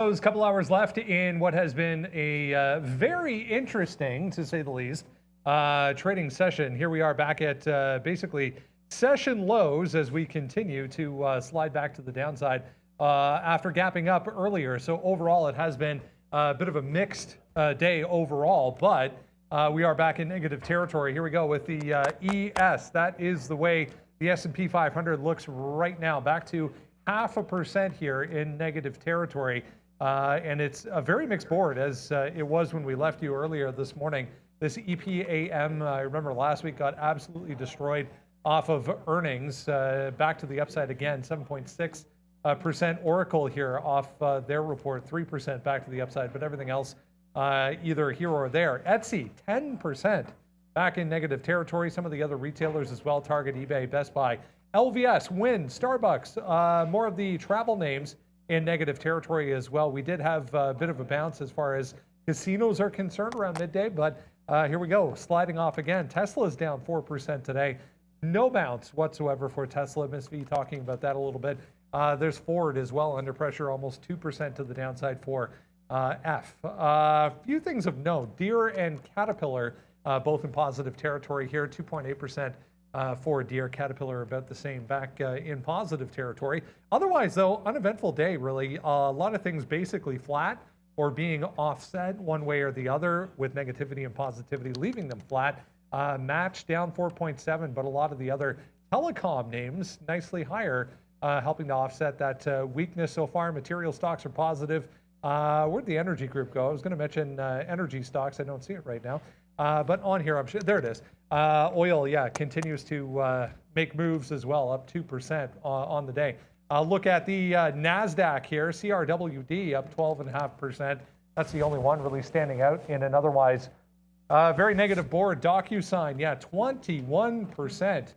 Those couple hours left in what has been a very interesting, to say the least, trading session. Here we are back at basically session lows as we continue to slide back to the downside after gapping up earlier. So overall, it has been a bit of a mixed day overall, but we are back in negative territory. Here we go with the ES. That is the way the S&P 500 looks right now, back to 0.5% here in negative territory. And it's a very mixed board, as it was when we left you earlier this morning. This EPAM, I remember last week, got absolutely destroyed off of earnings. Back to the upside again, 7.6%. Oracle here off their report, 3% back to the upside, but everything else either here or there. Etsy, 10% back in negative territory. Some of the other retailers as well, Target, eBay, Best Buy. LVS, Wynn, Starbucks, more of the travel names in negative territory as well. We did have a bit of a bounce as far as casinos are concerned around midday, but here we go, sliding off again. Tesla's down 4% today. No bounce whatsoever for Tesla. Ms. V talking about that a little bit. There's Ford as well under pressure, almost 2% to the downside for F. A few things of note. Deere and Caterpillar both in positive territory here, 2.8%. For Deere, Caterpillar about the same, back in positive territory. Otherwise, though, uneventful day, really. A lot of things basically flat or being offset one way or the other, with negativity and positivity leaving them flat. Match down 4.7, but a lot of the other telecom names nicely higher, helping to offset that weakness so far. Material stocks are positive. Where'd the energy group go? I was going to mention energy stocks. I don't see it right now. But on here, I'm sure, there it is. Oil, yeah, continues to make moves as well, up 2% on the day. Look at the NASDAQ here, CRWD up 12.5%. That's the only one really standing out in an otherwise very negative board. DocuSign, yeah, 21%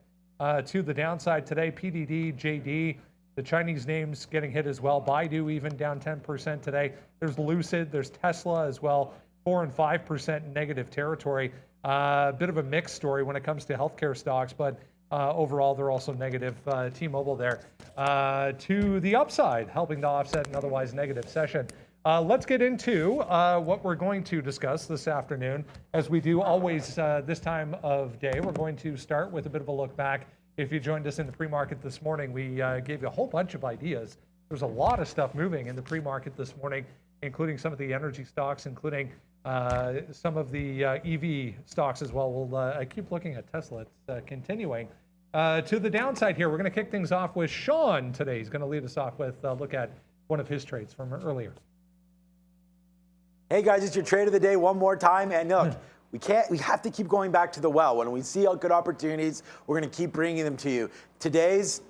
to the downside today. PDD, JD, the Chinese names getting hit as well. Baidu even down 10% today. There's Lucid, there's Tesla as well. 4 and 5% negative territory. Bit of a mixed story when it comes to healthcare stocks, but overall they're also negative. T-Mobile there to the upside, helping to offset an otherwise negative session. Let's get into what we're going to discuss this afternoon. As we do always this time of day, we're going to start with a bit of a look back. If you joined us in the pre-market this morning, we gave you a whole bunch of ideas. There's a lot of stuff moving in the pre-market this morning, including some of the energy stocks, including some of the EV stocks as well. I keep looking at Tesla. It's continuing to the downside here. We're going to kick things off with Sean today. He's going to lead us off with a look at one of his trades from earlier. Hey guys, it's your trade of the day one more time. And look, we have to keep going back to the well. When we see good opportunities, we're going to keep bringing them to you. Today's,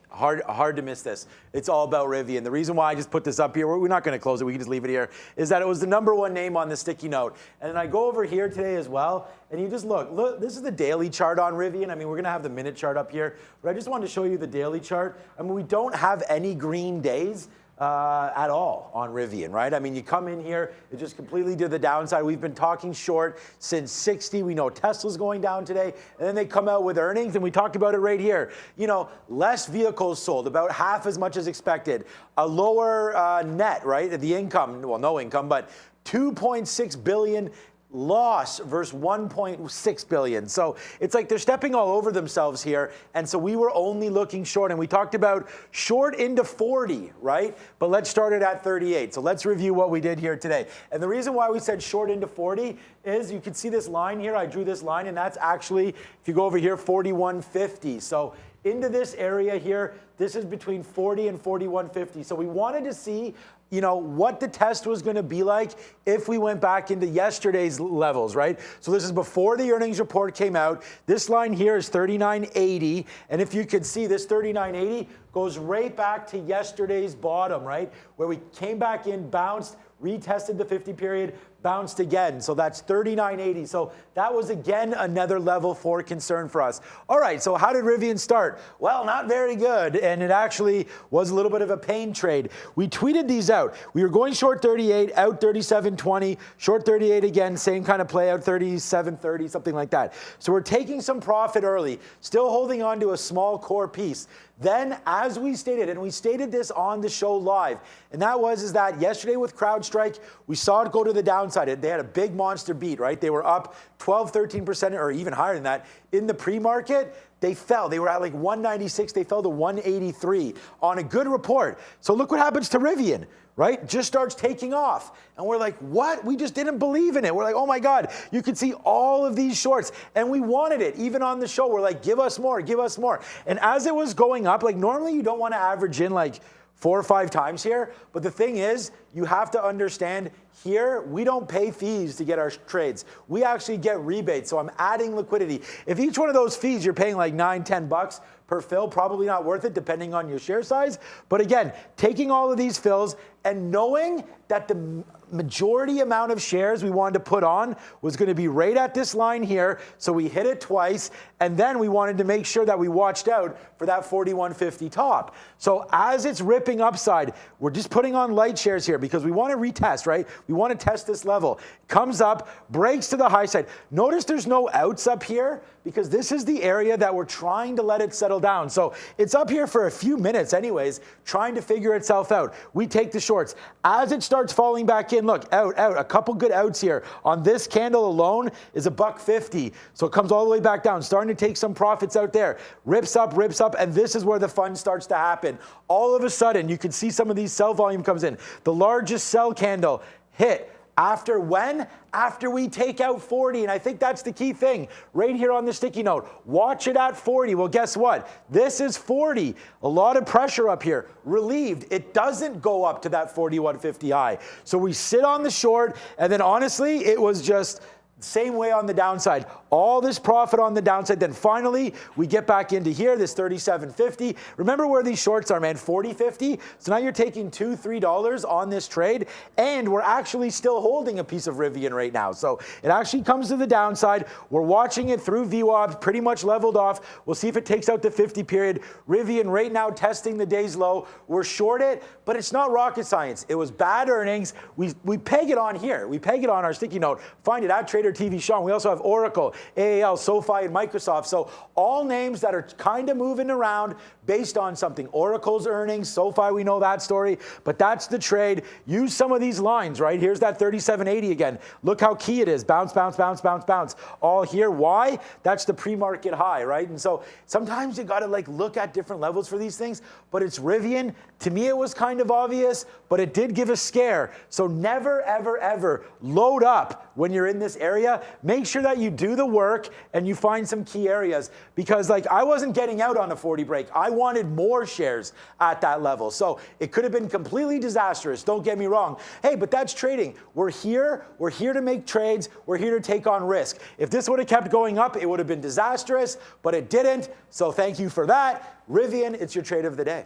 hard to miss this. It's all about Rivian. The reason why I just put this up here, we're not going to close it, we can just leave it here, is that it was the #1 name on the sticky note. And then I go over here today as well, and you just look, this is the daily chart on Rivian. I mean, we're going to have the minute chart up here, but I just wanted to show you the daily chart. I mean, we don't have any green days at all on Rivian, right? I mean, you come in here, it just completely to the downside. We've been talking short since 60. We know Tesla's going down today, and then they come out with earnings, and we talked about it right here. You know, less vehicles sold, about half as much as expected. A lower net, right? The income, well, no income, but 2.6 billion loss versus 1.6 billion. So it's like they're stepping all over themselves here. And so we were only looking short, and we talked about short into 40, right? But let's start it at 38. So let's review what we did here today. And the reason why we said short into 40 is you can see this line here. I drew this line, and that's actually, if you go over here, 41.50. So into this area here, this is between 40 and 41.50. So we wanted to see, you know, what the test was going to be like if we went back into yesterday's levels, right? So this is before the earnings report came out. This line here is 39.80, and if you could see, this 39.80 goes right back to yesterday's bottom, right? Where we came back in, bounced, retested the 50 period, bounced again. So that's 39.80. So that was again another level for concern for us. All right, so how did Rivian start? Well, not very good, and it actually was a little bit of a pain trade. We tweeted these out. We were going short 38, out 37.20, short 38 again, same kind of play, out 37.30, something like that. So we're taking some profit early, still holding on to a small core piece. Then, as we stated, and we stated this on the show live, and that is that yesterday with CrowdStrike, we saw it go to the downside. They had a big monster beat, right? They were up 12, 13%, or even higher than that. In the pre-market, they fell. They were at like 196. They fell to 183 on a good report. So look what happens to Rivian, right? Just starts taking off. And we're like, what? We just didn't believe in it. We're like, oh my God, you could see all of these shorts. And we wanted it. Even on the show, we're like, give us more, give us more. And as it was going up, like normally you don't want to average in like 4 or 5 times here. But the thing is, you have to understand here, we don't pay fees to get our trades. We actually get rebates. So I'm adding liquidity. If each one of those fees, you're paying like $9, $10 per fill, probably not worth it depending on your share size. But again, taking all of these fills and knowing that the majority amount of shares we wanted to put on was going to be right at this line here. So we hit it twice. And then we wanted to make sure that we watched out for that 41.50 top. So as it's ripping upside, we're just putting on light shares here because we want to retest, right? We want to test this level. Comes up, breaks to the high side. Notice there's no outs up here because this is the area that we're trying to let it settle down. So it's up here for a few minutes anyways, trying to figure itself out. We take the shorts. As it starts falling back in, look, out, a couple good outs here. On this candle alone is $1.50. So it comes all the way back down, starting to take some profits out there. Rips up, and this is where the fun starts to happen. All of a sudden, you can see some of these sell volume comes in. The largest sell candle hit. After when? After we take out 40, and I think that's the key thing right here on the sticky note. Watch it at 40. Well, guess what? This is 40. A lot of pressure up here. Relieved. It doesn't go up to that 41.50 high. So we sit on the short, and then honestly, it was just same way on the downside. All this profit on the downside. Then finally, we get back into here, this 37.50. Remember where these shorts are, man, 40.50. So now you're taking $2, $3 on this trade, and we're actually still holding a piece of Rivian right now. So it actually comes to the downside. We're watching it through VWAP, pretty much leveled off. We'll see if it takes out the 50 period. Rivian right now testing the day's low. We're short it, but it's not rocket science. It was bad earnings. We peg it on here. We peg it on our sticky note. Find it at Trader TV Sean. We also have Oracle, AAL, SoFi, and Microsoft. So all names that are kind of moving around based on something. Oracle's earnings, SoFi, we know that story, but that's the trade. Use some of these lines, right? Here's that 37.80 again. Look how key it is. Bounce, bounce, bounce, bounce, bounce. All here. Why? That's the pre-market high, right? And so sometimes you got to like look at different levels for these things, but it's Rivian. To me, it was kind of obvious, but it did give a scare. So never, ever, ever load up when you're in this area. Make sure that you do the work and you find some key areas, because like I wasn't getting out on a 40 break. I wanted more shares at that level. So it could have been completely disastrous. Don't get me wrong. Hey, but that's trading. We're here to make trades. We're here to take on risk. If this would have kept going up, it would have been disastrous, but it didn't. So thank you for that. Rivian, it's your trade of the day.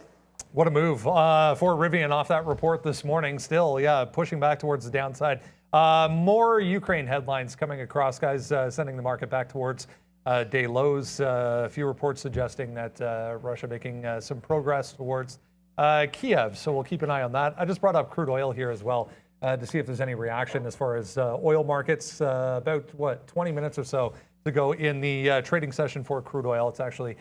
What a move for Rivian off that report this morning. Still, yeah, pushing back towards the downside. More Ukraine headlines coming across, guys, sending the market back towards day lows. A few reports suggesting that Russia making some progress towards Kiev. So we'll keep an eye on that. I just brought up crude oil here as well to see if there's any reaction as far as oil markets. About, 20 minutes or so to go in the trading session for crude oil. It's actually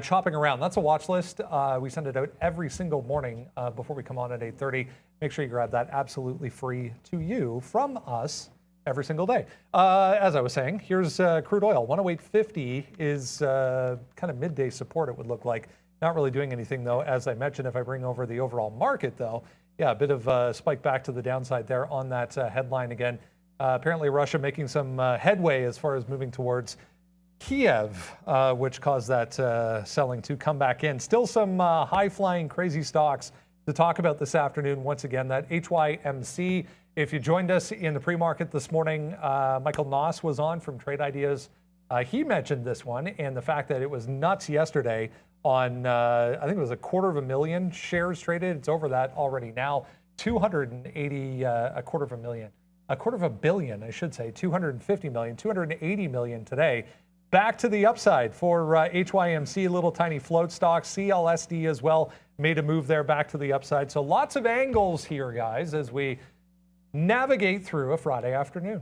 chopping around. That's a watch list. We send it out every single morning before we come on at 8:30. Make sure you grab that absolutely free to you from us every single day. As I was saying, here's crude oil. 108.50 is kind of midday support, it would look like. Not really doing anything, though. As I mentioned, if I bring over the overall market, though, yeah, a bit of a spike back to the downside there on that headline again. Apparently, Russia making some headway as far as moving towards Kiev, which caused that selling to come back in. Still some high-flying, crazy stocks to talk about this afternoon. Once again, that HYMC. If you joined us in the pre-market this morning, Michael Noss was on from Trade Ideas. He mentioned this one and the fact that it was nuts yesterday on, I think it was 250,000 shares traded. It's over that already now. 280, a quarter of a billion, I should say, 250 million, 280 million today. Back to the upside for HYMC, little tiny float stock. CLSD as well made a move there back to the upside. So lots of angles here, guys, as we navigate through a Friday afternoon.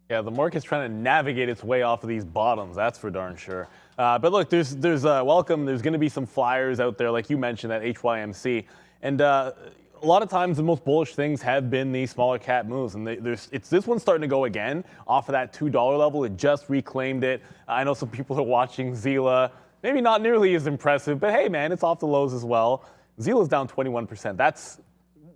Yeah, the market's trying to navigate its way off of these bottoms, that's for darn sure. But look, there's welcome. There's going to be some flyers out there, like you mentioned, at HYMC. And a lot of times the most bullish things have been these smaller cap moves. And this one's starting to go again off of that $2 level. It just reclaimed it. I know some people are watching Zila. Maybe not nearly as impressive, but hey, man, it's off the lows as well. Zila's down 21%.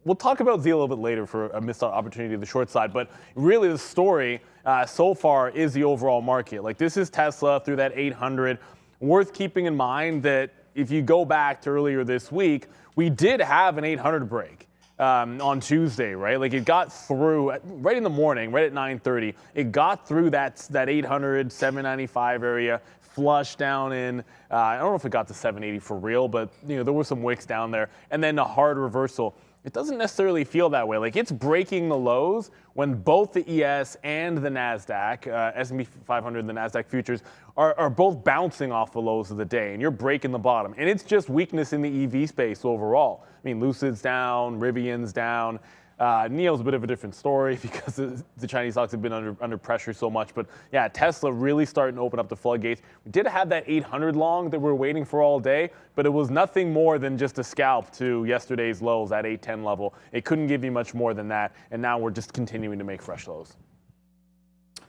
We'll talk about Zila a little bit later for a missed opportunity to the short side, but really the story so far is the overall market. Like, this is Tesla through that 800. Worth keeping in mind that if you go back to earlier this week, we did have an 800 break on Tuesday, right? Like, it got through right in the morning, right at 9:30. It got through that 800, 795 area, flush down in, I don't know if it got to 780 for real, but there were some wicks down there, and then a hard reversal. It doesn't necessarily feel that way. Like, it's breaking the lows when both the ES and the NASDAQ, S&P 500 and the NASDAQ futures, are both bouncing off the lows of the day, and you're breaking the bottom. And it's just weakness in the EV space overall. I mean, Lucid's down, Rivian's down. NIO's a bit of a different story because the Chinese stocks have been under pressure so much. But yeah, Tesla really starting to open up the floodgates. We did have that 800 long that we were waiting for all day, but it was nothing more than just a scalp to yesterday's lows at 810 level. It couldn't give you much more than that, and now we're just continuing to make fresh lows.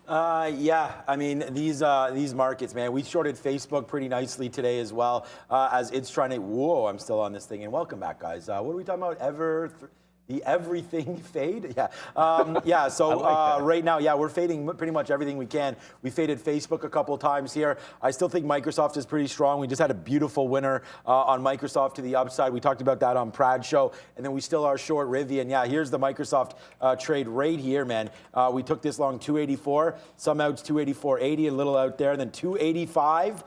Yeah, I mean, these markets, man, we shorted Facebook pretty nicely today as well, as it's trying to, whoa, I'm still on this thing, and welcome back, guys. What are we talking about? The everything fade? Yeah. Yeah, so like right now, yeah, we're fading pretty much everything we can. We faded Facebook a couple times here. I still think Microsoft is pretty strong. We just had a beautiful winner on Microsoft to the upside. We talked about that on Prad's show. And then we still are short Rivian. Yeah, here's the Microsoft trade right here, man. We took this long 284. Some outs 284.80, a little out there. And then 285.40,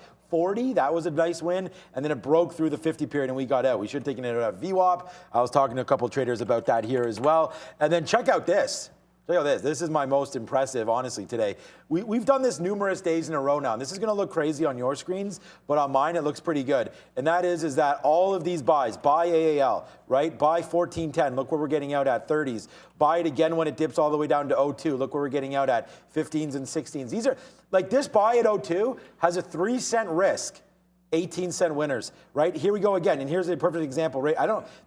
that was a nice win, and then it broke through the 50 period and we got out. We should have taken it out of VWAP. I was talking to a couple of traders about that here as well. And then check out this. Check out this. This is my most impressive, honestly, today. We've done this numerous days in a row now, and this is going to look crazy on your screens, but on mine it looks pretty good. And that is that all of these buys, buy AAL, right? Buy 1410, look where we're getting out at 30s. Buy it again when it dips all the way down to 02. Look where we're getting out at 15s and 16s. These are, like, this buy at 02 has a 3-cent risk. 18-cent winners, right? Here we go again, and here's a perfect example, right?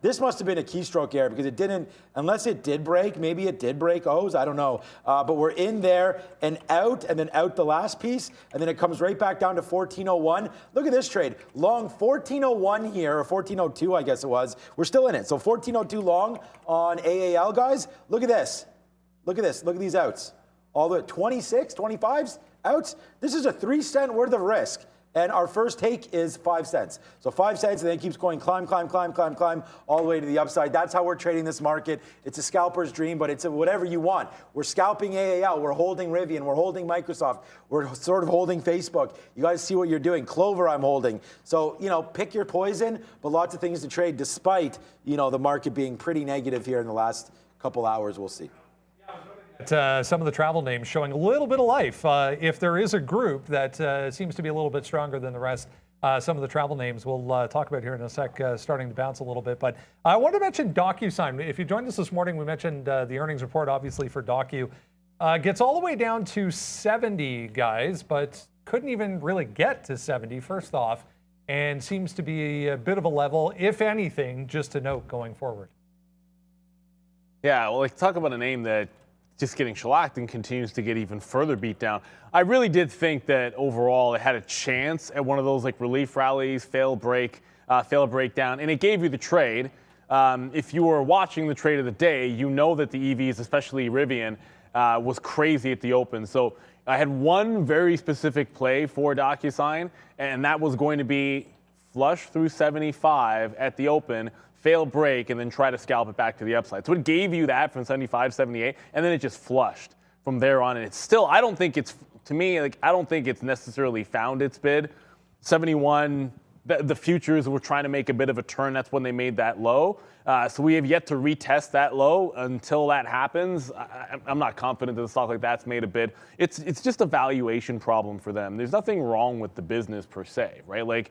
This must have been a keystroke error because it didn't, unless it did break, maybe it did break O's, I don't know. But we're in there and then out the last piece, and then it comes right back down to 1401. Look at this trade. Long 1401 here, or 1402, I guess it was. We're still in it. So 1402 long on AAL, guys. Look at this. Look at this. Look at these outs. All the way 26, 25s outs. This is a 3-cent worth of risk. And our first take is 5 cents. So 5 cents, and then it keeps going climb all the way to the upside. That's how we're trading this market. It's a scalper's dream, but it's whatever you want. We're scalping AAL. We're holding Rivian. We're holding Microsoft. We're sort of holding Facebook. You guys see what you're doing. Clover I'm holding. So, pick your poison, but lots of things to trade despite, the market being pretty negative here in the last couple hours. We'll see. Some of the travel names showing a little bit of life. If there is a group that seems to be a little bit stronger than the rest, some of the travel names we'll talk about here in a sec, starting to bounce a little bit. But I want to mention DocuSign. If you joined us this morning, we mentioned the earnings report, obviously, for Docu. Gets all the way down to 70, guys, but couldn't even really get to 70, first off, and seems to be a bit of a level, if anything, just to note going forward. Yeah, well, talk about a name that just getting shellacked and continues to get even further beat down. I really did think that overall it had a chance at one of those relief rallies, fail breakdown, and it gave you the trade. If you were watching the trade of the day, you know that the EVs, especially Rivian, was crazy at the open. So I had one very specific play for DocuSign, and that was going to be flush through 75 at the open, fail break, and then try to scalp it back to the upside. So it gave you that from 75, 78, and then it just flushed from there on. And it's still, I don't think it's necessarily found its bid. 71, the futures were trying to make a bit of a turn. That's when they made that low. So we have yet to retest that low. Until that happens, I'm not confident that a stock like that's made a bid. It's just a valuation problem for them. There's nothing wrong with the business per se, right?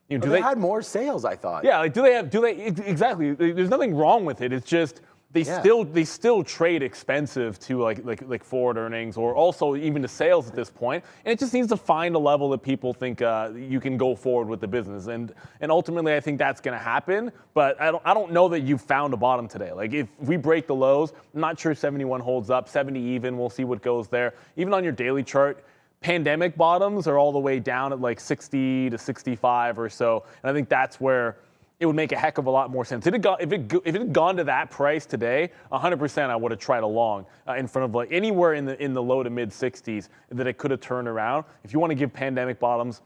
They had more sales, I thought. Yeah, exactly. There's nothing wrong with it. It's just they still trade expensive to like forward earnings or also even to sales at this point, and it just needs to find a level that people think you can go forward with the business, and ultimately I think that's going to happen. But I don't know that you've found a bottom today. Like if we break the lows, I'm not sure 71 holds up, 70 even. We'll see what goes there. Even on your daily chart, pandemic bottoms are all the way down at like 60 to 65 or so, and I think that's where it would make a heck of a lot more sense. If it had gone to that price today, 100% I would have tried a long in front of like anywhere in the low to mid 60s that it could have turned around. If you want to give pandemic bottoms,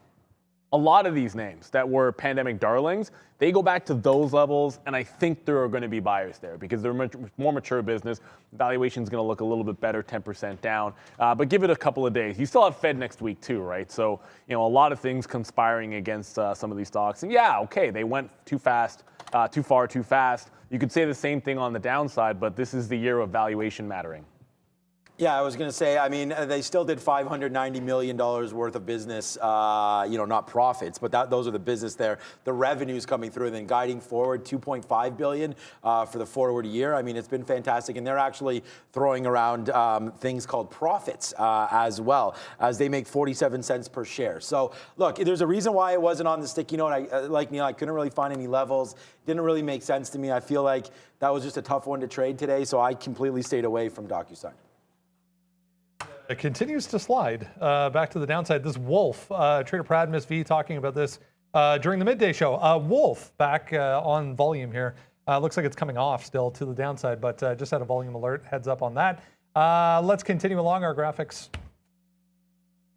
a lot of these names that were pandemic darlings, they go back to those levels, and I think there are going to be buyers there because they're much more mature business. Valuation's going to look a little bit better, 10% down. But give it a couple of days. You still have Fed next week too, right? So, a lot of things conspiring against some of these stocks. And yeah, okay, they went too fast, too far, too fast. You could say the same thing on the downside, but this is the year of valuation mattering. Yeah, I was going to say, I mean, they still did $590 million worth of business, not profits, but those are the business there. The revenues coming through and then guiding forward $2.5 billion for the forward year. I mean, it's been fantastic. And they're actually throwing around things called profits as well, as they make 47 cents per share. So look, there's a reason why it wasn't on the sticky note. Like Neil, I couldn't really find any levels. Didn't really make sense to me. I feel like that was just a tough one to trade today. So I completely stayed away from DocuSign. It continues to slide back to the downside. This Wolf, Trader Prad, Miss V talking about this during the midday show. Wolf back on volume here. Looks like it's coming off still to the downside, but just had a volume alert. Heads up on that. Let's continue along our graphics.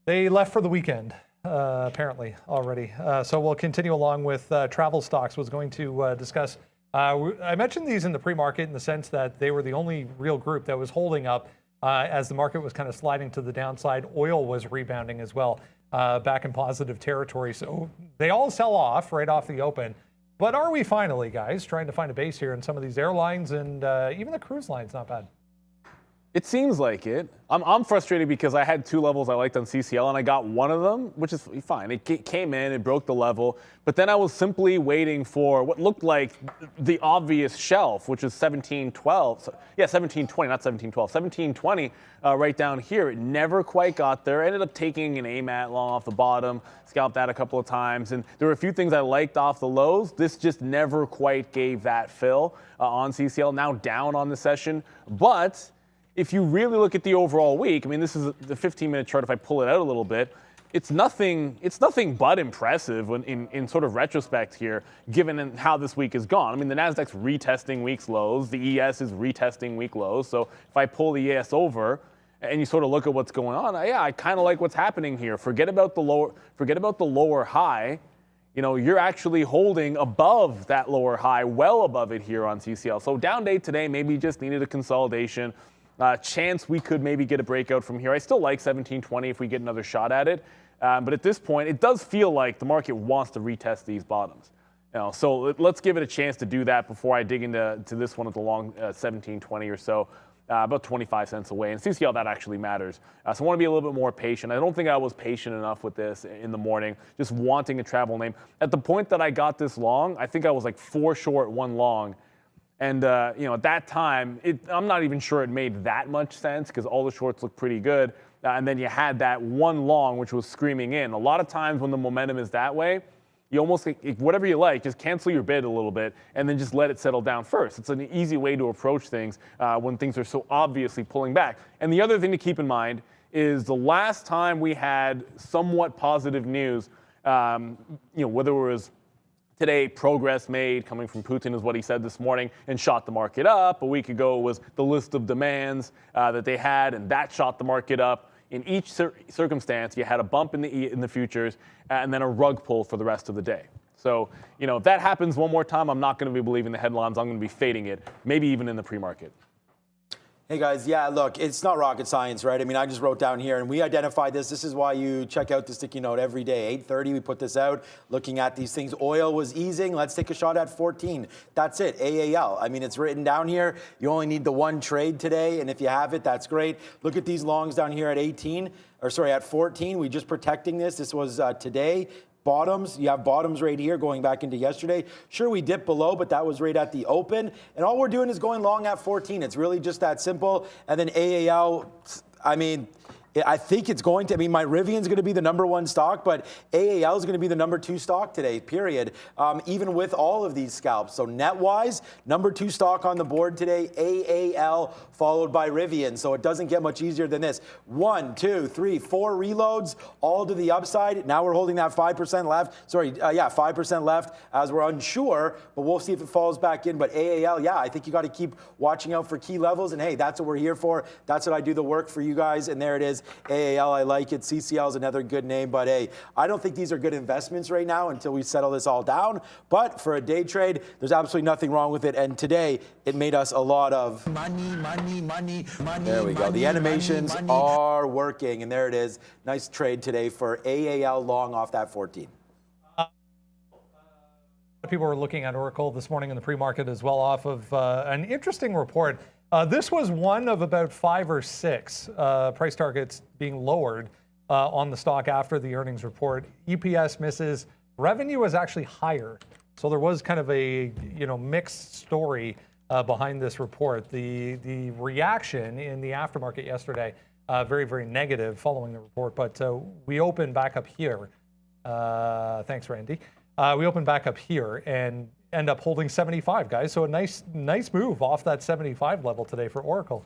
They left for the weekend, apparently, already. So we'll continue along with travel stocks. Was going to discuss. I mentioned these in the pre-market in the sense that they were the only real group that was holding up as the market was kind of sliding to the downside. Oil was rebounding as well, back in positive territory. So they all sell off right off the open. But are we finally, guys, trying to find a base here in some of these airlines and even the cruise lines? Not bad. It seems like it. I'm frustrated because I had two levels I liked on CCL and I got one of them, which is fine. It came in, it broke the level, but then I was simply waiting for what looked like the obvious shelf, which is 1712. Yeah, 1720, not 1712, 1720 right down here. It never quite got there. Ended up taking an AMAT long off the bottom, scalped that a couple of times, and there were a few things I liked off the lows. This just never quite gave that fill on CCL. Now down on the session, but if you really look at the overall week, I mean, this is the 15-minute chart. If I pull it out a little bit, it's nothing but impressive in sort of retrospect here, given how this week has gone. I mean, the NASDAQ's retesting week's lows. The ES is retesting week lows. So if I pull the ES over and you sort of look at what's going on, I kind of like what's happening here. Forget about the lower high. You're actually holding above that lower high, well above it here on CCL. So down day today, maybe just needed a consolidation. Chance we could maybe get a breakout from here. I still like 1720 if we get another shot at it. But at this point, it does feel like the market wants to retest these bottoms. So let's give it a chance to do that before I dig into this one at the long 1720 or so, about 25 cents away. And see how that actually matters. So I want to be a little bit more patient. I don't think I was patient enough with this in the morning, just wanting a travel name. At the point that I got this long, I think I was like 4 short, 1 long. And, at that time, I'm not even sure it made that much sense because all the shorts looked pretty good. And then you had that 1 long, which was screaming in. A lot of times when the momentum is that way, you almost, whatever you like, just cancel your bid a little bit and then just let it settle down first. It's an easy way to approach things when things are so obviously pulling back. And the other thing to keep in mind is the last time we had somewhat positive news, whether it was today, progress made coming from Putin is what he said this morning and shot the market up. A week ago was the list of demands that they had, and that shot the market up. In each circumstance, you had a bump in the futures and then a rug pull for the rest of the day. So, if that happens one more time, I'm not going to be believing the headlines. I'm going to be fading it, maybe even in the pre-market. Hey guys, yeah, look, it's not rocket science, right? I mean, I just wrote down here and we identified this. This is why you check out the sticky note every day. 8:30, we put this out, looking at these things. Oil was easing. Let's take a shot at 14. That's it, AAL. I mean, it's written down here. You only need the 1 trade today, and if you have it, that's great. Look at these longs down here at 14. We just protecting this. This was today. bottoms. You have bottoms right here going back into yesterday. Sure, we dipped below, but that was right at the open. And all we're doing is going long at 14. It's really just that simple. And then AAL, I mean, I think it's going to, I mean, my Rivian's going to be the #1 stock, but AAL is going to be the #2 stock today, period, even with all of these scalps. So net-wise, #2 stock on the board today, AAL, followed by Rivian. So it doesn't get much easier than this. 1, 2, 3, 4 reloads, all to the upside. Now we're holding that 5% left. Sorry, 5% left as we're unsure, but we'll see if it falls back in. But AAL, yeah, I think you got to keep watching out for key levels. And hey, that's what we're here for. That's what I do the work for you guys. And there it is. AAL, I like it. CCL is another good name, but hey, I don't think these are good investments right now until we settle this all down. But for a day trade, there's absolutely nothing wrong with it. And today, it made us a lot of money. There we go. The animations are working, and there it is. Nice trade today for AAL long off that 14. People were looking at Oracle this morning in the pre-market as well off of an interesting report. This was one of about 5 or 6 price targets being lowered on the stock after the earnings report. EPS misses. Revenue was actually higher. So there was kind of a mixed story behind this report. The reaction in the aftermarket yesterday, very, very negative following the report. But we opened back up here. Thanks, Randy. We opened back up here and end up holding 75, guys. So a nice move off that 75 level today for Oracle.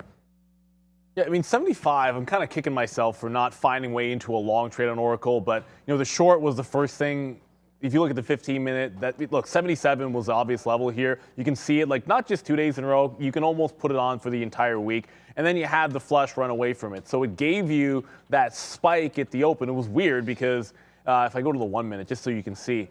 Yeah, I mean, 75, I'm kind of kicking myself for not finding way into a long trade on Oracle, but the short was the first thing. If you look at the 15-minute, look, 77 was the obvious level here. You can see it, like, not just 2 days in a row, you can almost put it on for the entire week, and then you had the flush run away from it. So it gave you that spike at the open. It was weird because if I go to the 1 minute, just so you can see,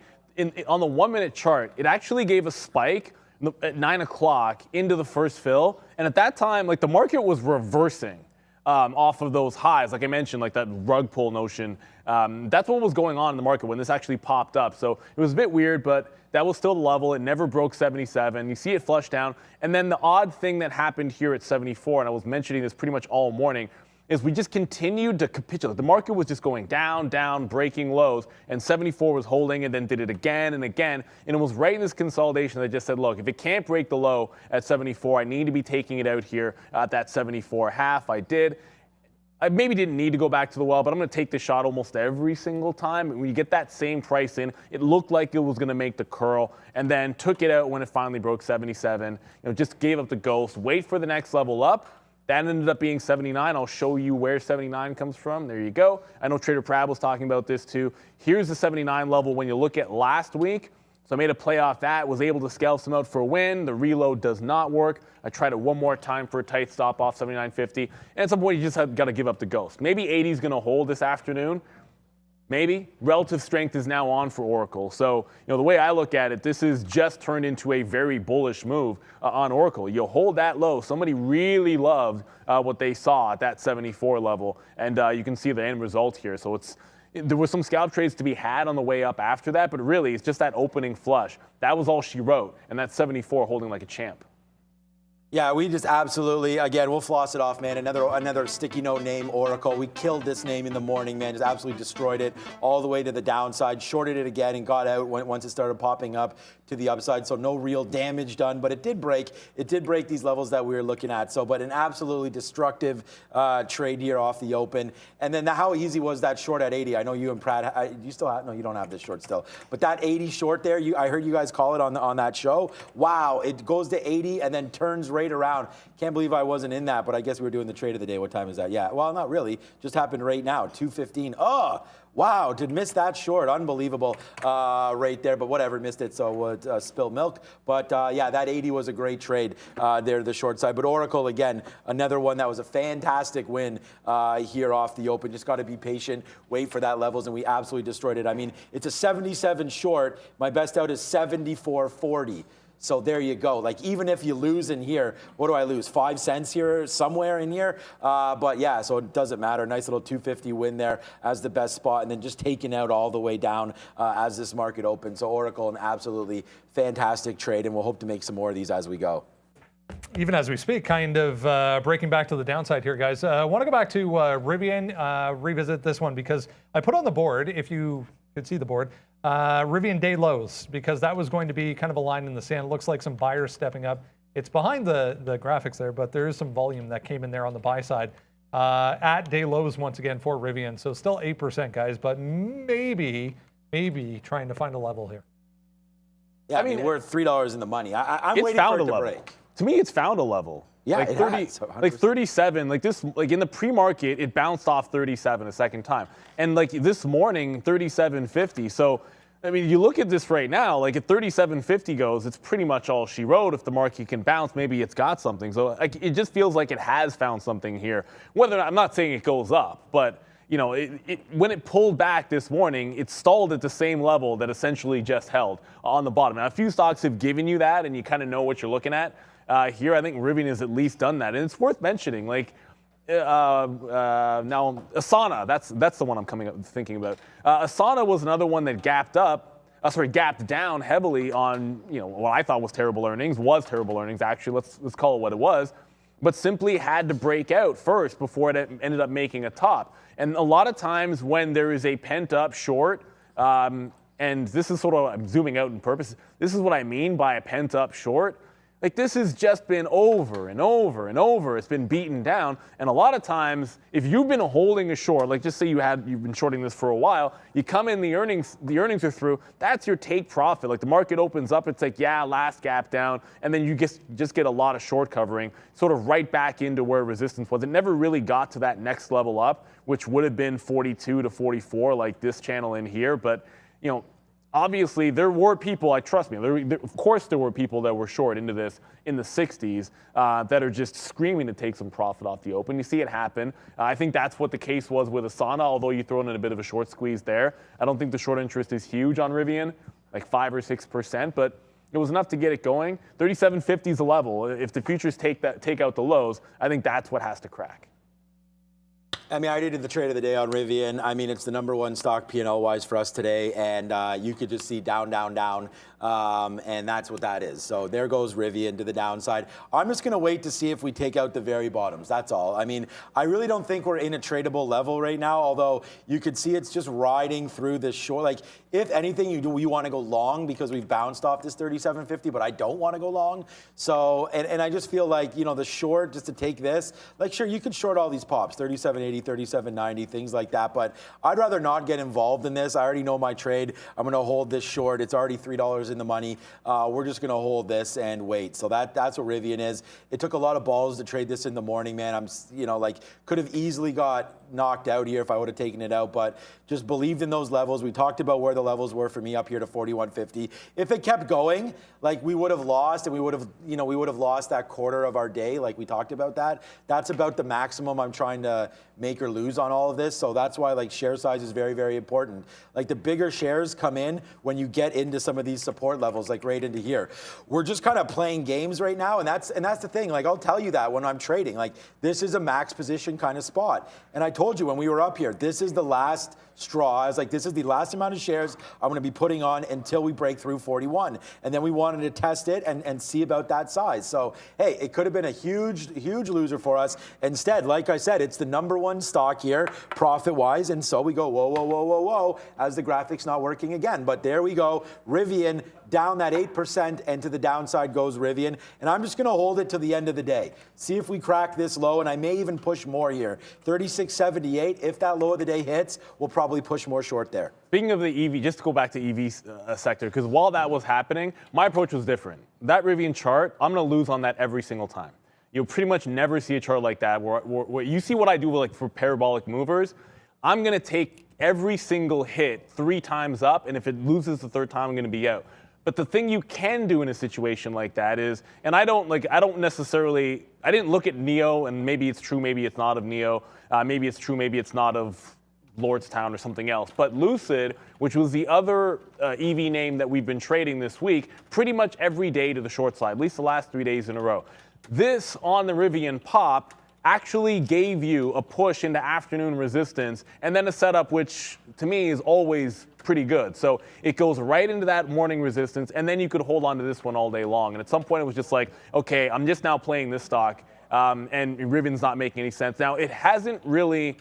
on the 1 minute chart, it actually gave a spike at 9 o'clock into the first fill. And at that time, like, the market was reversing off of those highs. Like I mentioned, like that rug pull notion. That's what was going on in the market when this actually popped up. So it was a bit weird, but that was still the level. It never broke 77. You see it flush down. And then the odd thing that happened here at 74, and I was mentioning this pretty much all morning, is we just continued to capitulate. The market was just going down, down, breaking lows, and 74 was holding and then did it again and again. And it was right in this consolidation that just said, look, if it can't break the low at 74, I need to be taking it out here at that 74.5. I did. I maybe didn't need to go back to the well, but I'm going to take the shot almost every single time. When you get that same price in, it looked like it was going to make the curl, and then took it out when it finally broke 77. Just gave up the ghost. Wait for the next level up. That ended up being 79. I'll show you where 79 comes from. There you go. I know Trader Prab was talking about this too. Here's the 79 level when you look at last week. So I made a play off that, was able to scalp some out for a win. The reload does not work. I tried it one more time for a tight stop off 79.50. And at some point, you just got to give up the ghost. Maybe 80 is going to hold this afternoon. Maybe. Relative strength is now on for Oracle. So, the way I look at it, this is just turned into a very bullish move on Oracle. You hold that low. Somebody really loved what they saw at that 74 level. And you can see the end result here. So there were some scalp trades to be had on the way up after that, but really it's just that opening flush. That was all she wrote. And that 74 holding like a champ. Yeah, we just absolutely, again, we'll floss it off, man. Another sticky note name, Oracle. We killed this name in the morning, man. Just absolutely destroyed it all the way to the downside, shorted it again, and got out once it started popping up to the upside. So no real damage done, but it did break. It did break these levels that we were looking at. So, but an absolutely destructive trade here off the open. And then how easy was that short at 80? I know you and Pratt, you still have, no, you don't have this short still. But that 80 short there, I heard you guys call it on that show. Wow, it goes to 80 and then turns right around. Can't believe I wasn't in that, but I guess we were doing the trade of the day. What time is that? Yeah, well, not really. Just happened right now, 2:15. Oh, wow, did miss that short. Unbelievable right there, but whatever, missed it, so spill milk. But yeah, that 80 was a great trade there to the short side. But Oracle, again, another one that was a fantastic win here off the open. Just got to be patient, wait for that levels, and we absolutely destroyed it. I mean, it's a 77 short. My best out is 74.40. So there you go. Like, even if you lose in here, what do I lose? 5 cents here, somewhere in here? But yeah, so it doesn't matter. Nice little 250 win there as the best spot, and then just taking out all the way down as this market opens. So Oracle, an absolutely fantastic trade, and we'll hope to make some more of these as we go. Even as we speak, kind of breaking back to the downside here, guys. I want to go back to Rivian, revisit this one, because I put on the board, if you could see the board. Rivian day lows, because that was going to be kind of a line in the sand. It looks like some buyers stepping up. It's behind the graphics there, but there is some volume that came in there on the buy side. At day lows once again for Rivian. So still 8%, guys, but maybe trying to find a level here. Yeah, I mean, we're $3 in the money. I'm waiting for it to break. To me, it's found a level. Yeah, like it 30, has, like 37, like this, like in the pre-market, it bounced off 37 a second time, and like this morning, 37.50. So, I mean, you look at this right now, like at 37.50 goes, it's pretty much all she wrote. If the market can bounce, maybe it's got something. So, like, it just feels like it has found something here. Whether I'm not saying it goes up, but you know, when it pulled back this morning, it stalled at the same level that essentially just held on the bottom. Now, a few stocks have given you that, and you kind of know what you're looking at. Here, I think Rivian has at least done that, and it's worth mentioning. Like now, Asana, that's the one I'm thinking about. Asana was another one that gapped down heavily on what I thought was terrible earnings. Actually. Let's call it what it was, but simply had to break out first before it ended up making a top. And a lot of times when there is a pent-up short, and this is sort of, I'm zooming out on purpose. This is what I mean by a pent-up short. Like, this has just been over and over and over. It's been beaten down. And a lot of times, if you've been holding a short, like just say you've been shorting this for a while, you come in, the earnings are through, that's your take profit. Like, the market opens up, it's like, yeah, last gap down, and then you just get a lot of short covering, sort of right back into where resistance was. It never really got to that next level up, which would have been 42 to 44, like this channel in here. But, obviously, there were people, trust me, of course there were people that were short into this in the 60s that are just screaming to take some profit off the open. You see it happen. I think that's what the case was with Asana, although you throw in a bit of a short squeeze there. I don't think the short interest is huge on Rivian, like 5 or 6%, but it was enough to get it going. 37.50 is a level. If the futures take out the lows, I think that's what has to crack. I mean, I already did the trade of the day on Rivian. I mean, it's the #1 stock P&L-wise for us today, and you could just see down, down, down, and that's what that is. So there goes Rivian to the downside. I'm just going to wait to see if we take out the very bottoms. That's all. I mean, I really don't think we're in a tradable level right now, although you could see it's just riding through this short. Like, if anything, you want to go long because we've bounced off this 37.50, but I don't want to go long. So, and I just feel like, the short, just to take this, like, sure, you could short all these pops, 37.80, 37.90, things like that, but I'd rather not get involved in this. I already know my trade. I'm going to hold this short. It's already $3 in the money. We're just going to hold this and wait. So that's what Rivian is. It took a lot of balls to trade this in the morning, man. I'm, could have easily got knocked out here if I would have taken it out, but just believed in those levels. We talked about where the levels were for me up here to 41.50. If it kept going, like, we would have lost, and we would have lost that quarter of our day, like we talked about that. That's about the maximum I'm trying to make or lose on all of this. So that's why, like, share size is very, very important. Like, the bigger shares come in when you get into some of these support levels, like right into here. We're just kind of playing games right now, and that's the thing. Like, I'll tell you that when I'm trading, like, this is a max position kind of spot. And I told you when we were up here, this is the last straw. I was like, this is the last amount of shares I'm going to be putting on until we break through 41. And then we wanted to test it and see about that size. So, hey, it could have been a huge, huge loser for us. Instead, like I said, it's the #1 stock here, profit-wise. And so we go, whoa, whoa, whoa, whoa, whoa, as the graphic's not working again. But there we go. Rivian down that 8%, and to the downside goes Rivian. And I'm just going to hold it to the end of the day. See if we crack this low, and I may even push more here. 36.78, if that low of the day hits, we'll probably push more short there. Speaking of the EV, just to go back to EV sector, because while that was happening, my approach was different. That Rivian chart, I'm going to lose on that every single time. You'll pretty much never see a chart like that where you see what I do like for parabolic movers. I'm going to take every single hit 3 times up, and if it loses the 3rd time, I'm going to be out. But the thing you can do in a situation like that is, and I didn't look at NEO, and maybe it's true, maybe it's not of NEO, maybe it's true, maybe it's not of Lordstown or something else. But Lucid, which was the other EV name that we've been trading this week, pretty much every day to the short side, at least the last 3 days in a row. This on the Rivian pop actually gave you a push into afternoon resistance and then a setup which to me is always pretty good. So it goes right into that morning resistance, and then you could hold on to this one all day long. And at some point it was just like, okay, I'm just now playing this stock, and Rivian's not making any sense. Now it hasn't really,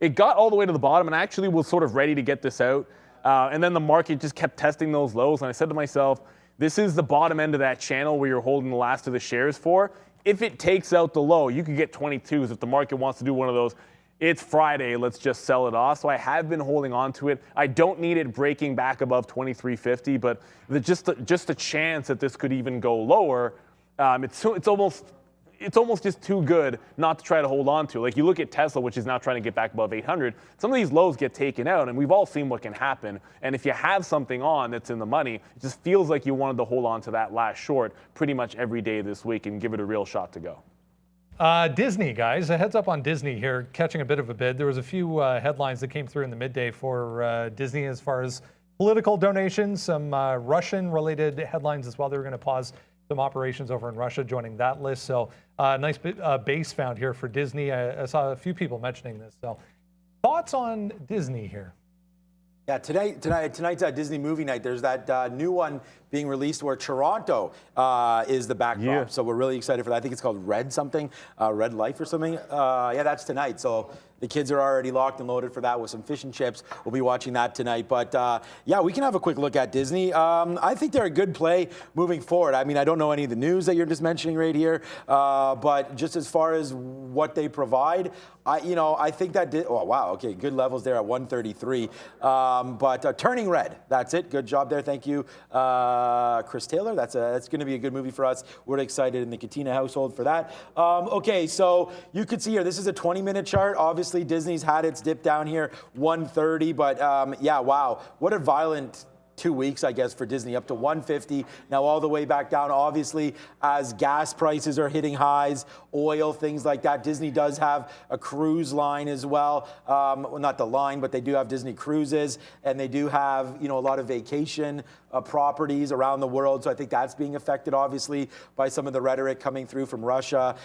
it got all the way to the bottom and actually was sort of ready to get this out. And then the market just kept testing those lows. And I said to myself, this is the bottom end of that channel where you're holding the last of the shares for. If it takes out the low, you could get 22s. If the market wants to do one of those, it's Friday, let's just sell it off. So I have been holding on to it. I don't need it breaking back above 23.50, but just a chance that this could even go lower, it's almost just too good not to try to hold on to. Like you look at Tesla, which is now trying to get back above 800. Some of these lows get taken out, and we've all seen what can happen. And if you have something on that's in the money, it just feels like you wanted to hold on to that last short pretty much every day this week and give it a real shot to go. Disney, guys, a heads up on Disney here, catching a bit of a bid. There was a few headlines that came through in the midday for Disney as far as political donations, some Russian-related headlines as well. They were going to pause some operations over in Russia, joining that list. So nice base found here for Disney. I saw a few people mentioning this. So thoughts on Disney here? Yeah, tonight's Disney movie night. There's that new one being released where Toronto is the backdrop. Yeah. So we're really excited for that. I think it's called Red something, Red Life or something. Yeah, that's tonight. So the kids are already locked and loaded for that with some fish and chips. We'll be watching that tonight. But yeah, we can have a quick look at Disney. I think they're a good play moving forward. I mean, I don't know any of the news that you're just mentioning right here, but just as far as what they provide, I think that oh wow, okay, good levels there at 133. But Turning Red, that's it. Good job there, thank you, Chris Taylor. That's going to be a good movie for us. We're excited in the Katina household for that. Okay, so you could see here, this is a 20-minute chart. Obviously, Disney's had its dip down here, 130. But yeah, wow, what a violent 2 weeks, I guess, for Disney, up to 150, now all the way back down. Obviously, as gas prices are hitting highs, oil, things like that. Disney does have a cruise line as well. Well, not the line, but they do have Disney Cruises, and they do have, a lot of vacation properties around the world. So I think that's being affected, obviously, by some of the rhetoric coming through from Russia.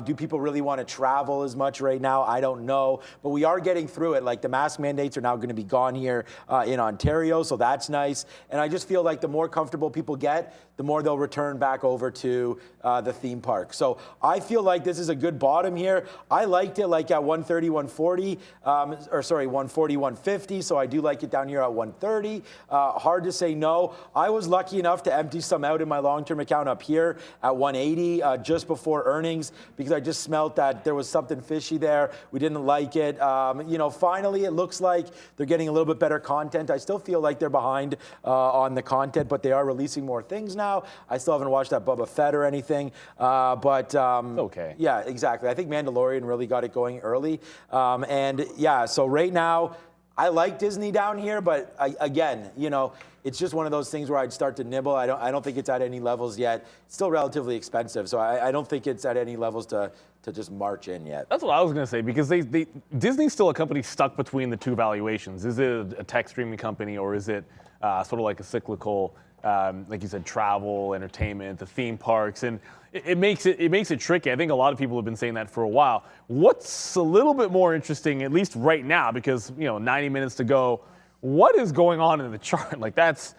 Do people really want to travel as much right now? I don't know. But we are getting through it. Like the mask mandates are now going to be gone here in Ontario. So that's nice. And I just feel like the more comfortable people get, the more they'll return back over to the theme park. So I feel like this is a good bottom here. I liked it like at 130, 140, 140, 150. So I do like it down here at 130. Hard to say no. I was lucky enough to empty some out in my long-term account up here at 180 just before earnings, because I just smelt that there was something fishy there. We didn't like it. Finally, it looks like they're getting a little bit better content. I still feel like they're behind on the content, but they are releasing more things now. I still haven't watched that Boba Fett or anything, but okay. Yeah, exactly. I think Mandalorian really got it going early, and yeah. So right now, I like Disney down here, but again, it's just one of those things where I'd start to nibble. I don't think it's at any levels yet. It's still relatively expensive, so I don't think it's at any levels to just march in yet. That's what I was going to say, because Disney's still a company stuck between the two valuations. Is it a tech streaming company, or is it sort of like a cyclical, like you said, travel, entertainment, the theme parks, and it makes it tricky. I think a lot of people have been saying that for a while. What's a little bit more interesting, at least right now, because 90 minutes to go, what is going on in the chart? Like this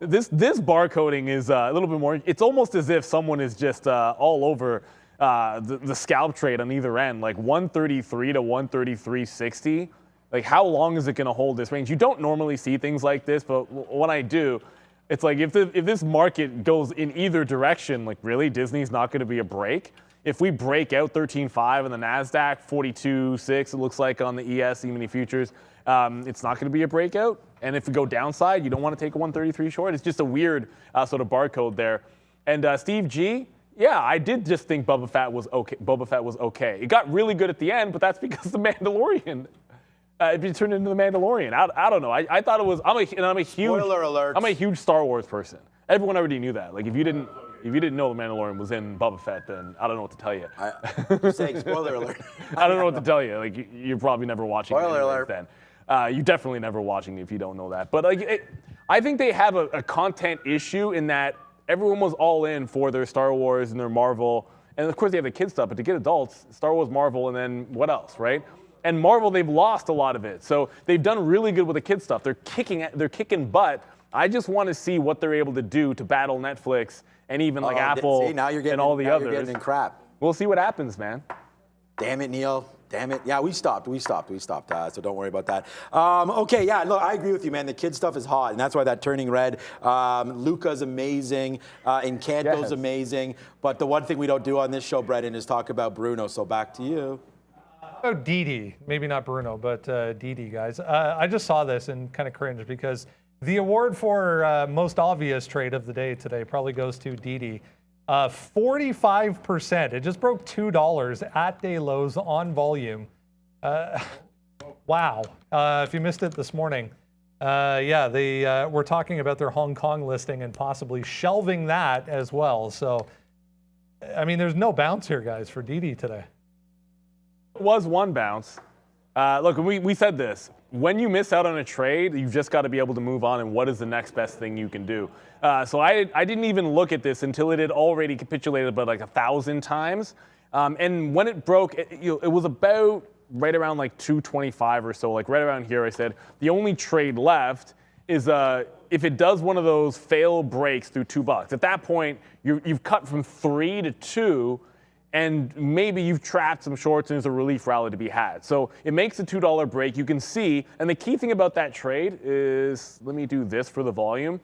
barcoding is a little bit more. It's almost as if someone is just all over the scalp trade on either end, like 133 to 133.60. Like, how long is it going to hold this range? You don't normally see things like this, but when I do, it's like if this market goes in either direction, like really, Disney's not going to be a break. If we break out 13.5 in the NASDAQ, 42.6, it looks like on the ES, E-mini futures, it's not going to be a breakout. And if we go downside, you don't want to take a 133 short. It's just a weird sort of barcode there. And Steve G, yeah, I did just think Boba Fett was okay. It got really good at the end, but that's because the Mandalorian. It turned into the Mandalorian. I don't know. I thought it was. I'm a huge. Spoiler alert. I'm a huge Star Wars person. Everyone already knew that. Like if you didn't know the Mandalorian was in Boba Fett, then I don't know what to tell you. You're saying spoiler alert. I don't know what to tell you. Like you're probably never watching. Spoiler alert. Then you're definitely never watching if you don't know that. But I think they have a content issue in that everyone was all in for their Star Wars and their Marvel, and of course they have the kids stuff. But to get adults, Star Wars, Marvel, and then what else, right? And Marvel, they've lost a lot of it. So they've done really good with the kids stuff. They're kicking butt. I just want to see what they're able to do to battle Netflix and even like Apple now you're getting, and all the now others. You're getting in crap. We'll see what happens, man. Damn it, Neil. Damn it. Yeah, we stopped. So don't worry about that. Okay, yeah, look, I agree with you, man. The kid stuff is hot, and that's why that turning red. Luca's amazing. Encanto's amazing. But the one thing we don't do on this show, Brendan, is talk about Bruno. So back to you. Oh, Didi. Maybe not Bruno, but Didi, guys. I just saw this and kind of cringed because the award for most obvious trade of the day today probably goes to Didi. 45%. It just broke $2 at day lows on volume. Wow. If you missed it this morning, yeah, we're talking about their Hong Kong listing and possibly shelving that as well. So, I mean, there's no bounce here, guys, for Didi today. It was one bounce. Look, we said this. When you miss out on a trade, you've just got to be able to move on and what is the next best thing you can do. So I didn't even look at this until it had already capitulated about like 1,000 times. And when it broke, it was about right around like 225 or so, like right around here. I said the only trade left is if it does one of those fail breaks through $2. At that point, you've cut from 3 to 2. And maybe you've trapped some shorts and there's a relief rally to be had. So it makes a $2 break. You can see, and the key thing about that trade is, let me do this for the volume.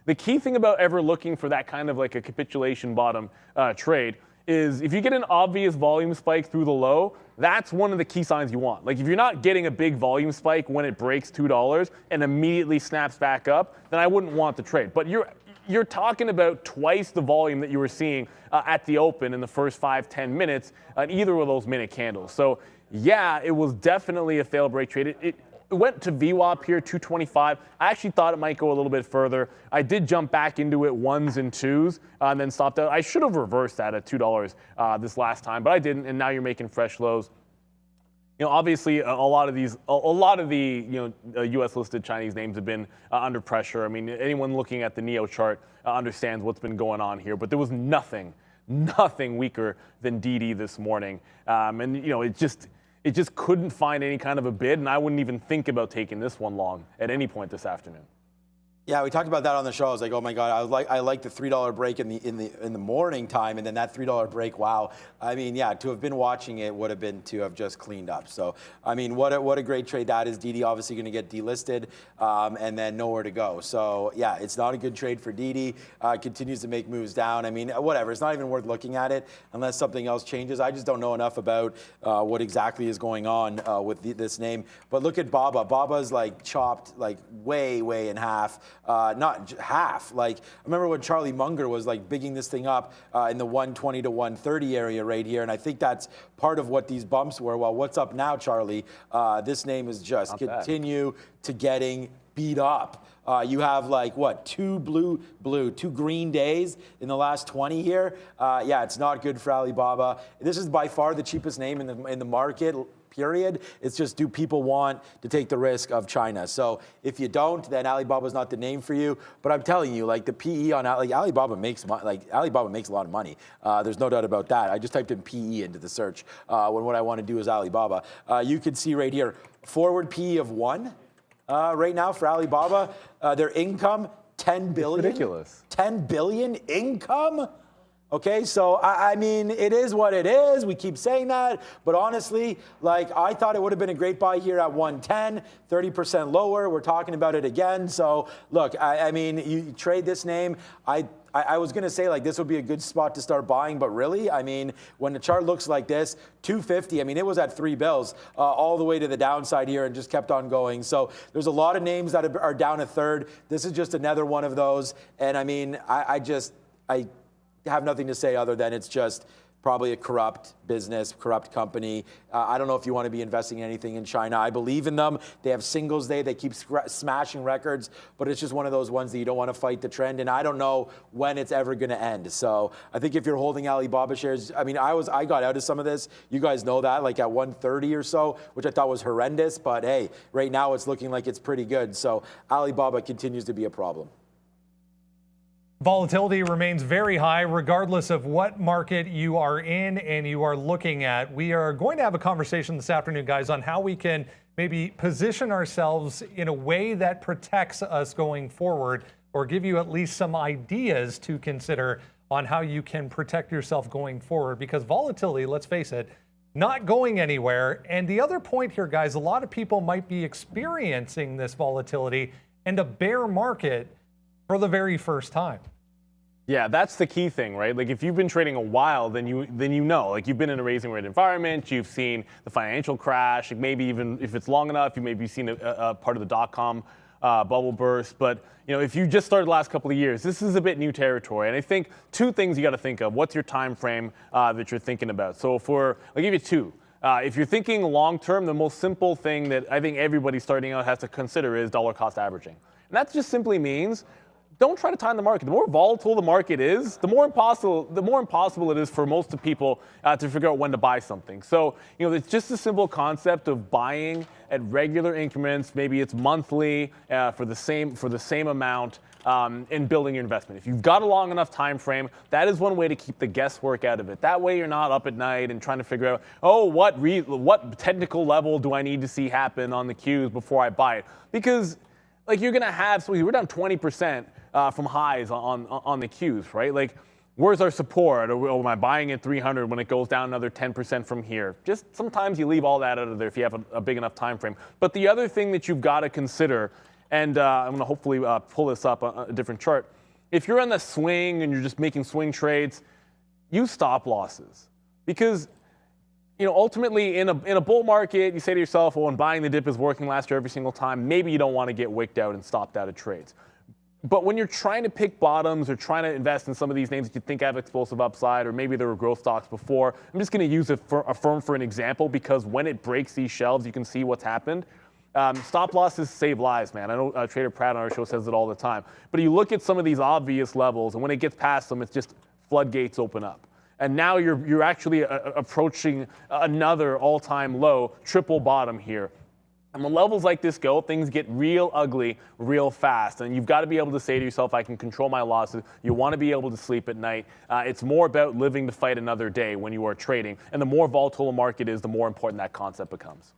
The key thing about ever looking for that kind of like a capitulation bottom trade is if you get an obvious volume spike through the low, that's one of the key signs you want. Like if you're not getting a big volume spike when it breaks $2 and immediately snaps back up, then I wouldn't want the trade. But you're talking about twice the volume that you were seeing at the open in the first 5-10 minutes on either of those minute candles. So yeah, it was definitely a fail break trade. It went to VWAP here, 225. I actually thought it might go a little bit further. I did jump back into it 1s and 2s and then stopped out. I should have reversed that at $2 this last time, but I didn't, and now you're making fresh lows. You know, obviously, a lot of the U.S. listed Chinese names have been under pressure. I mean, anyone looking at the NEO chart understands what's been going on here. But there was nothing weaker than Didi this morning, and you know, it just couldn't find any kind of a bid, and I wouldn't even think about taking this one long at any point this afternoon. Yeah, we talked about that on the show. I was like, oh my God, I like the $3 break in the morning time, and then that $3 break. Wow, I mean, yeah, to have been watching it would have been to have just cleaned up. So, I mean, what a great trade that is. Didi obviously going to get delisted, and then nowhere to go. So, yeah, it's not a good trade for Didi. Continues to make moves down. I mean, whatever. It's not even worth looking at it unless something else changes. I just don't know enough about what exactly is going on with this name. But look at Baba. Baba's like chopped like way in half. Not half. Like, I remember when Charlie Munger was like bigging this thing up in the 120 to 130 area right here, and I think that's part of what these bumps were. Well, what's up now, Charlie? This name is just continue to getting beat up. You have like what, two green days in the last 20 here. Yeah, it's not good for Alibaba. This is by far the cheapest name in the market. Period. It's just, do people want to take the risk of China? So if you don't, then Alibaba's not the name for you. But I'm telling you, like the PE on Alibaba makes a lot of money. There's no doubt about that. I just typed in PE into the search when what I want to do is Alibaba. You can see right here, forward PE of 1 right now for Alibaba. Their income, 10 billion. It's ridiculous. 10 billion income. Okay, so I mean, it is what it is. We keep saying that, but honestly, like I thought it would have been a great buy here at 110, 30% lower. We're talking about it again. So look, I mean, you trade this name. I was going to say like this would be a good spot to start buying, but really, I mean, when the chart looks like this, 250, I mean, it was at $3 all the way to the downside here and just kept on going. So there's a lot of names that are down a third. This is just another one of those. And I mean, I have nothing to say other than it's just probably a corrupt business, corrupt company. I don't know if you want to be investing in anything in China. I believe in them. They have Singles Day. They keep smashing records, but it's just one of those ones that you don't want to fight the trend, and I don't know when it's ever going to end. So I think if you're holding Alibaba shares, I mean, I got out of some of this. You guys know that, like at 130 or so, which I thought was horrendous, but hey, right now it's looking like it's pretty good. So Alibaba continues to be a problem. Volatility remains very high regardless of what market you are in and you are looking at. We are going to have a conversation this afternoon, guys, on how we can maybe position ourselves in a way that protects us going forward, or give you at least some ideas to consider on how you can protect yourself going forward. Because volatility, let's face it, not going anywhere. And the other point here, guys, a lot of people might be experiencing this volatility and a bear market for the very first time. Yeah, that's the key thing, right? Like if you've been trading a while, then you know, like you've been in a raising rate environment, you've seen the financial crash, maybe even if it's long enough, you maybe seen a part of the dot-com bubble burst. But you know, if you just started the last couple of years, this is a bit new territory. And I think two things you got to think of. What's your time frame that you're thinking about? So I'll give you two. If you're thinking long term, the most simple thing that I think everybody starting out has to consider is dollar cost averaging. And that just simply means don't try to time the market. The more volatile the market is, the more impossible it is for most of people to figure out when to buy something. So, you know, it's just a simple concept of buying at regular increments. Maybe it's monthly for the same amount, and building your investment. If you've got a long enough time frame, that is one way to keep the guesswork out of it. That way, you're not up at night and trying to figure out, oh, what technical level do I need to see happen on the Qs before I buy it? Because like you're gonna have, so we're down 20%. From highs on the Qs, right? Like, where's our support? Or am I buying at 300 when it goes down another 10% from here? Just sometimes you leave all that out of there if you have a big enough time frame. But the other thing that you've got to consider, and I'm going to hopefully pull this up on a different chart. If you're on the swing and you're just making swing trades, use stop losses. Because you know, ultimately, in a bull market, you say to yourself, well, when buying the dip is working last year every single time, maybe you don't want to get wicked out and stopped out of trades. But when you're trying to pick bottoms or trying to invest in some of these names that you think have explosive upside, or maybe there were growth stocks before, I'm just going to use a firm for an example because when it breaks these shelves, you can see what's happened. Stop losses save lives, man. I know Trader Pratt on our show says it all the time. But you look at some of these obvious levels, and when it gets past them, it's just floodgates open up. And now you're actually approaching another all-time low, triple bottom here. And when levels like this go, things get real ugly real fast. And you've got to be able to say to yourself, I can control my losses. You want to be able to sleep at night. It's more about living to fight another day when you are trading. And the more volatile a market is, the more important that concept becomes.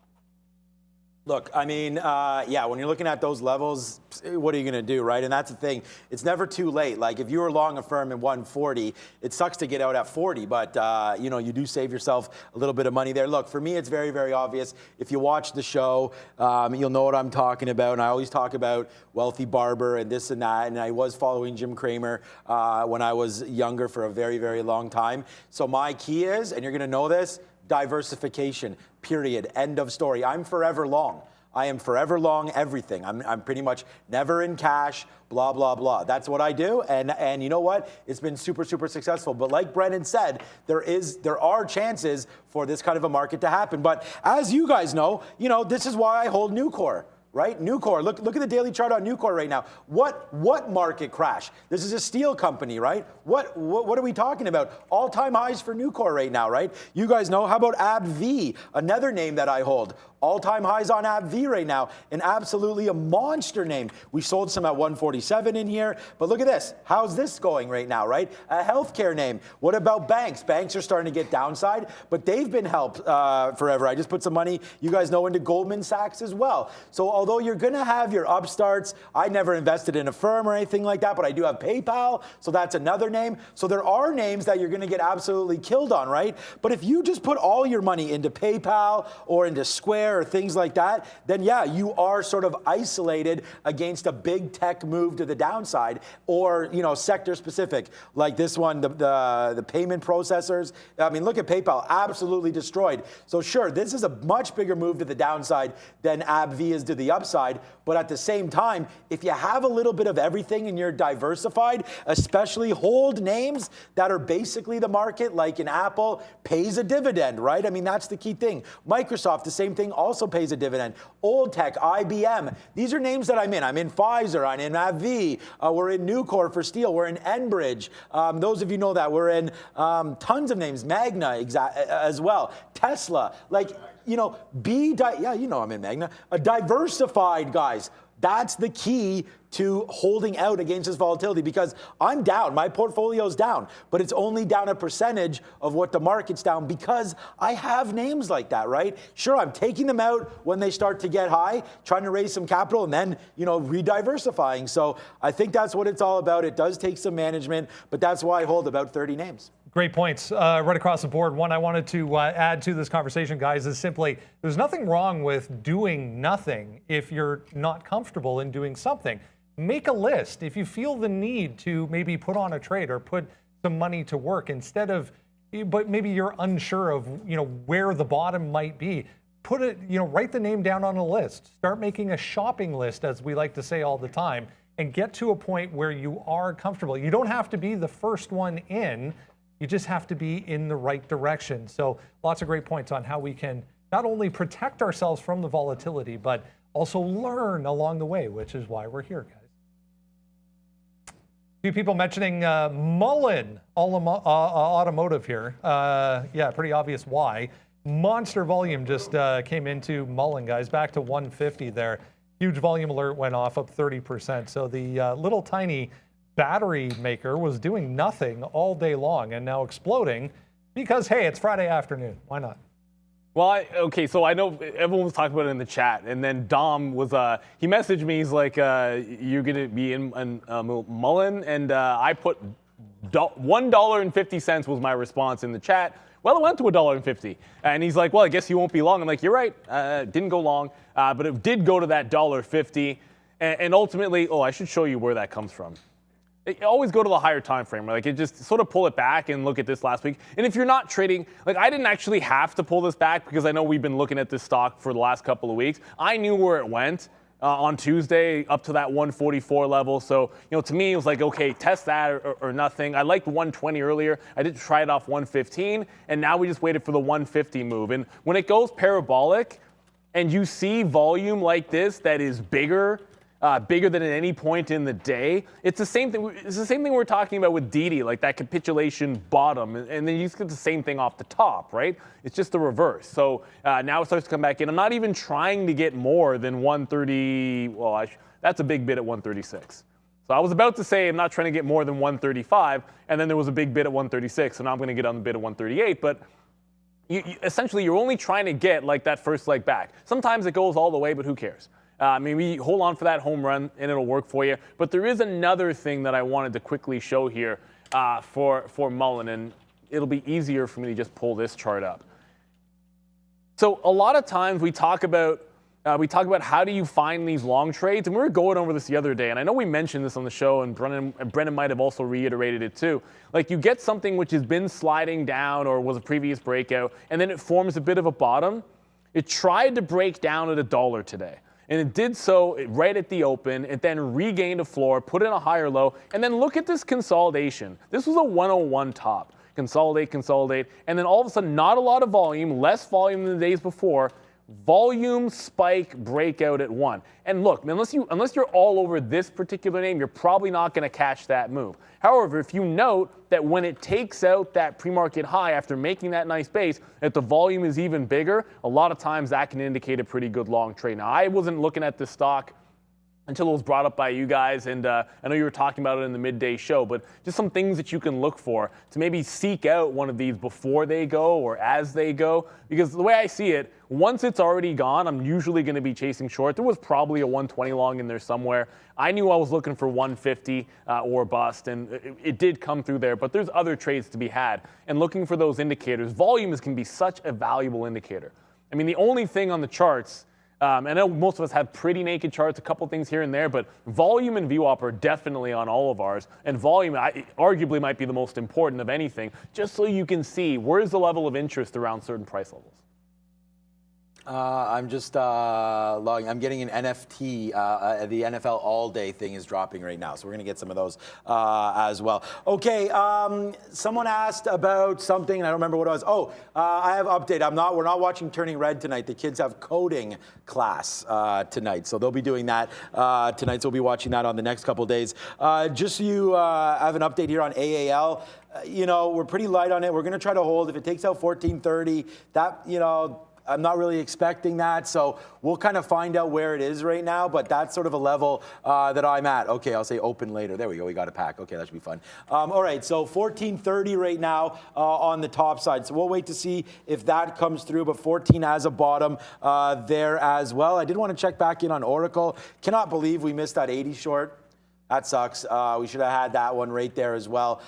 Look, I mean, yeah, when you're looking at those levels, what are you going to do, right? And that's the thing. It's never too late. Like, if you were long a firm in 140, it sucks to get out at 40, but, you know, you do save yourself a little bit of money there. Look, for me, it's very, very obvious. If you watch the show, you'll know what I'm talking about. And I always talk about Wealthy Barber and this and that. And I was following Jim Cramer when I was younger for a very, very long time. So my key is, and you're going to know this, diversification, period, end of story. I'm forever long. I am forever long everything. I'm pretty much never in cash, blah, blah, blah. That's what I do. And you know what? It's been super, super successful. But like Brennan said, there are chances for this kind of a market to happen. But as you guys know, this is why I hold Nucor. Right? Nucor, look at the daily chart on Nucor right now. What market crash? This is a steel company, right? What are we talking about? All-time highs for Nucor right now, right? You guys know. How about AbbVie, another name that I hold? All-time highs on AbbVie right now, and absolutely a monster name. We sold some at 147 in here, but look at this. How's this going right now, right? A healthcare name. What about banks? Banks are starting to get downside, but they've been helped forever. I just put some money, you guys know, into Goldman Sachs as well. So although you're going to have your upstarts, I never invested in a firm or anything like that, but I do have PayPal, so that's another name. So there are names that you're going to get absolutely killed on, right? But if you just put all your money into PayPal or into Square or things like that, then yeah, you are sort of isolated against a big tech move to the downside, or sector specific, like this one, the payment processors. I mean, look at PayPal, absolutely destroyed. So sure, this is a much bigger move to the downside than AbbVie is to the upside, but at the same time, if you have a little bit of everything and you're diversified, especially hold names that are basically the market, like an Apple pays a dividend, right? I mean, that's the key thing. Microsoft, the same thing, also pays a dividend. Old Tech, IBM, these are names that I'm in. I'm in Pfizer, I'm in AbbVie, we're in Nucor for steel, we're in Enbridge. Those of you know that. We're in tons of names, Magna as well, Tesla, like, I'm in Magna. A diversified, guys. That's the key to holding out against this volatility, because I'm down. My portfolio's down, but it's only down a percentage of what the market's down because I have names like that, right? Sure, I'm taking them out when they start to get high, trying to raise some capital, and then, re-diversifying. So I think that's what it's all about. It does take some management, but that's why I hold about 30 names. Great points right across the board. One I wanted to add to this conversation, guys, is simply there's nothing wrong with doing nothing if you're not comfortable in doing something. Make a list. If you feel the need to maybe put on a trade or put some money to work instead of, but maybe you're unsure of, where the bottom might be. Put it, write the name down on a list. Start making a shopping list, as we like to say all the time, and get to a point where you are comfortable. You don't have to be the first one in. You just have to be in the right direction. So lots of great points on how we can not only protect ourselves from the volatility, but also learn along the way, which is why we're here, guys. A few people mentioning Mullen Automotive here. Yeah, pretty obvious why. Monster volume just came into Mullen, guys, back to 150 there. Huge volume alert went off, up 30%. So the little tiny battery maker was doing nothing all day long and now exploding because, hey, it's Friday afternoon. Why not? Well, okay, so I know everyone was talking about it in the chat, and then Dom was, he messaged me, he's like, you're going to be in Mullen, and I put $1.50 was my response in the chat. Well, it went to $1.50, and he's like, well, I guess you won't be long. I'm like, you're right, didn't go long, but it did go to that $1.50, and ultimately, I should show you where that comes from. Always go to the higher time frame. Like, it just sort of pull it back and look at this last week. And if you're not trading, like, I didn't actually have to pull this back because I know we've been looking at this stock for the last couple of weeks. I knew where it went on Tuesday up to that 144 level. So, to me, it was like, okay, test that or nothing. I liked 120 earlier. I did try it off 115, and now we just waited for the 150 move. And when it goes parabolic and you see volume like this that is bigger than at any point in the day. It's the same thing. It's the same thing we're talking about with DT, like that capitulation bottom, and then you just get the same thing off the top, right? It's just the reverse. So now it starts to come back in. I'm not even trying to get more than 130. Well, that's a big bid at 136. So I was about to say I'm not trying to get more than 135, and then there was a big bid at 136, so now I'm going to get on the bid at 138, but essentially you're only trying to get like that first leg back. Sometimes it goes all the way, but who cares? Maybe hold on for that home run and it'll work for you. But there is another thing that I wanted to quickly show here for Mullen, and it'll be easier for me to just pull this chart up. So a lot of times we talk about how do you find these long trades, and we were going over this the other day, and I know we mentioned this on the show, and Brennan might have also reiterated it too. Like, you get something which has been sliding down or was a previous breakout, and then it forms a bit of a bottom. It tried to break down at $1 today. And it did so right at the open. It then regained a floor, put in a higher low, and then look at this consolidation. This was a 101 top. Consolidate, and then all of a sudden, not a lot of volume, less volume than the days before. Volume spike breakout at 1. And look, unless you're all over this particular name, you're probably not going to catch that move. However, if you note that when it takes out that pre-market high after making that nice base, that the volume is even bigger, a lot of times that can indicate a pretty good long trade. Now, I wasn't looking at this stock until it was brought up by you guys, and I know you were talking about it in the midday show, but just some things that you can look for to maybe seek out one of these before they go or as they go, because the way I see it, once it's already gone, I'm usually going to be chasing short. There was probably a 120 long in there somewhere. I knew I was looking for 150 or bust, and it did come through there, but there's other trades to be had, and looking for those indicators. Volume can be such a valuable indicator. I mean, the only thing on the charts, I know most of us have pretty naked charts, a couple things here and there, but volume and VWAP are definitely on all of ours. And volume arguably might be the most important of anything, just so you can see where's the level of interest around certain price levels. I'm just logging. I'm getting an NFT. The NFL All Day thing is dropping right now, so we're gonna get some of those as well. Okay. Someone asked about something, and I don't remember what it was. Oh, I have an update. We're not watching Turning Red tonight. The kids have coding class tonight, so they'll be doing that tonight. So we'll be watching that on the next couple of days. Just so you have an update here on AAL. We're pretty light on it. We're gonna try to hold. If it takes out 1430, that I'm not really expecting that, so we'll kind of find out where it is right now, but that's sort of a level that I'm at. Okay, I'll say open later. There we go, we got a pack. Okay, that should be fun. All right, so 1430 right now on the top side, so we'll wait to see if that comes through, but 14 as a bottom there as well. I did want to check back in on Oracle. Cannot believe we missed that 80 short. That sucks. We should have had that one right there as well.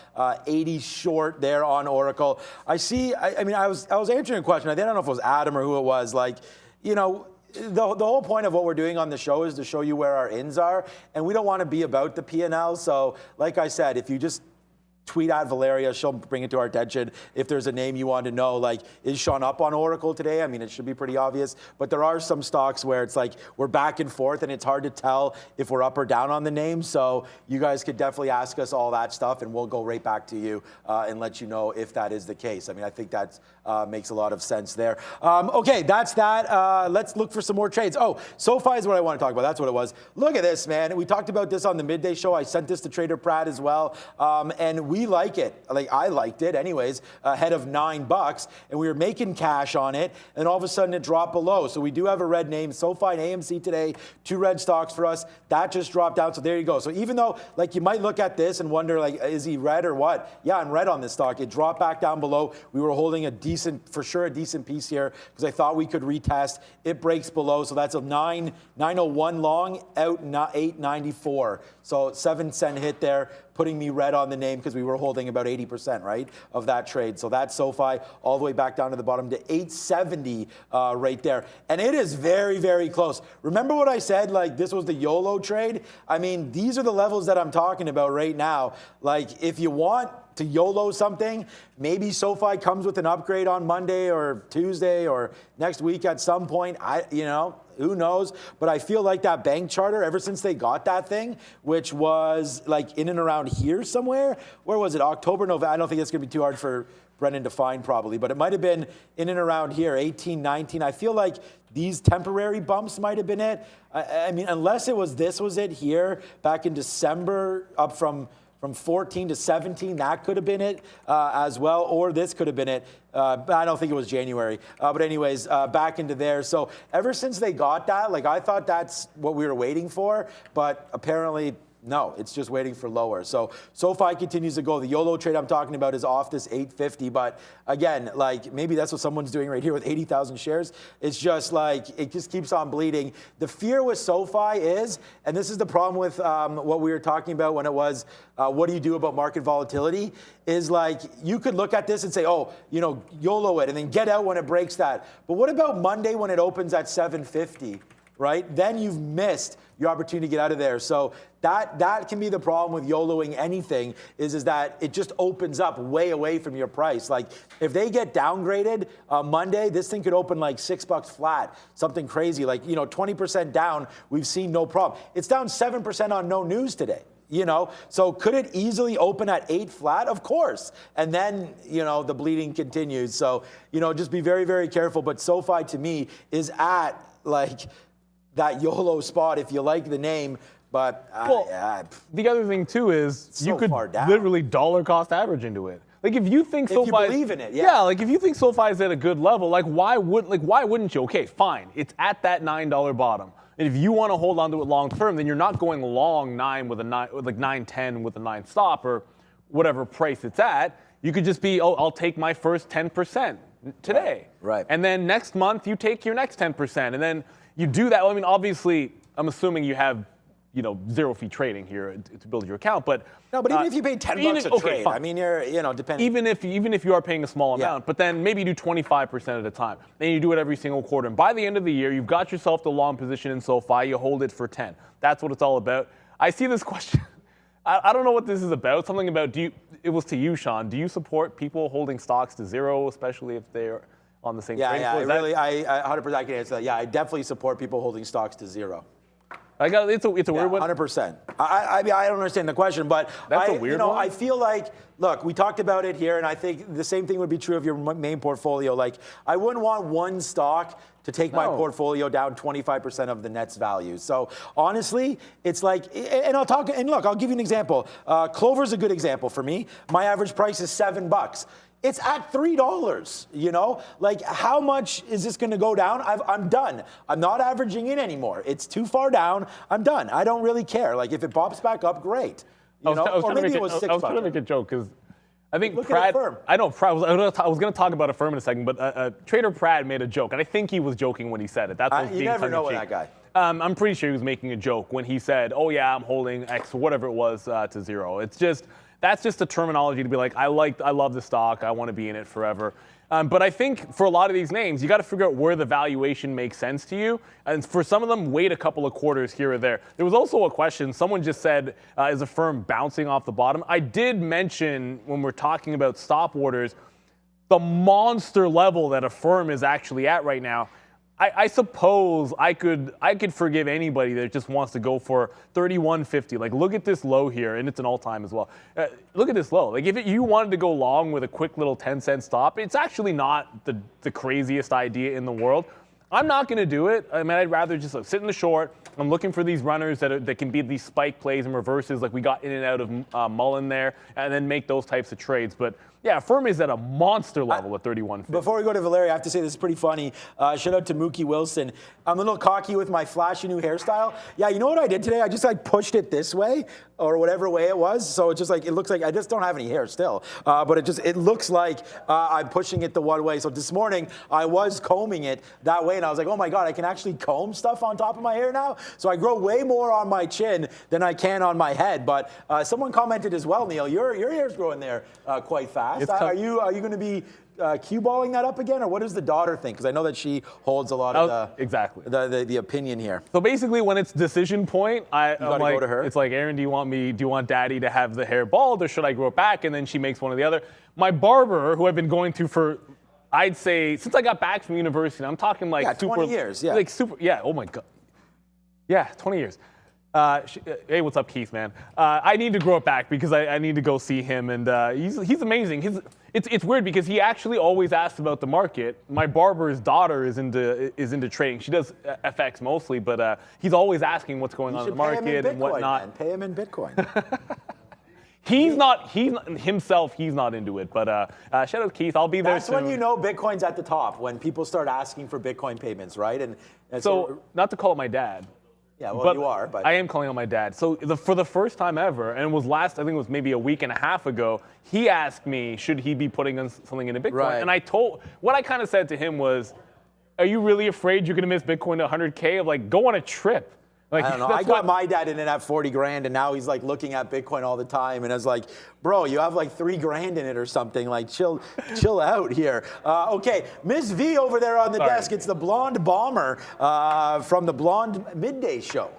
80 short there on Oracle. I see. I mean, I was answering a question. I don't know if it was Adam or who it was. Like, you know, the whole point of what we're doing on the show is to show you where our ins are, and we don't want to be about the P&L. So, like I said, if you just tweet at Valeria, she'll bring it to our attention. If there's a name you want to know, like, is Sean up on Oracle today? I mean, it should be pretty obvious, but there are some stocks where it's like we're back and forth and it's hard to tell if we're up or down on the name. So you guys could definitely ask us all that stuff and we'll go right back to you and let you know if that is the case. I mean, I think that makes a lot of sense there. Okay, that's that. Let's look for some more trades. Oh, SoFi is what I want to talk about. That's what it was. Look at this, man. We talked about this on the midday show. I sent this to Trader Pratt as well. And we like it. Like, I liked it anyways, ahead of $9, and we were making cash on it, and all of a sudden it dropped below. So we do have a red name, SoFi and AMC today, 2 red stocks for us. That just dropped down, so there you go. So even though, like, you might look at this and wonder, like, is he red or what? Yeah, I'm red on this stock. It dropped back down below. We were holding a decent, for sure, a decent piece here, because I thought we could retest. It breaks below, so that's a 901 long, out 894. So 7-cent hit there, putting me red on the name because we were holding about 80%, right, of that trade. So that's SoFi all the way back down to the bottom to 870 right there. And it is very, very close. Remember what I said, like, this was the YOLO trade? I mean, these are the levels that I'm talking about right now. Like, if you want to YOLO something, maybe SoFi comes with an upgrade on Monday or Tuesday or next week at some point. Who knows? But I feel like that bank charter, ever since they got that thing, which was like in and around here somewhere, where was it? October, November. I don't think it's going to be too hard for Brennan to find probably, but it might have been in and around here, 18, 19. I feel like these temporary bumps might have been it. I mean, unless this was it here back in December, up from 14 to 17, that could have been it as well, or this could have been it. But I don't think it was January. But anyways, back into there. So ever since they got that, like, I thought that's what we were waiting for, but apparently no, it's just waiting for lower. So SoFi continues to go. The YOLO trade I'm talking about is off this 850, but again, like, maybe that's what someone's doing right here with 80,000 shares. It's just like, it just keeps on bleeding. The fear with SoFi is, and this is the problem with what we were talking about when it was, what do you do about market volatility, is like, you could look at this and say, oh, YOLO it, and then get out when it breaks that. But what about Monday when it opens at 750? Right? Then you've missed your opportunity to get out of there. So that can be the problem with YOLOing anything, is that it just opens up way away from your price. Like, if they get downgraded Monday, this thing could open like $6 flat, something crazy, like, 20% down. We've seen no problem. It's down 7% on no news today. So could it easily open at 8 flat? Of course. And then, the bleeding continues. So, just be very, very careful. But SoFi to me is at like that YOLO spot if you like the name. But the other thing too is you could literally dollar cost average into it. Like, if you think SoFi, if you believe in it, yeah. Like, if you think SoFi is at a good level, why wouldn't you? Okay, fine, it's at that $9 bottom. And if you want to hold on to it long term, then you're not going long 9 with a 9, like 9.10 with a 9 stop or whatever price it's at. You could just be, I'll take my first 10% today. Right. And then next month you take your next 10%, and then you do that. Well, I mean, obviously, I'm assuming you have, zero fee trading here to build your account, but no. But even if you pay $10 a trade, fine. I mean, you're, depending. Even if you are paying a small amount, but then maybe you do 25% at a time, then you do it every single quarter, and by the end of the year, you've got yourself the long position in SoFi. You hold it for 10. That's what it's all about. I see this question. I don't know what this is about. Something about it was to you, Sean. Do you support people holding stocks to zero, especially if they're on the same trading floor? I 100% can answer that. Yeah, I definitely support people holding stocks to zero. It's a weird one. 100%. I mean, I don't understand the question, but that's a weird one. I feel like, look, we talked about it here, and I think the same thing would be true of your main portfolio. Like, I wouldn't want one stock to take my portfolio down 25% of the net's value. So honestly, it's like, and I'll give you an example. Clover's a good example for me. My average price is $7. It's at $3, Like, how much is this going to go down? I'm done. I'm not averaging in anymore. It's too far down. I'm done. I don't really care. Like, if it pops back up, great. Or maybe it was $6. I was trying to make a joke because, I think Look Pratt. at Affirm. I know Pratt. I was going to talk about Affirm in a second, but Trader Pratt made a joke, and I think he was joking when he said it. That's what you never know with that guy. I'm pretty sure he was making a joke when he said, "Oh yeah, I'm holding X, whatever it was, to zero." It's just that's just a terminology to be like, I love the stock, I want to be in it forever. But I think for a lot of these names, you got to figure out where the valuation makes sense to you. And for some of them, wait a couple of quarters here or there. There was also a question, someone just said, is a firm bouncing off the bottom? I did mention when we're talking about stop orders, the monster level that a firm is actually at right now. I suppose I could forgive anybody that just wants to go for 31.50. Like, look at this low here, and it's an all-time as well. Look at this low. Like, if you wanted to go long with a quick little 10-cent stop, it's actually not the craziest idea in the world. I'm not going to do it. I mean, I'd rather just sit in the short. I'm looking for these runners that can be these spike plays and reverses like we got in and out of Mullen there, and then make those types of trades. But yeah, firm is at a monster level at 31.50. Before we go to Valeria, I have to say this is pretty funny. Shout out to Mookie Wilson. I'm a little cocky with my flashy new hairstyle. Yeah, you know what I did today? I just like pushed it this way or whatever way it was. So it just like, it looks like I just don't have any hair still. But it looks like I'm pushing it the one way. So this morning I was combing it that way and I was like, oh my God, I can actually comb stuff on top of my hair now. So I grow way more on my chin than I can on my head. But someone commented as well, Neil, your hair's growing there quite fast. Are you going to be cue balling that up again, or what does the daughter think? Because I know that she holds a lot of the opinion here. So basically, when it's decision point, I'm like, go to her. It's like, Aaron, do you want Daddy to have the hair bald, or should I grow it back? And then she makes one or the other. My barber, who I've been going to for, I'd say, since I got back from university, I'm talking like 20 years, yeah. Like super, yeah. Oh my God, yeah, 20 years. Hey, what's up, Keith, man? I need to grow it back because I need to go see him, and he's amazing. It's weird because he actually always asks about the market. My barber's daughter is into trading. She does FX mostly, but he's always asking what's going on in the market and whatnot. Man. Pay him in Bitcoin. He's not into it, but shout out Keith. I'll be there soon. That's when you know Bitcoin's at the top, when people start asking for Bitcoin payments, right? And so not to call it my dad. Yeah, well, you are, but I am calling on my dad. So for the first time ever, and it was I think it was maybe a week and a half ago, he asked me, should he be putting something into Bitcoin? Right. And what I kind of said to him was, are you really afraid you're going to miss Bitcoin to 100K? Of like, go on a trip. Like, I don't know. I got my dad in it at 40 grand, and now he's like looking at Bitcoin all the time. And I was like, bro, you have like 3 grand in it or something. Like, chill out here. Okay, Miss V over there on the desk. It's the blonde bomber from the Blonde Midday Show.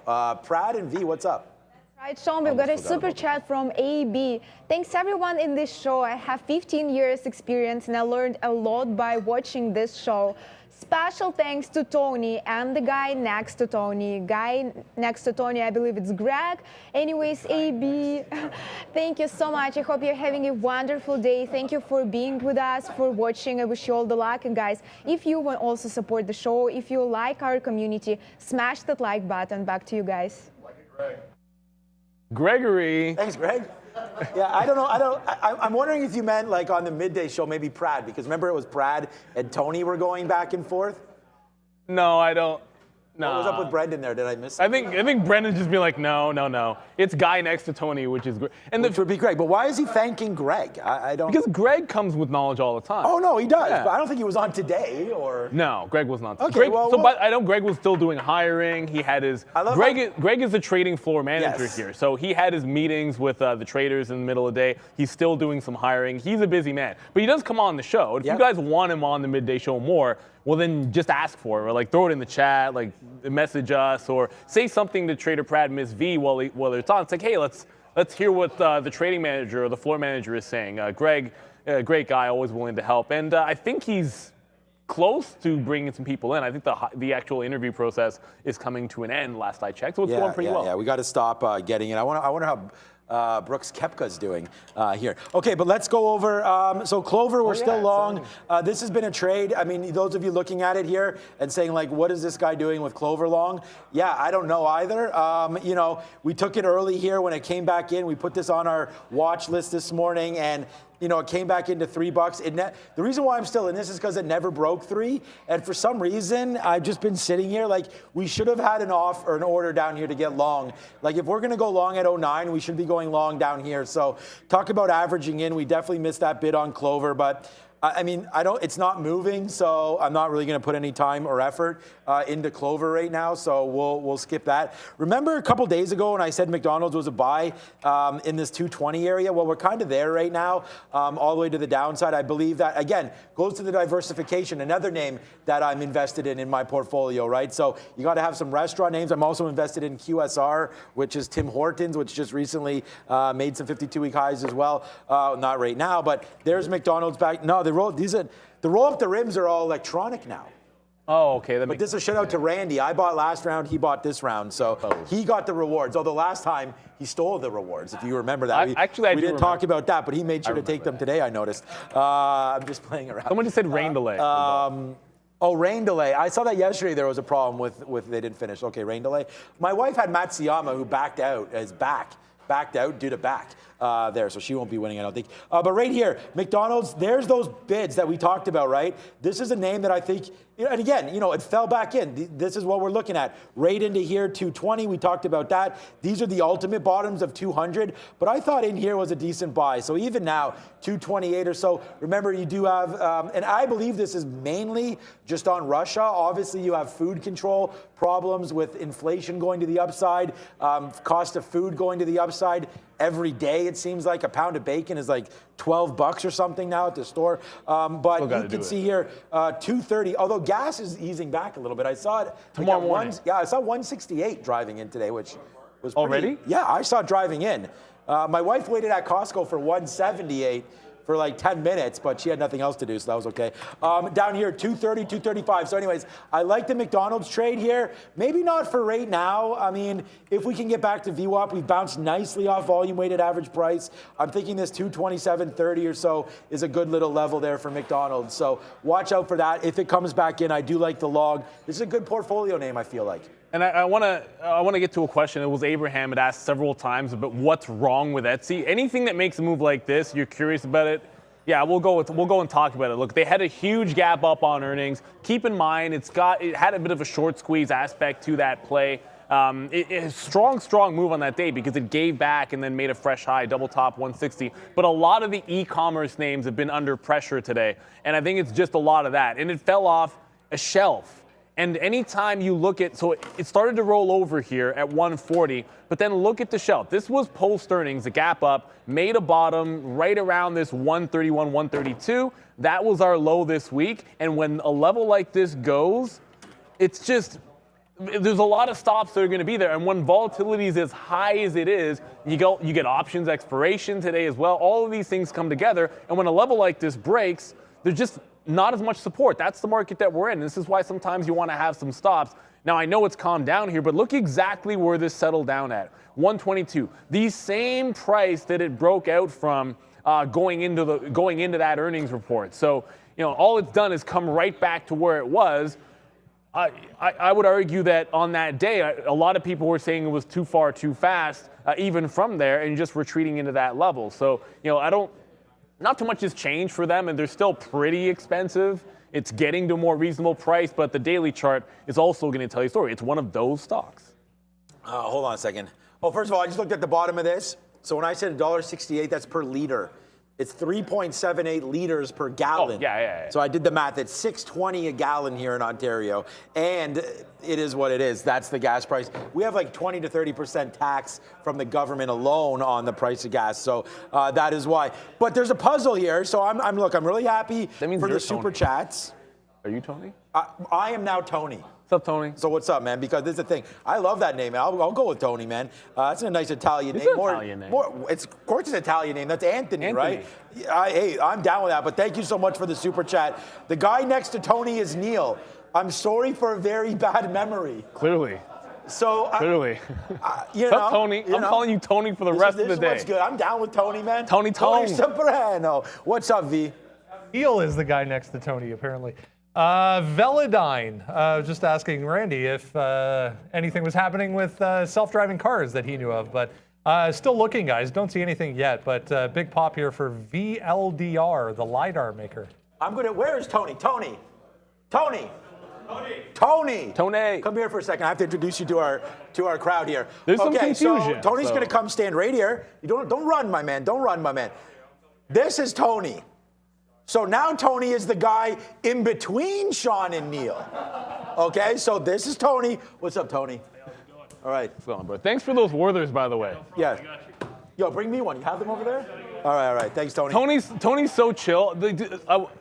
Pratt and V, what's up? Right, Sean, we've got a super chat from AB. Thanks everyone in this show. I have 15 years experience and I learned a lot by watching this show. Special thanks to Tony and the guy next to Tony. I believe it's Greg. Anyways, AB, thank you so much. I hope you're having a wonderful day. Thank you for being with us, for watching. I wish you all the luck. And guys, if you want to also support the show, if you like our community, smash that like button. Back to you guys. Gregory. Thanks, Greg. Yeah, I don't know. I'm wondering if you meant like on the midday show, maybe Brad, because remember it was Brad and Tony were going back and forth? No, I don't. No. What was up with Brendan there? Did I miss something? I think Brendan just be like, no. It's guy next to Tony, which is great. Which would be Greg. But why is he thanking Greg? I don't. Because Greg comes with knowledge all the time. Oh no, he does. Yeah. But I don't think he was on today or. No, Greg was not. Okay, but I know Greg was still doing hiring. He had his. Greg is the trading floor manager here, so he had his meetings with the traders in the middle of the day. He's still doing some hiring. He's a busy man, but he does come on the show. If you guys want him on the midday show more, well, then just ask for it, or like throw it in the chat, like message us, or say something to Trader Pratt, Miss V while it's on. It's like, hey, let's hear what the trading manager or the floor manager is saying. Greg, great guy, always willing to help, and I think he's close to bringing some people in. I think the actual interview process is coming to an end. Last I checked, so it's going pretty well. Yeah, we got to stop getting it. I wonder how. Brooks Koepka's doing here. Okay, but let's go over. So Clover, we're still long. This has been a trade. I mean, those of you looking at it here and saying like, what is this guy doing with Clover long? Yeah, I don't know either. You know, we took it early here when it came back in. We put this on our watch list this morning, and You know, it came back into $3. The reason why I'm still in this is because it never broke 3. And for some reason, I've just been sitting here. Like, we should have had an order down here to get long. Like, if we're going to go long at 09, we should be going long down here. So talk about averaging in. We definitely missed that bid on Clover. But I mean, it's not moving, so I'm not really going to put any time or effort into Clover right now, so we'll skip that. Remember a couple days ago when I said McDonald's was a buy in this 220 area? Well, we're kind of there right now, all the way to the downside. I believe that, again, goes to the diversification, another name that I'm invested in my portfolio, right? So you got to have some restaurant names. I'm also invested in QSR, which is Tim Hortons, which just recently made some 52-week highs as well. Not right now, but there's McDonald's back. No, the roll up the rims are all electronic now. Oh, okay. But this is a shout out to Randy. I bought last round, he bought this round, so he got the rewards. Although last time he stole the rewards, if you remember that. We didn't talk about that, but he made sure to take them today, I noticed. I'm just playing around. Someone just said rain delay. Oh, rain delay. I saw that yesterday. There was a problem with they didn't finish. Okay, rain delay. My wife had Matsuyama, who backed out due to back there, so she won't be winning, I don't think. But right here, McDonald's, there's those bids that we talked about, right? This is a name that I think, and again, you know, it fell back in. This is what we're looking at. Right into here, 220, we talked about that. These are the ultimate bottoms of 200, but I thought in here was a decent buy. So even now, 228 or so. Remember, you do have, and I believe this is mainly just on Russia. Obviously, you have food control problems with inflation going to the upside, cost of food going to the upside. Every day, it seems like a pound of bacon is like $12 or something now at the store. But you can see here, 230. Although gas is easing back a little bit. I saw it tomorrow morning. I saw 168 driving in today, which was pretty, already. Yeah, I saw it driving in. My wife waited at Costco for 178 for like 10 minutes, but she had nothing else to do, so that was okay. Down here, 230, 235. So anyways, I like the McDonald's trade here. Maybe not for right now. I mean, if we can get back to VWAP, we've bounced nicely off volume-weighted average price. I'm thinking this 227.30 or so is a good little level there for McDonald's. So watch out for that. If it comes back in, I do like the log. This is a good portfolio name, I feel like. And I want to get to a question. It was Abraham had asked several times about what's wrong with Etsy. Anything that makes a move like this, you're curious about it. Yeah, we'll go and talk about it. Look, they had a huge gap up on earnings. Keep in mind, it had a bit of a short squeeze aspect to that play. It's strong move on that day because it gave back and then made a fresh high, double top 160. But a lot of the e-commerce names have been under pressure today, and I think it's just a lot of that. And it fell off a shelf. And anytime you look at, so it started to roll over here at 140, but then look at the shelf. This was post earnings, a gap up, made a bottom right around this 131, 132. That was our low this week. And when a level like this goes, it's just, there's a lot of stops that are going to be there. And when volatility is as high as it is, you get options expiration today as well. All of these things come together. And when a level like this breaks, there's just not as much support. That's the market that we're in. This is why sometimes you want to have some stops. Now, I know it's calmed down here, but look exactly where this settled down at, 122. The same price that it broke out from going into that earnings report. So, you know, all it's done is come right back to where it was. I would argue that on that day, a lot of people were saying it was too far, too fast, even from there, and just retreating into that level. So, you know, not too much has changed for them, and they're still pretty expensive. It's getting to a more reasonable price, but the daily chart is also going to tell you a story. It's one of those stocks. Hold on a second. Oh, first of all, I just looked at the bottom of this. So when I said $1.68, that's per liter. It's 3.78 liters per gallon. Oh, yeah. So I did the math. It's $6.20 a gallon here in Ontario. And it is what it is. That's the gas price. We have like 20 to 30% tax from the government alone on the price of gas. So that is why. But there's a puzzle here. So I'm really happy for the super chats. Are you Tony? I am now Tony. What's up, Tony? So what's up, man? Because this is the thing. I love that name, man. I'll go with Tony, man. That's a nice Italian name. Italian name. Of course it's an Italian name. That's Anthony. Right? Hey, I'm down with that. But thank you so much for the super chat. The guy next to Tony is Neil. I'm sorry for a very bad memory. Clearly. So Clearly. You What's up, Tony? I'm calling you Tony for the rest of the day. What's good. I'm down with Tony, man. Tony Soprano. What's up, V? Neil is the guy next to Tony, apparently. Velodyne, just asking Randy if anything was happening with self-driving cars that he knew of, but Still looking, guys. Don't see anything yet, but big pop here for VLDR, the LiDAR maker. I'm going to, where is Tony? Tony! Tony! Tony! Tony! Come here for a second. I have to introduce you to our crowd here. There's some Okay, so confusion. Tony's going to come stand right here. You don't run, my man. Don't run, my man. This is Tony. So now Tony is the guy in between Sean and Neil. Okay, so this is Tony. What's up, Tony? All right. What's going on, bro? Thanks for those Werthers, by the way. Yeah. Yo, bring me one. You have them over there? All right. Thanks, Tony. Tony's so chill.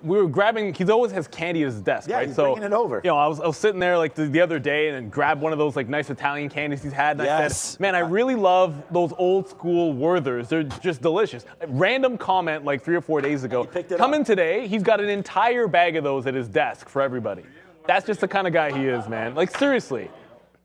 We were grabbing. He always has candy at his desk, Yeah, right? he's So bringing it over. You know, I was sitting there like the other day and grabbed one of those like nice Italian candies he's had. And I Yes. said, man, I really love those old school Werthers. They're just delicious. A random comment like 3 or 4 days ago. picked it Come up. in today. He's got an entire bag of those at his desk for everybody. That's just the kind of guy he is, man. Like seriously,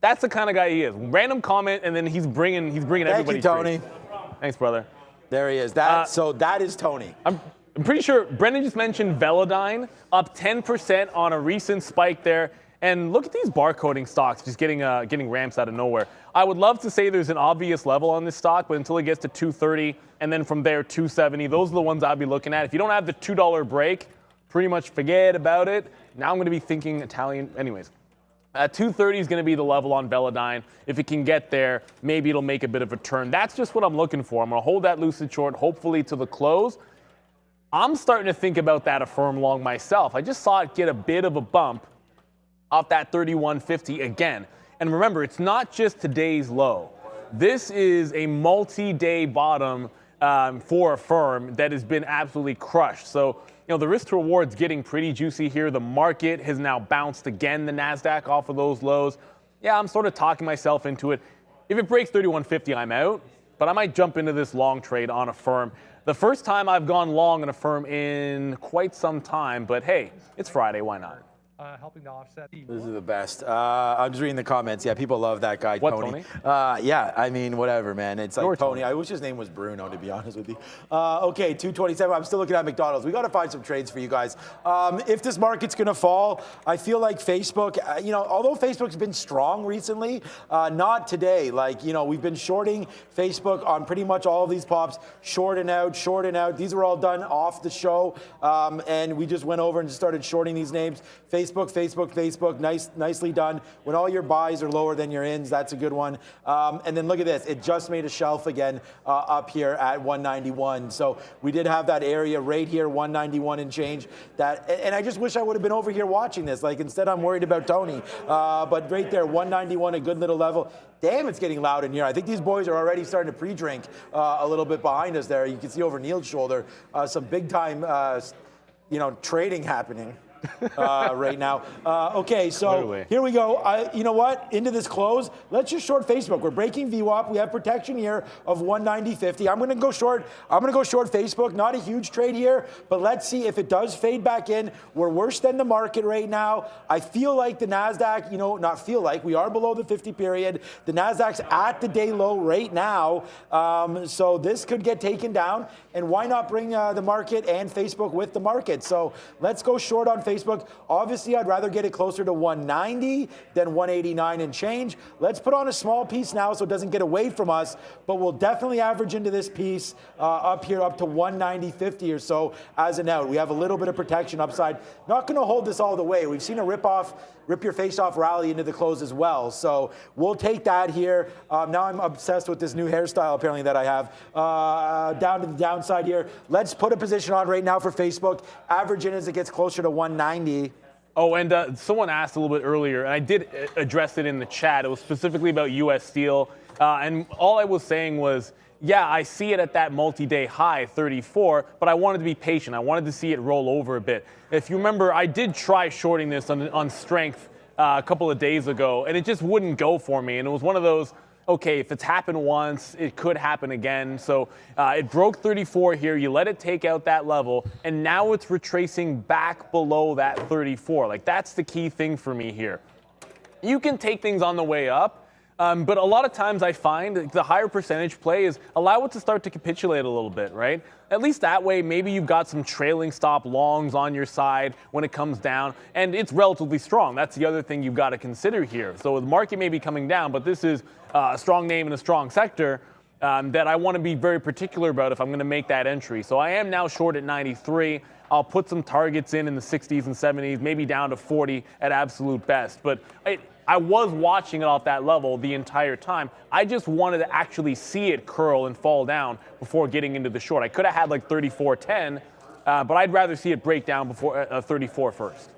that's the kind of guy he is. Random comment and then he's bringing Thank everybody. you, Tony. treats. Thanks, brother. There he is. So that is Tony. I'm pretty sure Brendan just mentioned Velodyne, up 10% on a recent spike there. And look at these barcoding stocks just getting ramps out of nowhere. I would love to say there's an obvious level on this stock, but until it gets to 230 and then from there 270, those are the ones I'd be looking at. If you don't have the $2 break, pretty much forget about it. Now I'm going to be thinking Italian. Anyways. 230 is going to be the level on Velodyne. If it can get there, maybe it'll make a bit of a turn. That's just what I'm looking for. I'm going to hold that lucid short, hopefully to the close. I'm starting to think about that Affirm long myself. I just saw it get a bit of a bump off that 31.50 again. And remember, it's not just today's low. This is a multi-day bottom for Affirm that has been absolutely crushed. So, you know, the risk to reward's getting pretty juicy here. The market has now bounced again, the NASDAQ off of those lows. Yeah, I'm sort of talking myself into it. If it breaks 31.50, I'm out, but I might jump into this long trade on Affirm. The first time I've gone long on Affirm in quite some time, but hey, it's Friday, why not? Helping to offset the... This is the best. I'm just reading the comments. Yeah, people love that guy, What, Tony. Yeah, I mean, whatever, man. It's like You're Tony. I wish his name was Bruno, to be honest with you. Okay, 227. I'm still looking at McDonald's. We got to find some trades for you guys. If this market's going to fall, I feel like Facebook, although Facebook's been strong recently, not today. Like, we've been shorting Facebook on pretty much all of these pops, short and out. These were all done off the show, and we just went over and just started shorting these names. Facebook. Nicely done. When all your buys are lower than your ins, that's a good one. And then look at this. It just made a shelf again up here at 191. So we did have that area right here, 191 and change. And I just wish I would have been over here watching this. Like, instead, I'm worried about Tony. But right there, 191, a good little level. Damn, it's getting loud in here. I think these boys are already starting to pre-drink a little bit behind us there. You can see over Neil's shoulder some big-time, trading happening. Right now. Okay, so Literally. Here we go. You know what? Into this close, let's just short Facebook. We're breaking VWAP. We have protection here of 190.50. I'm going to go short. Facebook. Not a huge trade here, but let's see if it does fade back in. We're worse than the market right now. I feel like the NASDAQ, not feel like, we are below the 50 period. The NASDAQ's at the day low right now. So this could get taken down. And why not bring the market and Facebook with the market? So let's go short on Facebook. Obviously, I'd rather get it closer to 190 than 189 and change. Let's put on a small piece now so it doesn't get away from us, but we'll definitely average into this piece up here up to 190.50 or so as an out. We have a little bit of protection upside. Not going to hold this all the way. We've seen a rip your face off rally into the close as well. So we'll take that here. Now I'm obsessed with this new hairstyle apparently that I have. Down to the downside here. Let's put a position on right now for Facebook. Average in as it gets closer to 190. Oh, and someone asked a little bit earlier, and I did address it in the chat. It was specifically about U.S. Steel. And all I was saying was, yeah, I see it at that multi-day high, 34, but I wanted to be patient. I wanted to see it roll over a bit. If you remember, I did try shorting this on strength a couple of days ago, and it just wouldn't go for me. And it was one of those, okay, if it's happened once, it could happen again. So it broke 34 here. You let it take out that level, and now it's retracing back below that 34. Like, that's the key thing for me here. You can take things on the way up, but a lot of times I find the higher percentage play is allow it to start to capitulate a little bit, right? At least that way, maybe you've got some trailing stop longs on your side when it comes down, and it's relatively strong. That's the other thing you've got to consider here. So the market may be coming down, but this is a strong name in a strong sector. that I want to be very particular about if I'm going to make that entry. So I am now short at 93. I'll put some targets in the 60s and 70s, maybe down to 40 at absolute best. But I was watching it off that level the entire time. I just wanted to actually see it curl and fall down before getting into the short. I could have had like 34.10, but I'd rather see it break down before 34 first.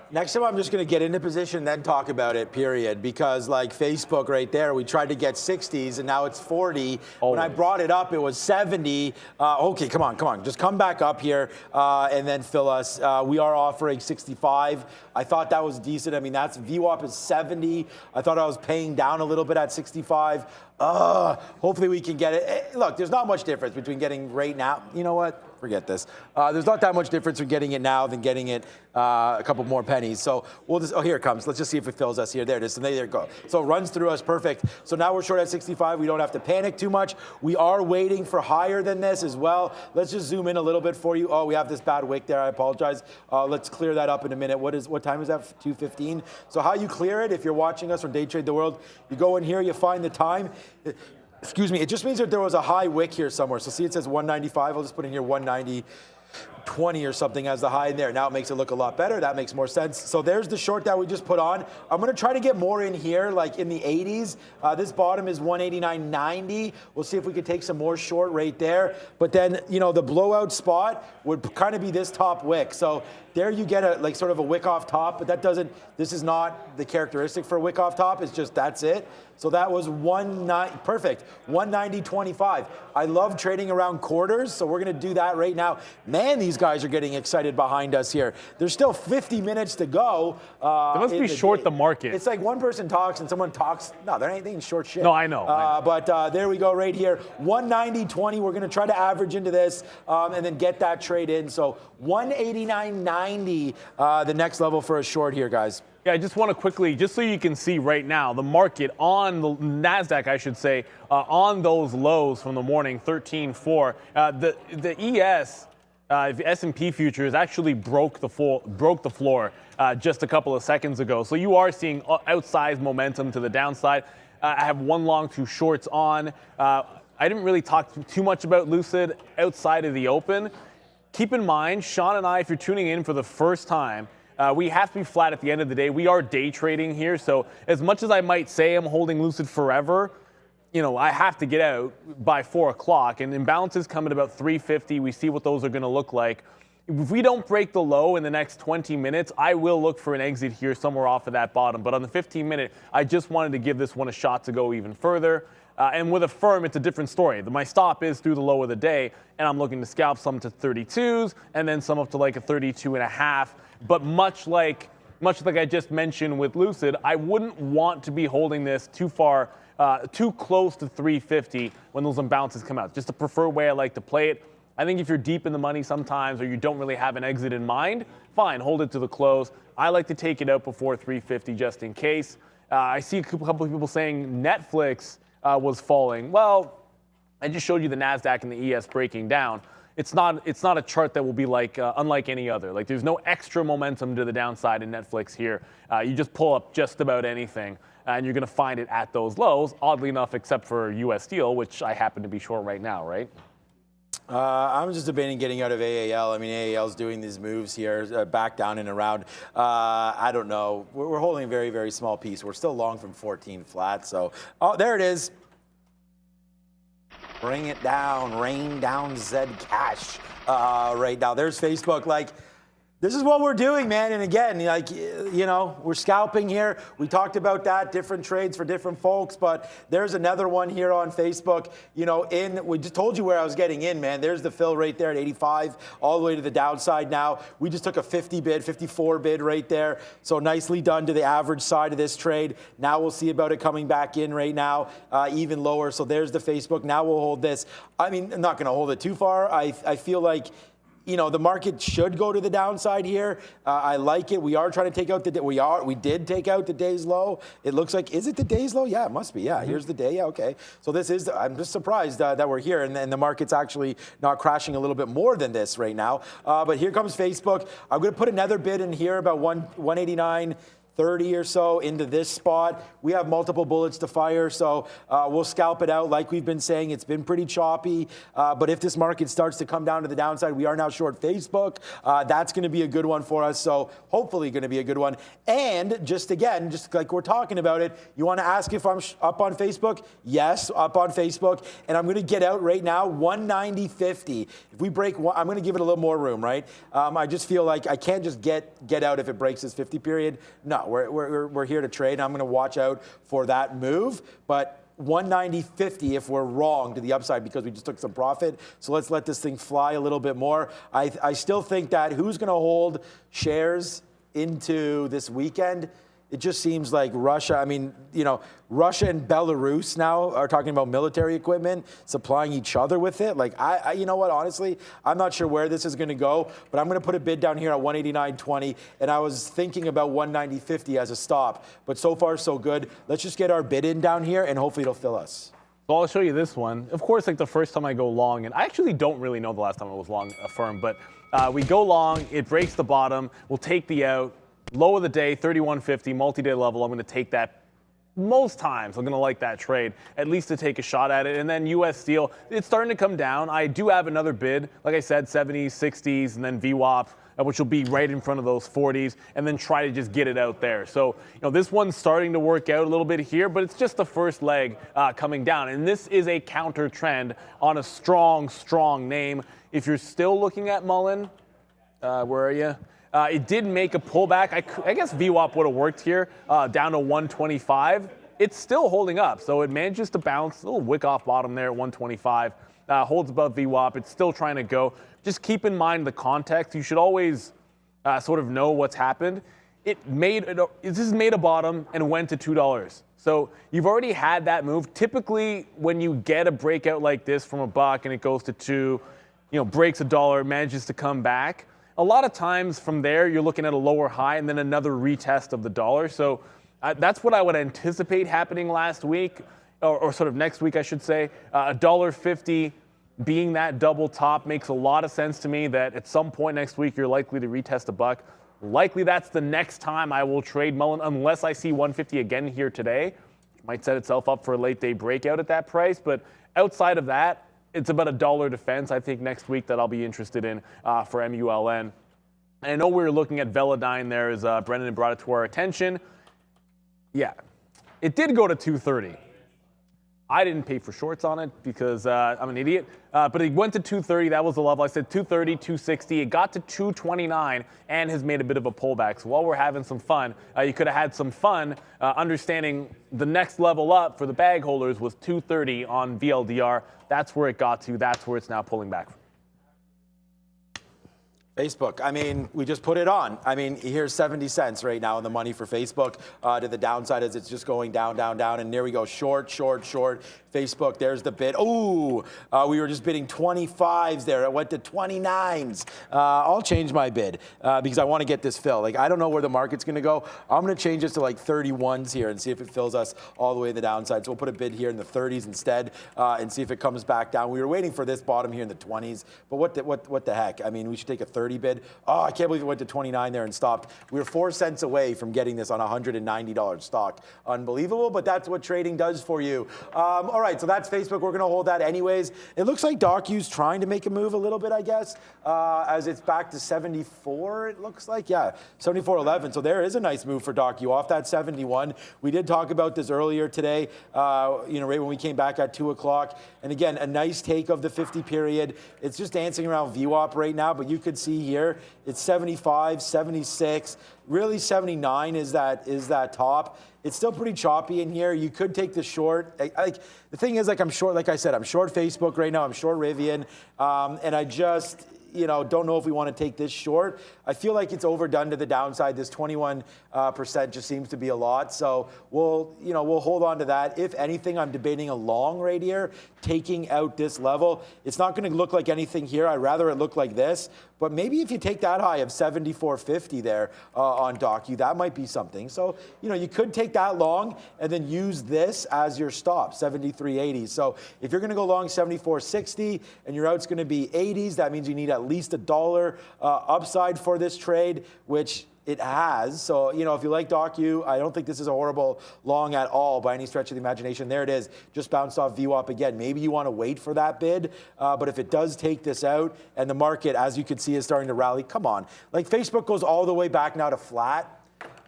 Next time I'm just going to get into position, then talk about it, period. Because like Facebook right there, we tried to get 60s and now it's 40. When I brought it up, it was 70. Okay, come on. Just come back up here and then fill us. We are offering 65. I thought that was decent. I mean, that's VWAP is 70. I thought I was paying down a little bit at 65. Hopefully we can get it. Look, there's not much difference between getting right now. You know what? Forget this. There's not that much difference in getting it now than getting it a couple more pennies. So we'll just, here it comes. Let's just see if it fills us here. There it is. And there you go. So it runs through us. Perfect. So now we're short at 65. We don't have to panic too much. We are waiting for higher than this as well. Let's just zoom in a little bit for you. Oh, we have this bad wick there. I apologize. Let's clear that up in a minute. What time is that? 2:15. So how you clear it, if you're watching us from Day Trade the World, you go in here, you find the time. Excuse me, it just means that there was a high wick here somewhere. So see, it says 195. I'll just put in here 190.20 or something as the high in there. Now it makes it look a lot better. That makes more sense. So there's the short that we just put on. I'm going to try to get more in here, like in the 80s. This bottom is 189.90. We'll see if we can take some more short right there. But then, you know, the blowout spot would kind of be this top wick. So there you get a like sort of a wick off top, but that doesn't, this is not the characteristic for a wick off top. It's just that's it. So that was perfect, 190.25. I love trading around quarters, so we're going to do that right now. Man, these guys are getting excited behind us here. There's still 50 minutes to go. They must be short the market. It's like one person talks and someone talks. No, there ain't anything short shit. No, I know. But there we go right here, 190.20. We're going to try to average into this and then get that trade in. So 189.90, the next level for a short here, guys. Yeah, I just want to quickly, just so you can see right now, the market on the NASDAQ, I should say, on those lows from the morning, 13.4. The ES, S&P futures actually broke the floor just a couple of seconds ago. So you are seeing outsized momentum to the downside. I have one long, two shorts on. I didn't really talk too much about Lucid outside of the open. Keep in mind, Sean and I, if you're tuning in for the first time, we have to be flat at the end of the day. We are day trading here, so as much as I might say I'm holding Lucid forever, you know, I have to get out by 4 o'clock, and imbalances come at about 350. We see what those are going to look like. If we don't break the low in the next 20 minutes, I will look for an exit here somewhere off of that bottom. But on the 15-minute, I just wanted to give this one a shot to go even further. And with a firm, it's a different story. My stop is through the low of the day, and I'm looking to scalp some to 32s and then some up to like a 32.5. But much like I just mentioned with Lucid, I wouldn't want to be holding this too far, too close to 350 when those imbalances come out. Just a preferred way I like to play it. I think if you're deep in the money sometimes or you don't really have an exit in mind, fine, hold it to the close. I like to take it out before 350 just in case. I see a couple of people saying Netflix was falling. Well, I just showed you the NASDAQ and the ES breaking down. It's not a chart that will be like unlike any other. Like there's no extra momentum to the downside in Netflix here. You just pull up just about anything, and you're going to find it at those lows. Oddly enough, except for U.S. Steel, which I happen to be short right now, right? I'm just debating getting out of AAL. I mean, AAL's doing these moves here, back down and around. I don't know. We're holding a very, very small piece. We're still long from 14 flat. So, oh, there it is. Bring it down, rain down Zed cash right now. There's Facebook. Like, this is what we're doing, man. And again, like, you know, we're scalping here. We talked about that, different trades for different folks, but there's another one here on Facebook. You know, we just told you where I was getting in, man. There's the fill right there at 85, all the way to the downside now. We just took a 50 bid, 54 bid right there. So nicely done to the average side of this trade. Now we'll see about it coming back in right now, even lower. So there's the Facebook. Now we'll hold this. I mean, I'm not going to hold it too far. I feel like, you know, the market should go to the downside here. I like it. We are trying to take out we did take out the day's low. It looks like, is it the day's low? Yeah, it must be. Yeah, here's the day. Yeah, okay. So this is, I'm just surprised that we're here and the market's actually not crashing a little bit more than this right now. But here comes Facebook. I'm going to put another bid in here about 189. 30 or so into this spot. We have multiple bullets to fire, so we'll scalp it out. Like we've been saying, it's been pretty choppy, but if this market starts to come down to the downside, we are now short Facebook. That's going to be a good one for us, so hopefully going to be a good one. And just again, just like we're talking about it, you want to ask if I'm up on Facebook? Yes, up on Facebook, and I'm going to get out right now 190.50. If we break one, I'm going to give it a little more room, right? I just feel like I can't just get out if it breaks this 50 period. No, we're here to trade. I'm going to watch out for that move, but 190.50 if we're wrong to the upside because we just took some profit. So let's let this thing fly a little bit more. I still think that who's going to hold shares into this weekend? It just seems like Russia, I mean, you know, Russia and Belarus now are talking about military equipment, supplying each other with it. Like, you know what, honestly, I'm not sure where this is going to go, but I'm going to put a bid down here at 189.20, and I was thinking about 190.50 as a stop, but so far so good. Let's just get our bid in down here, and hopefully it'll fill us. So I'll show you this one. Of course, like the first time I go long, and I actually don't really know the last time I was long a firm, but we go long, it breaks the bottom, we'll take the out. Low of the day, 31.50, multi-day level. I'm going to take that most times. I'm going to like that trade, at least to take a shot at it. And then U.S. Steel, it's starting to come down. I do have another bid, like I said, 70s, 60s, and then VWAP, which will be right in front of those 40s, and then try to just get it out there. So, you know, this one's starting to work out a little bit here, but it's just the first leg coming down. And this is a counter trend on a strong, strong name. If you're still looking at Mullen, where are you? It did make a pullback. I guess VWAP would have worked here, down to 125. It's still holding up, so it manages to bounce. A little wick off bottom there at 125. Holds above VWAP. It's still trying to go. Just keep in mind the context. You should always sort of know what's happened. This has made a bottom and went to $2. So you've already had that move. Typically, when you get a breakout like this from $1 and it goes to $2, you know, breaks $1, manages to come back. A lot of times from there, you're looking at a lower high and then another retest of the dollar. So that's what I would anticipate happening last week, or sort of next week, I should say. $1.50 being that double top makes a lot of sense to me that at some point next week, you're likely to retest $1. Likely that's the next time I will trade Mullen, unless I see 150 again here today. Might set itself up for a late day breakout at that price. But outside of that, it's about $1 defense, I think, next week that I'll be interested in for MULN. And I know we were looking at Velodyne there as Brendan brought it to our attention. Yeah, it did go to 230. I didn't pay for shorts on it because I'm an idiot. But it went to 230. That was the level. I said 230, 260. It got to 229 and has made a bit of a pullback. So while we're having some fun, you could have had some fun understanding the next level up for the bag holders was 230 on VLDR. That's where it got to. That's where it's now pulling back. Facebook, I mean, we just put it on. I mean, here's 70 cents right now in the money for Facebook to the downside as it's just going down, down, down. And there we go, short, short, short. Facebook, there's the bid. Ooh, we were just bidding 25s there. It went to 29s. I'll change my bid because I want to get this filled. Like, I don't know where the market's going to go. I'm going to change this to like 31s here and see if it fills us all the way to the downside. So we'll put a bid here in the 30s instead and see if it comes back down. We were waiting for this bottom here in the 20s, but what the heck? I mean, we should take a 30 bid. Oh, I can't believe it went to 29 there and stopped. We were 4 cents away from getting this on a $190 stock. Unbelievable, but that's what trading does for you. All right, so that's Facebook. We're going to hold that anyways. It looks like DocuS's trying to make a move a little bit, I guess, as it's back to 74, it looks like. Yeah, 74.11. So there is a nice move for Docu off that 71. We did talk about this earlier today, right when we came back at 2 o'clock. And again, a nice take of the 50 period. It's just dancing around VWAP right now, but you could see here, it's 75, 76. Really 79 is that top. It's still pretty choppy in here. You could take the short. The thing is, I'm short, like I said, I'm short Facebook right now. I'm short Rivian. And I just, don't know if we want to take this short. I feel like it's overdone to the downside. This 21% just seems to be a lot. So we'll hold on to that. If anything, I'm debating a long right here, taking out this level. It's not going to look like anything here. I'd rather it look like this. But maybe if you take that high of 74.50 there on Docu, that might be something. So, you could take that long and then use this as your stop, 73.80. So if you're going to go long 74.60 and your out's going to be 80s, that means you need at least $1 upside for this trade, which it has. So, you know, if you like docu, I don't think this is a horrible long at all by any stretch of the imagination. There it is, just bounced off VWAP again. Maybe you want to wait for that bid, but if it does take this out and the market, as you can see, is starting to rally, come on. Like Facebook goes all the way back now to flat.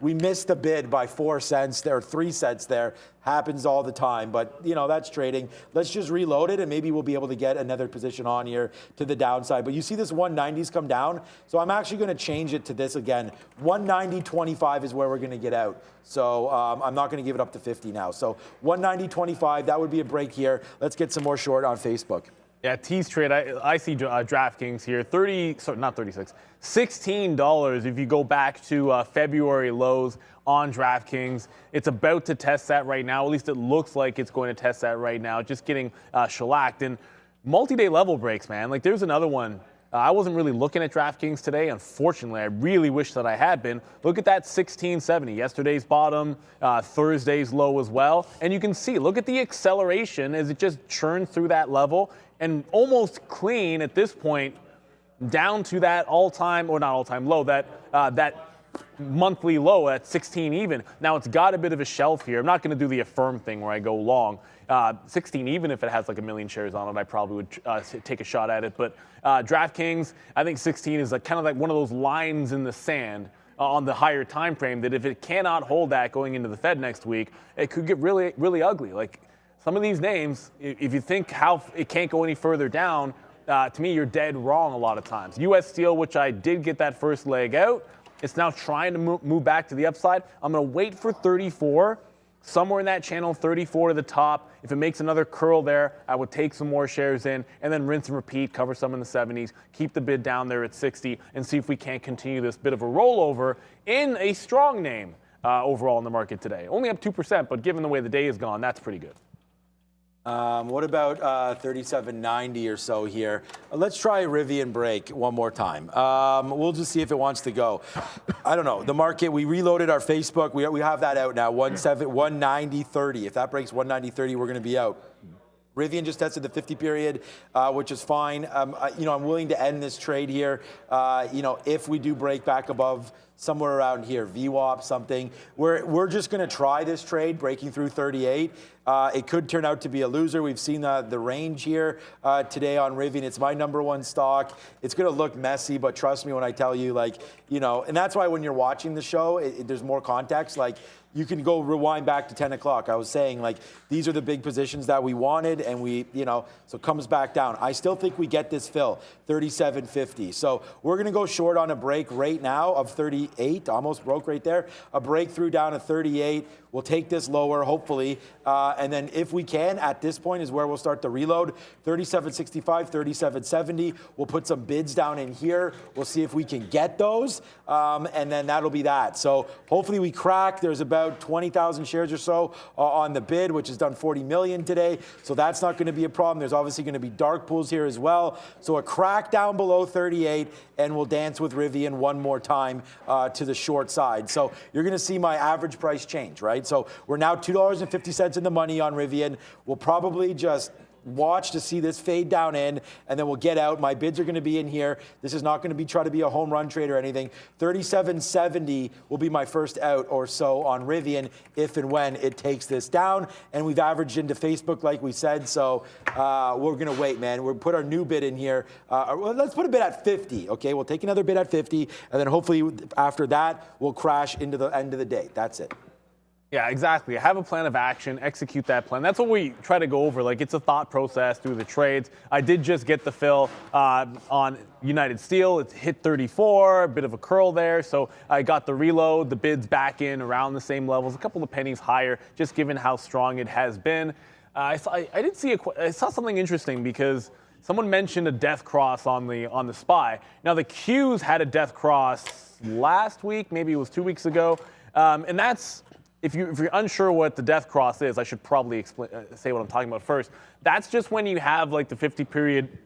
We missed the bid by 4 cents there, 3 cents there. Happens all the time, but you know, that's trading. Let's just reload it and maybe we'll be able to get another position on here to the downside. But you see this 190s come down, so I'm actually gonna change it to this again. 190.25 is where we're gonna get out. So I'm not gonna give it up to 50 now. So 190.25, that would be a break here. Let's get some more short on Facebook. Yeah, tease trade. I see DraftKings here, $16 if you go back to February lows on DraftKings. It's about to test that right now. At least it looks like it's going to test that right now. Just getting shellacked. And multi-day level breaks, man. Like there's another one. I wasn't really looking at DraftKings today. Unfortunately, I really wish that I had been. Look at that 1670, yesterday's bottom, Thursday's low as well. And you can see, look at the acceleration as it just churns through that level and almost clean at this point down to that all-time, or not all-time low, that monthly low at 16 even. Now it's got a bit of a shelf here. I'm not going to do the affirm thing where I go long. 16 even if it has like 1 million shares on it, I probably would take a shot at it. But DraftKings, I think 16 is like kind of like one of those lines in the sand on the higher time frame that if it cannot hold that going into the Fed next week, it could get really, really ugly. Like some of these names, if you think how it can't go any further down, to me, you're dead wrong a lot of times. U.S. Steel, which I did get that first leg out, it's now trying to move back to the upside. I'm going to wait for 34, somewhere in that channel, 34 to the top. If it makes another curl there, I would take some more shares in and then rinse and repeat, cover some in the 70s, keep the bid down there at 60, and see if we can't continue this bit of a rollover in a strong name overall in the market today. Only up 2%, but given the way the day is gone, that's pretty good. What about 37.90 or so here? Let's try Rivian break one more time. We'll just see if it wants to go. I don't know. The market, we reloaded our Facebook. We have that out now, 190.30. If that breaks 190.30, we're going to be out. Rivian just tested the 50 period, which is fine. You know, I'm willing to end this trade here. You know, if we do break back above somewhere around here, VWAP, something. We're just going to try this trade, breaking through 38. It could turn out to be a loser. We've seen the range here today on Rivian. It's my #1 stock. It's going to look messy, but trust me when I tell you, like, you know, and that's why when you're watching the show, there's more context. Like, you can go rewind back to 10 o'clock. I was saying, like, these are the big positions that we wanted, and we, you know, so it comes back down. I still think we get this fill, 37.50. So we're going to go short on a break right now of 38, almost broke right there. A breakthrough down to 38. We'll take this lower, hopefully. And then if we can, at this point is where we'll start the reload. 37.65, 37.70. We'll put some bids down in here. We'll see if we can get those. And then that'll be that. So hopefully we crack. There's about 20,000 shares or so on the bid, which has done 40 million today. So that's not going to be a problem. There's obviously going to be dark pools here as well. So a crack down below 38, and we'll dance with Rivian one more time to the short side. So you're going to see my average price change, right? So we're now $2.50 in the money on Rivian. We'll probably just watch to see this fade down in, and then we'll get out. My bids are going to be in here. This is not going to be try to be a home run trade or anything. 37.70 will be my first out or so on Rivian if and when it takes this down. And we've averaged into Facebook like we said, so we're going to wait, man. We'll put our new bid in here. Let's put a bid at 50, okay? We'll take another bid at 50, and then hopefully after that, we'll crash into the end of the day. That's it. Yeah, exactly. Have a plan of action, execute that plan. That's what we try to go over. Like, it's a thought process through the trades. I did just get the fill on United Steel. It hit 34, a bit of a curl there. So I got the reload, the bids back in around the same levels, a couple of pennies higher, just given how strong it has been. I saw something interesting because someone mentioned a death cross on the SPY. Now, the Qs had a death cross last week, maybe it was 2 weeks ago, and that's, if you're unsure what the death cross is, I should probably say what I'm talking about first. That's just when you have like the 50 period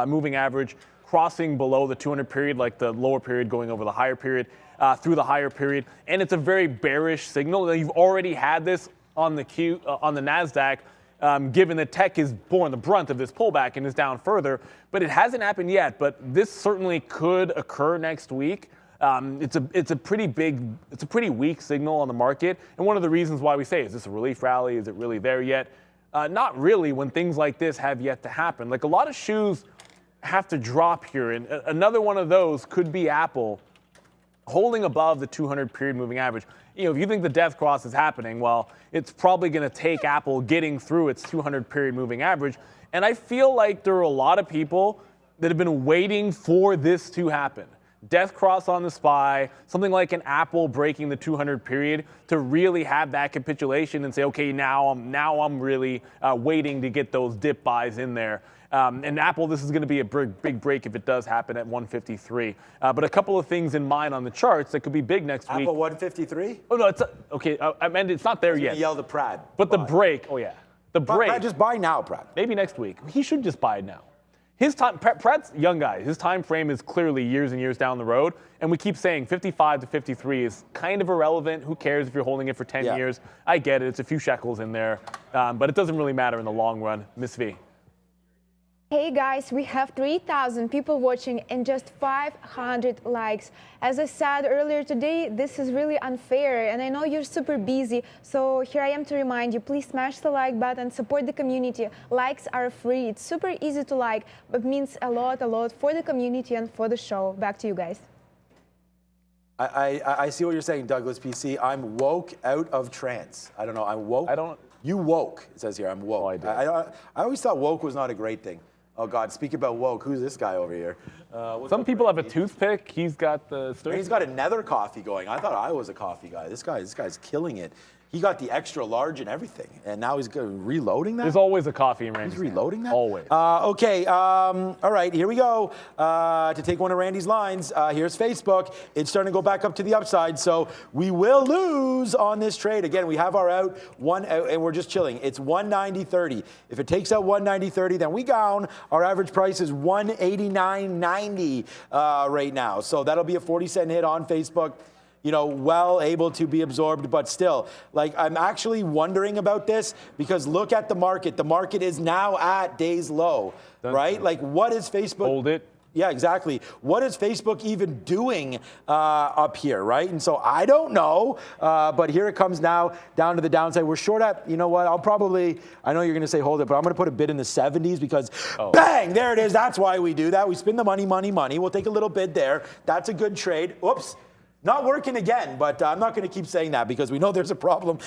moving average crossing below the 200 period, like the lower period going over the higher period, through the higher period, and it's a very bearish signal. You've already had this on the NASDAQ, given that tech is borne the brunt of this pullback and is down further, but it hasn't happened yet. But this certainly could occur next week. it's a pretty weak signal on the market. And one of the reasons why we say, is this a relief rally? Is it really there yet? Not really, when things like this have yet to happen. Like, a lot of shoes have to drop here, and another one of those could be Apple holding above the 200 period moving average. You know, if you think the death cross is happening, well, it's probably going to take Apple getting through its 200 period moving average. And I feel like there are a lot of people that have been waiting for this to happen. Death cross on the SPY, something like an Apple breaking the 200 period to really have that capitulation and say, okay, now I'm really waiting to get those dip buys in there. And Apple, this is going to be a big break if it does happen at 153. But a couple of things in mind on the charts that could be big next week. Apple 153? Oh no, okay. I meant it's not there yet. Yell to Pratt. But the break. Oh yeah, the break. Pratt, just buy now, Pratt. Maybe next week. He should just buy it now. His time, Pratt's a young guy. His time frame is clearly years and years down the road, and we keep saying 55 to 53 is kind of irrelevant. Who cares if you're holding it for 10 years? I get it. It's a few shekels in there, but it doesn't really matter in the long run. Miss V. Hey guys, we have 3,000 people watching and just 500 likes. As I said earlier today, this is really unfair, and I know you're super busy, so here I am to remind you, please smash the like button, support the community. Likes are free. It's super easy to like, but means a lot for the community and for the show. Back to you guys. I see what you're saying, Douglas PC. I'm woke out of trance. I don't know. I'm woke. You woke, it says here. I'm woke. Oh, I always thought woke was not a great thing. Oh, God, speaking about woke, who's this guy over here? Some people have a toothpick. He's got the stir. He's got another coffee going. I thought I was a coffee guy. This guy's killing it. He got the extra large and everything, and now he's reloading that? There's always a coffee in Randy's. He's reloading that? Always. Okay, all right, here we go. To take one of Randy's lines, here's Facebook. It's starting to go back up to the upside, so we will lose on this trade. Again, we have our out, and we're just chilling. It's 190.30. If it takes out 190.30, then we down. Our average price is 189.90 right now, so that'll be a 40-cent hit on Facebook. You know, well able to be absorbed, but still, like, I'm actually wondering about this because look at the market. The market is now at day's low, right? Like, what is Facebook? Hold it. Yeah, exactly. What is Facebook even doing up here, right? And so I don't know, but here it comes now down to the downside. We're short at, you know what, I know you're going to say hold it, but I'm going to put a bid in the 70s because bang, there it is. That's why we do that. We spin the money. We'll take a little bid there. That's a good trade. Oops. Not working again, but I'm not going to keep saying that because we know there's a problem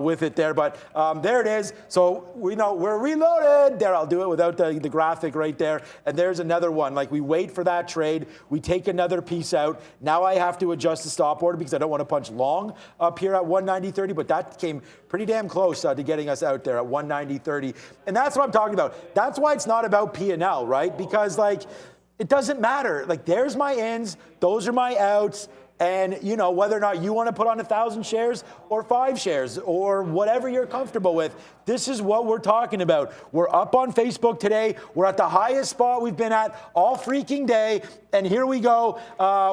with it there. But there it is. So we know we're reloaded. There, I'll do it without the graphic right there. And there's another one. Like, we wait for that trade. We take another piece out. Now I have to adjust the stop order because I don't want to punch long up here at 190.30. But that came pretty damn close to getting us out there at 190.30. And that's what I'm talking about. That's why it's not about P&L, right? Because, like, it doesn't matter. Like, there's my ins. Those are my outs. And, you know, whether or not you want to put on 1,000 shares or 5 shares or whatever you're comfortable with, this is what we're talking about. We're up on Facebook today. We're at the highest spot we've been at all freaking day. And here we go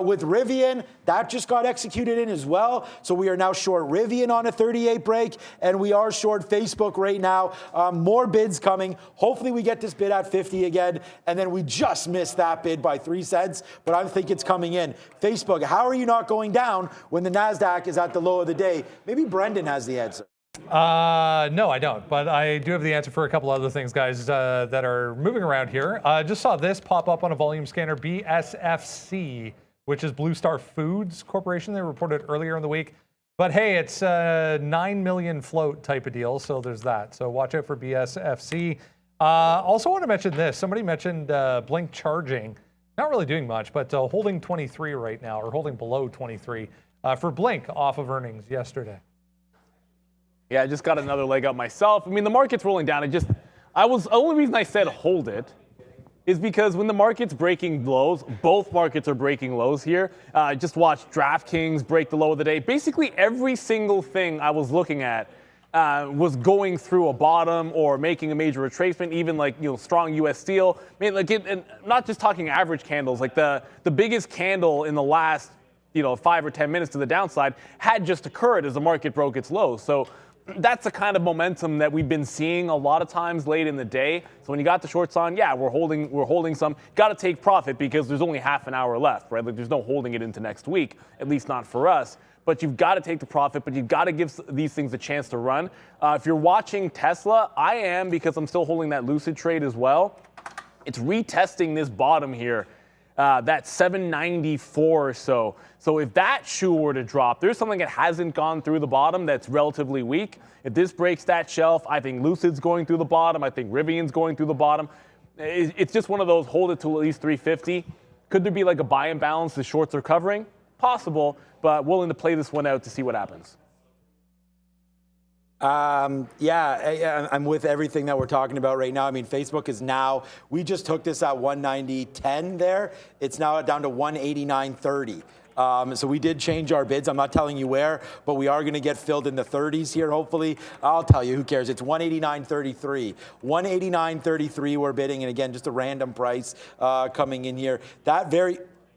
with Rivian. That just got executed in as well. So we are now short Rivian on a 38 break. And we are short Facebook right now. More bids coming. Hopefully we get this bid at 50 again. And then we just missed that bid by 3 cents. But I think it's coming in. Facebook, how are you not going down when the NASDAQ is at the low of the day? Maybe Brendan has the answer. No, I don't, but I do have the answer for a couple other things, guys, that are moving around here. Just saw this pop up on a volume scanner, BSFC, which is Blue Star Foods Corporation. They reported earlier in the week. But hey, it's a 9 million float type of deal, so there's that. So watch out for BSFC. Also want to mention this. Somebody mentioned Blink charging. Not really doing much, but holding 23 right now, or holding below 23 for Blink off of earnings yesterday. Yeah, I just got another leg up myself. I mean, the market's rolling down. The only reason I said hold it is because when the market's breaking lows, both markets are breaking lows here. Just watch DraftKings break the low of the day. Basically, every single thing I was looking at was going through a bottom or making a major retracement, even like, you know, strong U.S. steel. I mean, like, and not just talking average candles, like the biggest candle in the last, 5 or 10 minutes to the downside had just occurred as the market broke its lows. So that's the kind of momentum that we've been seeing a lot of times late in the day. So when you got the shorts on, yeah, we're holding some. Got to take profit because there's only half an hour left, right? Like there's no holding it into next week, at least not for us. But you've got to take the profit, but you've got to give these things a chance to run. If you're watching Tesla, I am, because I'm still holding that Lucid trade as well. It's retesting this bottom here, that 794 or so. So if that shoe were to drop, there's something that hasn't gone through the bottom that's relatively weak. If this breaks that shelf, I think Lucid's going through the bottom. I think Rivian's going through the bottom. It's just one of those, hold it to at least 350. Could there be like a buy and balance the shorts are covering? Possible, but willing to play this one out to see what happens. Yeah, I'm with everything that we're talking about right now. I mean, Facebook is now, we just took this at 190.10 there. It's now down to 189.30. So we did change our bids. I'm not telling you where, but we are going to get filled in the 30s here, hopefully. I'll tell you, who cares? It's 189.33. 189.33 we're bidding, and again, just a random price coming in here.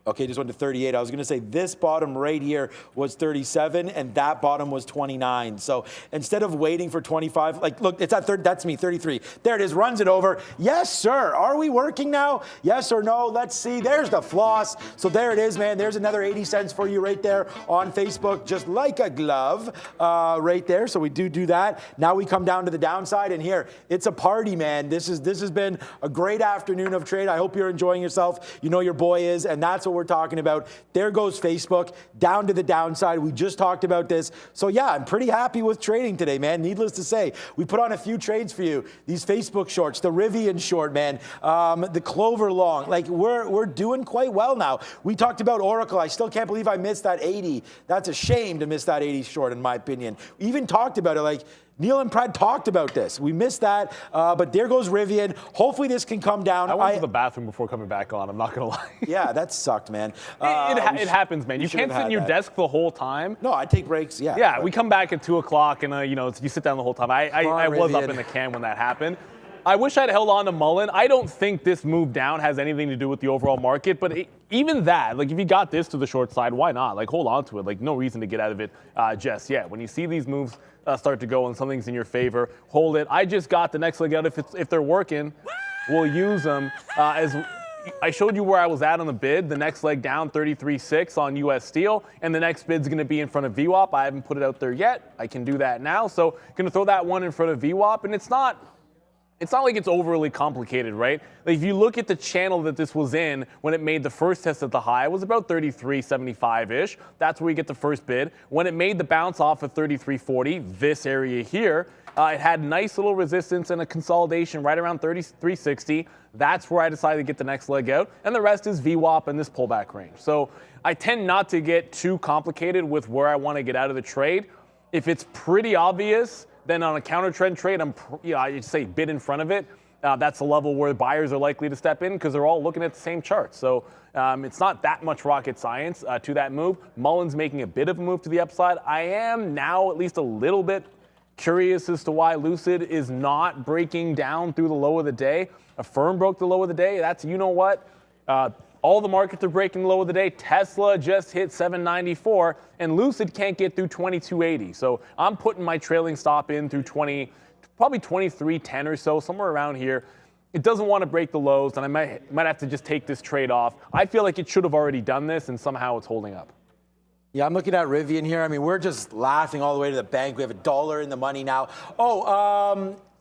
Okay, just went to 38. I was going to say this bottom right here was 37, and that bottom was 29. So instead of waiting for 25, like, look, it's at that's me, 33. There it is, runs it over. Yes, sir. Are we working now? Yes or no? Let's see. There's the floss. So there it is, man. There's another 80 cents for you right there on Facebook, just like a glove right there. So we do that. Now we come down to the downside, and here, it's a party, man. This has been a great afternoon of trade. I hope you're enjoying yourself. You know your boy is, and that's what we're talking about. There goes Facebook down to the downside. We just talked about this. So yeah, I'm pretty happy with trading today, man. Needless to say, we put on a few trades for you. These Facebook shorts, the Rivian short, man, the Clover long. Like we're doing quite well now. We talked about Oracle. I still can't believe I missed that 80. That's a shame to miss that 80 short, in my opinion. We even talked about it, like Neil and Pratt talked about this. We missed that, but there goes Rivian. Hopefully this can come down. I went to the bathroom before coming back on. I'm not going to lie. Yeah, that sucked, man. It happens, man. You can't sit in your desk the whole time. No, I take breaks, yeah. Yeah, we come back at 2 o'clock, and you sit down the whole time. I was up in the can when that happened. I wish I'd held on to Mullen. I don't think this move down has anything to do with the overall market, but even that, like if you got this to the short side, why not? Like hold on to it. Like no reason to get out of it just yet. When you see these moves start to go and something's in your favor, hold it. I just got the next leg out. If they're working, we'll use them. As I showed you where I was at on the bid, the next leg down 33.6 on US Steel, and the next bid's going to be in front of VWAP. I haven't put it out there yet. I can do that now. So going to throw that one in front of VWAP, and it's not like it's overly complicated, right? Like if you look at the channel that this was in when it made the first test at the high, it was about 33.75-ish. That's where you get the first bid. When it made the bounce off of 33.40, this area here, it had nice little resistance and a consolidation right around 33.60. That's where I decided to get the next leg out. And the rest is VWAP and this pullback range. So I tend not to get too complicated with where I want to get out of the trade. If it's pretty obvious, then on a counter trend trade, I'd say bid in front of it. That's the level where buyers are likely to step in because they're all looking at the same chart. So it's not that much rocket science to that move. Mullen's making a bit of a move to the upside. I am now at least a little bit curious as to why Lucid is not breaking down through the low of the day. Affirm broke the low of the day. That's, you know what? All the markets are breaking low of the day. Tesla just hit 794, and Lucid can't get through 2280. So I'm putting my trailing stop in through probably 2310 or so, somewhere around here. It doesn't want to break the lows, and I might have to just take this trade off. I feel like it should have already done this, and somehow it's holding up. Yeah, I'm looking at Rivian here. I mean, we're just laughing all the way to the bank. We have $1 in the money now.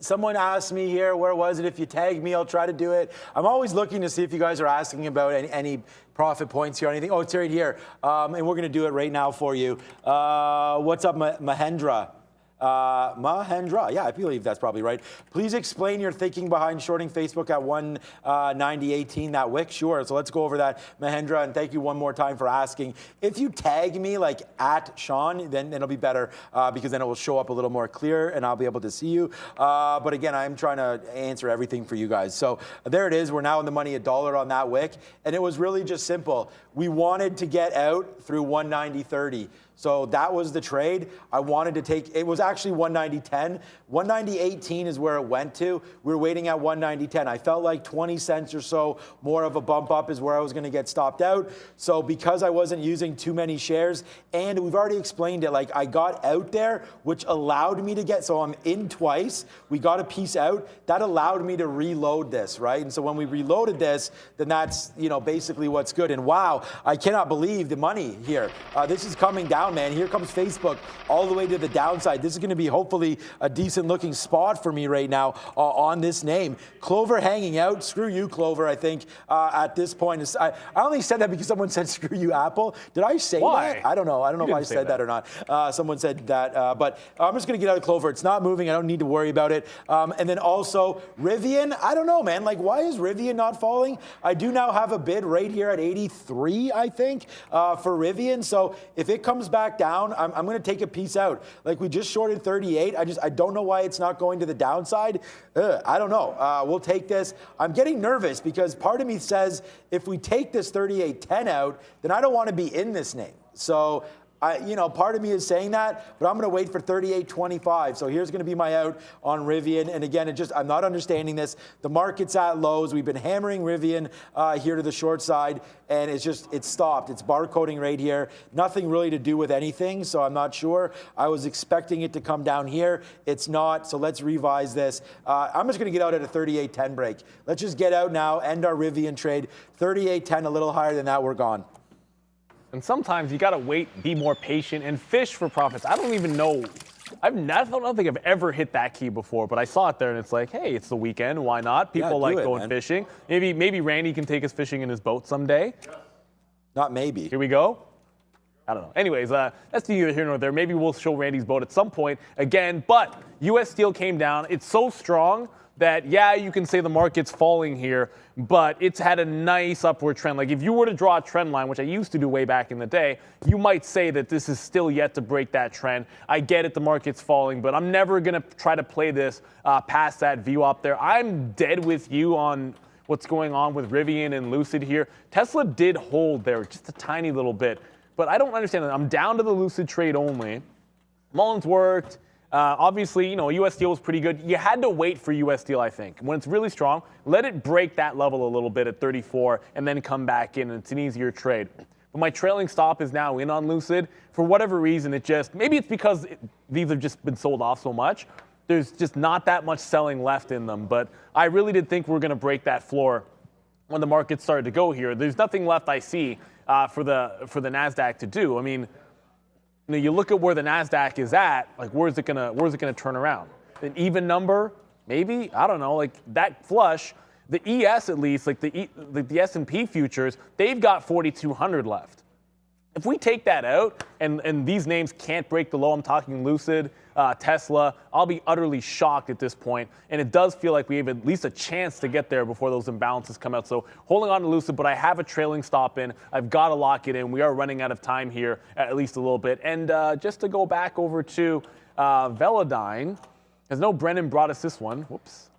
Someone asked me here, where was it? If you tag me, I'll try to do it. I'm always looking to see if you guys are asking about any profit points here or anything. Oh, it's right here. And we're going to do it right now for you. What's up, Mahendra? Mahendra, yeah, I believe that's probably right. Please explain your thinking behind shorting Facebook at 190.18, that wick. Sure, so let's go over that, Mahendra, and thank you one more time for asking. If you tag me like at Sean, then it'll be better because then it will show up a little more clear and I'll be able to see you. But again, I'm trying to answer everything for you guys. So there it is. We're now in the money, $1 on that wick, and it was really just simple. We wanted to get out through 190.30. So that was the trade. I wanted to take, it was actually 190.10. 190.18 is where it went to. We were waiting at 190.10. I felt like 20 cents or so more of a bump up is where I was going to get stopped out. So because I wasn't using too many shares, and we've already explained it, like I got out there, which allowed me to get, so I'm in twice. We got a piece out. That allowed me to reload this, right? And so when we reloaded this, then that's, you know, basically what's good. And wow, I cannot believe the money here. This is coming down, man. Here comes Facebook all the way to the downside. This is going to be hopefully a decent looking spot for me right now on this name. Clover hanging out. Screw you, Clover, I think, at this point. I only said that because someone said screw you, Apple. Did I say that? I don't know. I don't know if I said that or not. Someone said that. But I'm just going to get out of Clover. It's not moving. I don't need to worry about it. And then also Rivian. I don't know, man. Like, why is Rivian not falling? I do now have a bid right here at 83, I think, for Rivian. So if it comes back down, I'm going to take a piece out. Like, we just shorted 38. I don't know why it's not going to the downside. I don't know. We'll take this. I'm getting nervous because part of me says if we take this 38.10 out, then I don't want to be in this name. So part of me is saying that, but I'm going to wait for 38.25. So here's going to be my out on Rivian. And again, I'm not understanding this. The market's at lows. We've been hammering Rivian here to the short side, and it's stopped. It's barcoding right here. Nothing really to do with anything, so I'm not sure. I was expecting it to come down here. It's not, so let's revise this. I'm just going to get out at a 38.10 break. Let's just get out now, end our Rivian trade. 38.10, a little higher than that, we're gone. And sometimes you got to wait, be more patient, and fish for profits. I don't even know. I don't think I've ever hit that key before, but I saw it there, and it's like, hey, it's the weekend. Why not? People like going fishing. Maybe Randy can take us fishing in his boat someday. Not maybe. Here we go. I don't know. Anyways, that's neither here nor there. Maybe we'll show Randy's boat at some point again. But U.S. Steel came down. It's so strong that, yeah, you can say the market's falling here, but it's had a nice upward trend. Like, if you were to draw a trend line, which I used to do way back in the day, you might say that this is still yet to break that trend. I get it, the market's falling, but I'm never going to try to play this past that view up there. I'm dead with you on what's going on with Rivian and Lucid here. Tesla did hold there just a tiny little bit, but I don't understand that. I'm down to the Lucid trade only. Mullins worked. Obviously, U.S. Steel was pretty good. You had to wait for U.S. Steel, I think. When it's really strong, let it break that level a little bit at 34 and then come back in, and it's an easier trade. But my trailing stop is now in on Lucid. For whatever reason, maybe it's because these have just been sold off so much. There's just not that much selling left in them. But I really did think we're going to break that floor when the market started to go here. There's nothing left I see for the NASDAQ to do. I mean, you look at where the NASDAQ is at, like where's it gonna turn around? An even number, maybe? I don't know. Like that flush, the ES at least, like the S&P futures, they've got 4,200 left. If we take that out and these names can't break the low, I'm talking Lucid, Tesla, I'll be utterly shocked at this point. And it does feel like we have at least a chance to get there before those imbalances come out. So holding on to Lucid, but I have a trailing stop in. I've got to lock it in. We are running out of time here, at least a little bit. And just to go back over to Velodyne, because I know Brennan brought us this one. Whoops,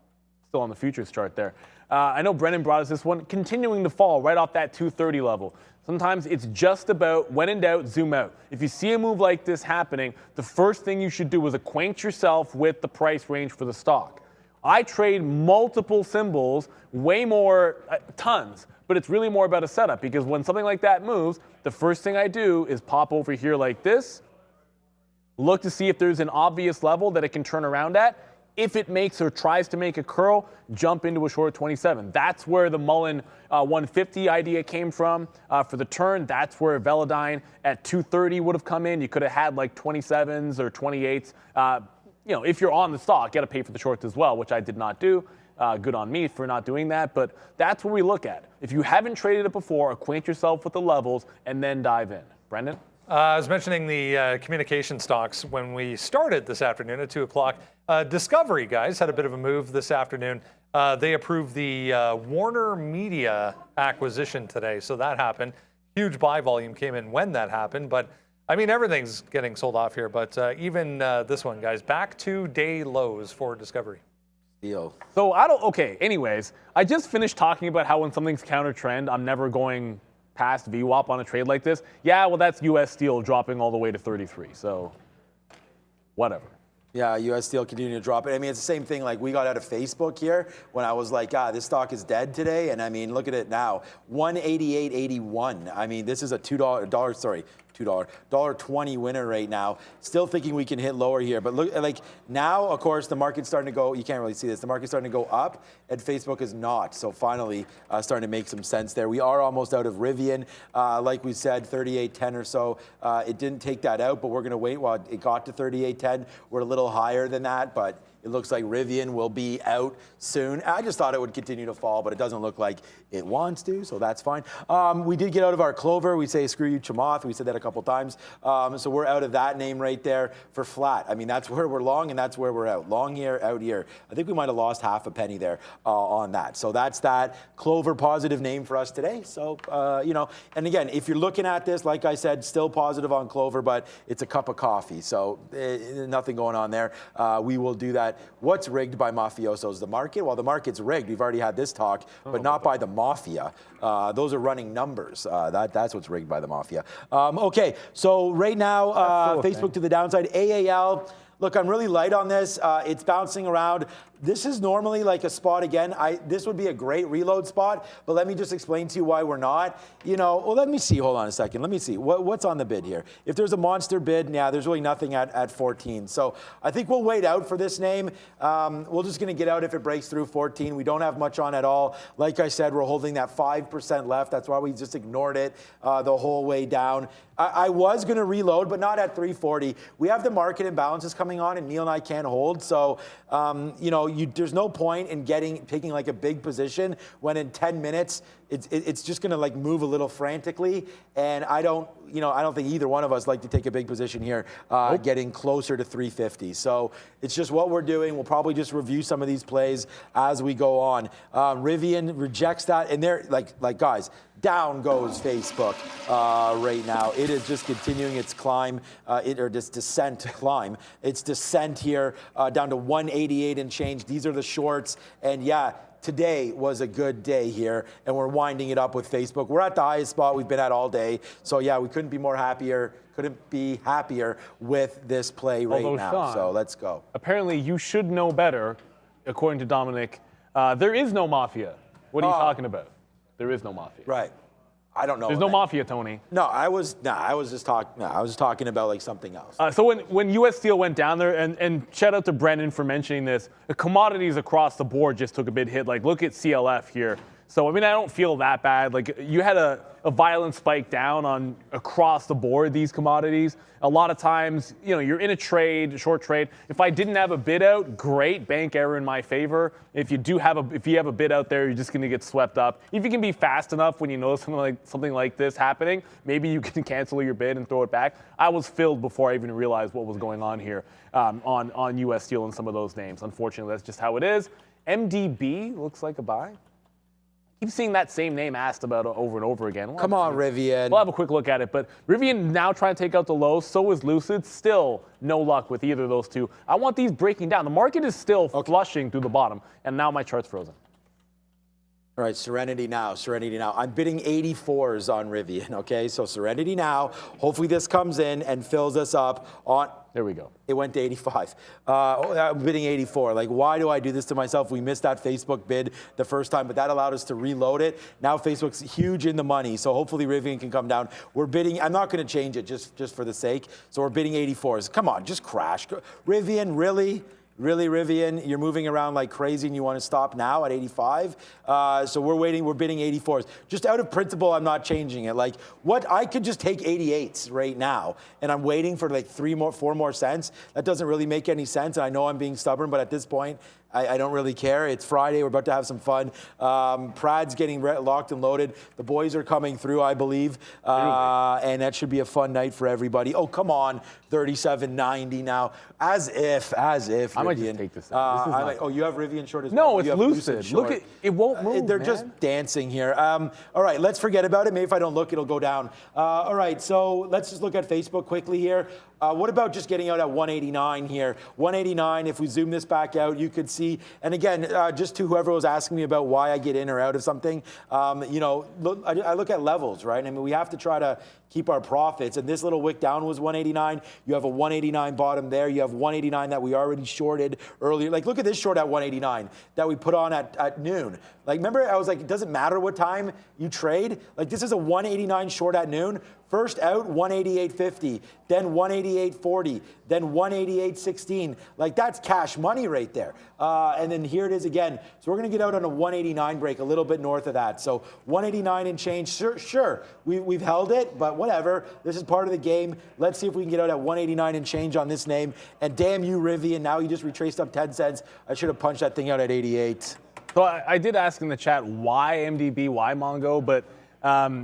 still on the futures chart there. I know Brennan brought us this one, continuing to fall right off that 230 level. Sometimes it's just about, when in doubt, zoom out. If you see a move like this happening, the first thing you should do is acquaint yourself with the price range for the stock. I trade multiple symbols, way more, tons, but it's really more about a setup, because when something like that moves, the first thing I do is pop over here like this, look to see if there's an obvious level that it can turn around at. If it makes or tries to make a curl, jump into a short 27. That's where the Mullen 150 idea came from for the turn. That's where Velodyne at 230 would have come in. You could have had like 27s or 28s. If you're on the stock, you got to pay for the shorts as well, which I did not do. Good on me for not doing that, but that's what we look at. If you haven't traded it before, acquaint yourself with the levels and then dive in. Brendan? I was mentioning the communication stocks when we started this afternoon at 2 o'clock. Discovery, guys, had a bit of a move this afternoon. They approved the Warner Media acquisition today, so that happened. Huge buy volume came in when that happened, but I mean, everything's getting sold off here, but even this one, guys, back to day lows for Discovery. Deal. So anyways, I just finished talking about how when something's counter trend, I'm never going past VWAP on a trade like this, yeah, well, that's U.S. Steel dropping all the way to 33. So whatever. Yeah, U.S. Steel continuing to drop it. I mean, it's the same thing. Like, we got out of Facebook here when I was like, this stock is dead today. And I mean, look at it now, 188.81. I mean, this is a $2.20 winner right now. Still thinking we can hit lower here, but look, like now, of course, the market's starting to go. You can't really see this. The market's starting to go up, and Facebook is not. So finally, starting to make some sense there. We are almost out of Rivian, like we said, 38.10 or so. It didn't take that out, but we're going to wait while it got to 38.10. We're a little higher than that, but it looks like Rivian will be out soon. I just thought it would continue to fall, but it doesn't look like it wants to, so that's fine. We did get out of our Clover. We say, screw you, Chamath. We said that a couple times. So we're out of that name right there for flat. I mean, that's where we're long, and that's where we're out. Long here, out here. I think we might have lost half a penny there on that. So that's that. Clover, positive name for us today. So, and again, if you're looking at this, like I said, still positive on Clover, but it's a cup of coffee. So nothing going on there. We will do that. What's rigged by mafiosos? The market? Well, the market's rigged. We've already had this talk, but not by the mafia. Those are running numbers. That's what's rigged by the mafia. Okay, so right now, Facebook to the downside. AAL. Look, I'm really light on this. It's bouncing around. This is normally like a spot again. This would be a great reload spot, but let me just explain to you why we're not. Well, let me see. Hold on a second. Let me see. What's on the bid here? If there's a monster bid, there's really nothing at 14. So I think we'll wait out for this name. We're just going to get out if it breaks through 14. We don't have much on at all. Like I said, we're holding that 5% left. That's why we just ignored it the whole way down. I was going to reload, but not at 340. We have the market imbalances coming on, and Neil and I can't hold. So, there's no point in taking like a big position when in 10 minutes it's just going to like move a little frantically. And I don't think either one of us like to take a big position here, getting closer to 350. So it's just what we're doing. We'll probably just review some of these plays as we go on. Rivian rejects that, and they're like guys. Down goes Facebook right now. It is just continuing its climb, climb. Its descent here down to 188 and change. These are the shorts, and yeah, today was a good day here, and we're winding it up with Facebook. We're at the highest spot we've been at all day, so yeah, we couldn't be happier with this play right now. Sean, so let's go. Apparently, you should know better, according to Dominic. There is no mafia. What are you talking about? There is no mafia. Right. I don't know. There's no mafia, Tony. No, I was just talking about like something else. So when U.S. Steel went down there, and shout out to Brendan for mentioning this, the commodities across the board just took a big hit. Like, look at CLF here. So, I mean, I don't feel that bad. Like, you had a violent spike down on across the board, these commodities. A lot of times, you're in a short trade. If I didn't have a bid out, great, bank error in my favor. If you have a bid out there, you're just going to get swept up. If you can be fast enough when you know something like this happening, maybe you can cancel your bid and throw it back. I was filled before I even realized what was going on here on U.S. Steel and some of those names. Unfortunately, that's just how it is. MDB looks like a buy. Keep seeing that same name asked about over and over again. Come on, Rivian. We'll have a quick look at it. But Rivian now trying to take out the lows. So is Lucid. Still no luck with either of those two. I want these breaking down. The market is still flushing through the bottom. And now my chart's frozen. All right, Serenity now. I'm bidding 84s on Rivian, okay? So Serenity now. Hopefully this comes in and fills us up on... There we go. It went to 85. I'm bidding 84. Like, why do I do this to myself? We missed that Facebook bid the first time, but that allowed us to reload it. Now Facebook's huge in the money, so hopefully Rivian can come down. We're bidding... I'm not going to change it just for the sake. So we're bidding 84s. Come on, just crash. Rivian, really? Really, Rivian, you're moving around like crazy and you want to stop now at 85? So we're bidding 84s. Just out of principle, I'm not changing it. Like, I could just take 88s right now, and I'm waiting for like 4 more cents. That doesn't really make any sense, and I know I'm being stubborn, but at this point, I don't really care. It's Friday. We're about to have some fun. Prad's getting locked and loaded. The boys are coming through, I believe, and that should be a fun night for everybody. Oh, come on, 37.90 now. As if. I'm might Rivian. just take this out. This is not oh, you have Rivian short as well? No, it's You have lucid. short. Look at it, won't move. They're man. just dancing here. All right, let's forget about it. Maybe if I don't look, it'll go down. All right, so let's just look at Facebook quickly here. What about just getting out at 189 here? 189, if we zoom this back out, you could see, and again, just to whoever was asking me about why I get in or out of something, you know, I look at levels, right? I mean, we have to try to keep our profits, and this little wick down was 189. You have a 189 bottom there. You have 189 that we already shorted earlier. Like, look at this short at 189 that we put on at noon. Like, remember, I was like, it doesn't matter what time you trade. Like, this is a 189 short at noon. First out, 188.50, then 188.40, then 188.16. Like, that's cash money right there. And then here it is again. So we're going to get out on a 189 break, a little bit north of that. So 189 and change. Sure, we've held it, but whatever. This is part of the game. Let's see if we can get out at 189 and change on this name. And damn you, Rivian. Now you just retraced up 10 cents. I should have punched that thing out at 88. So I did ask in the chat why MDB, why Mongo, but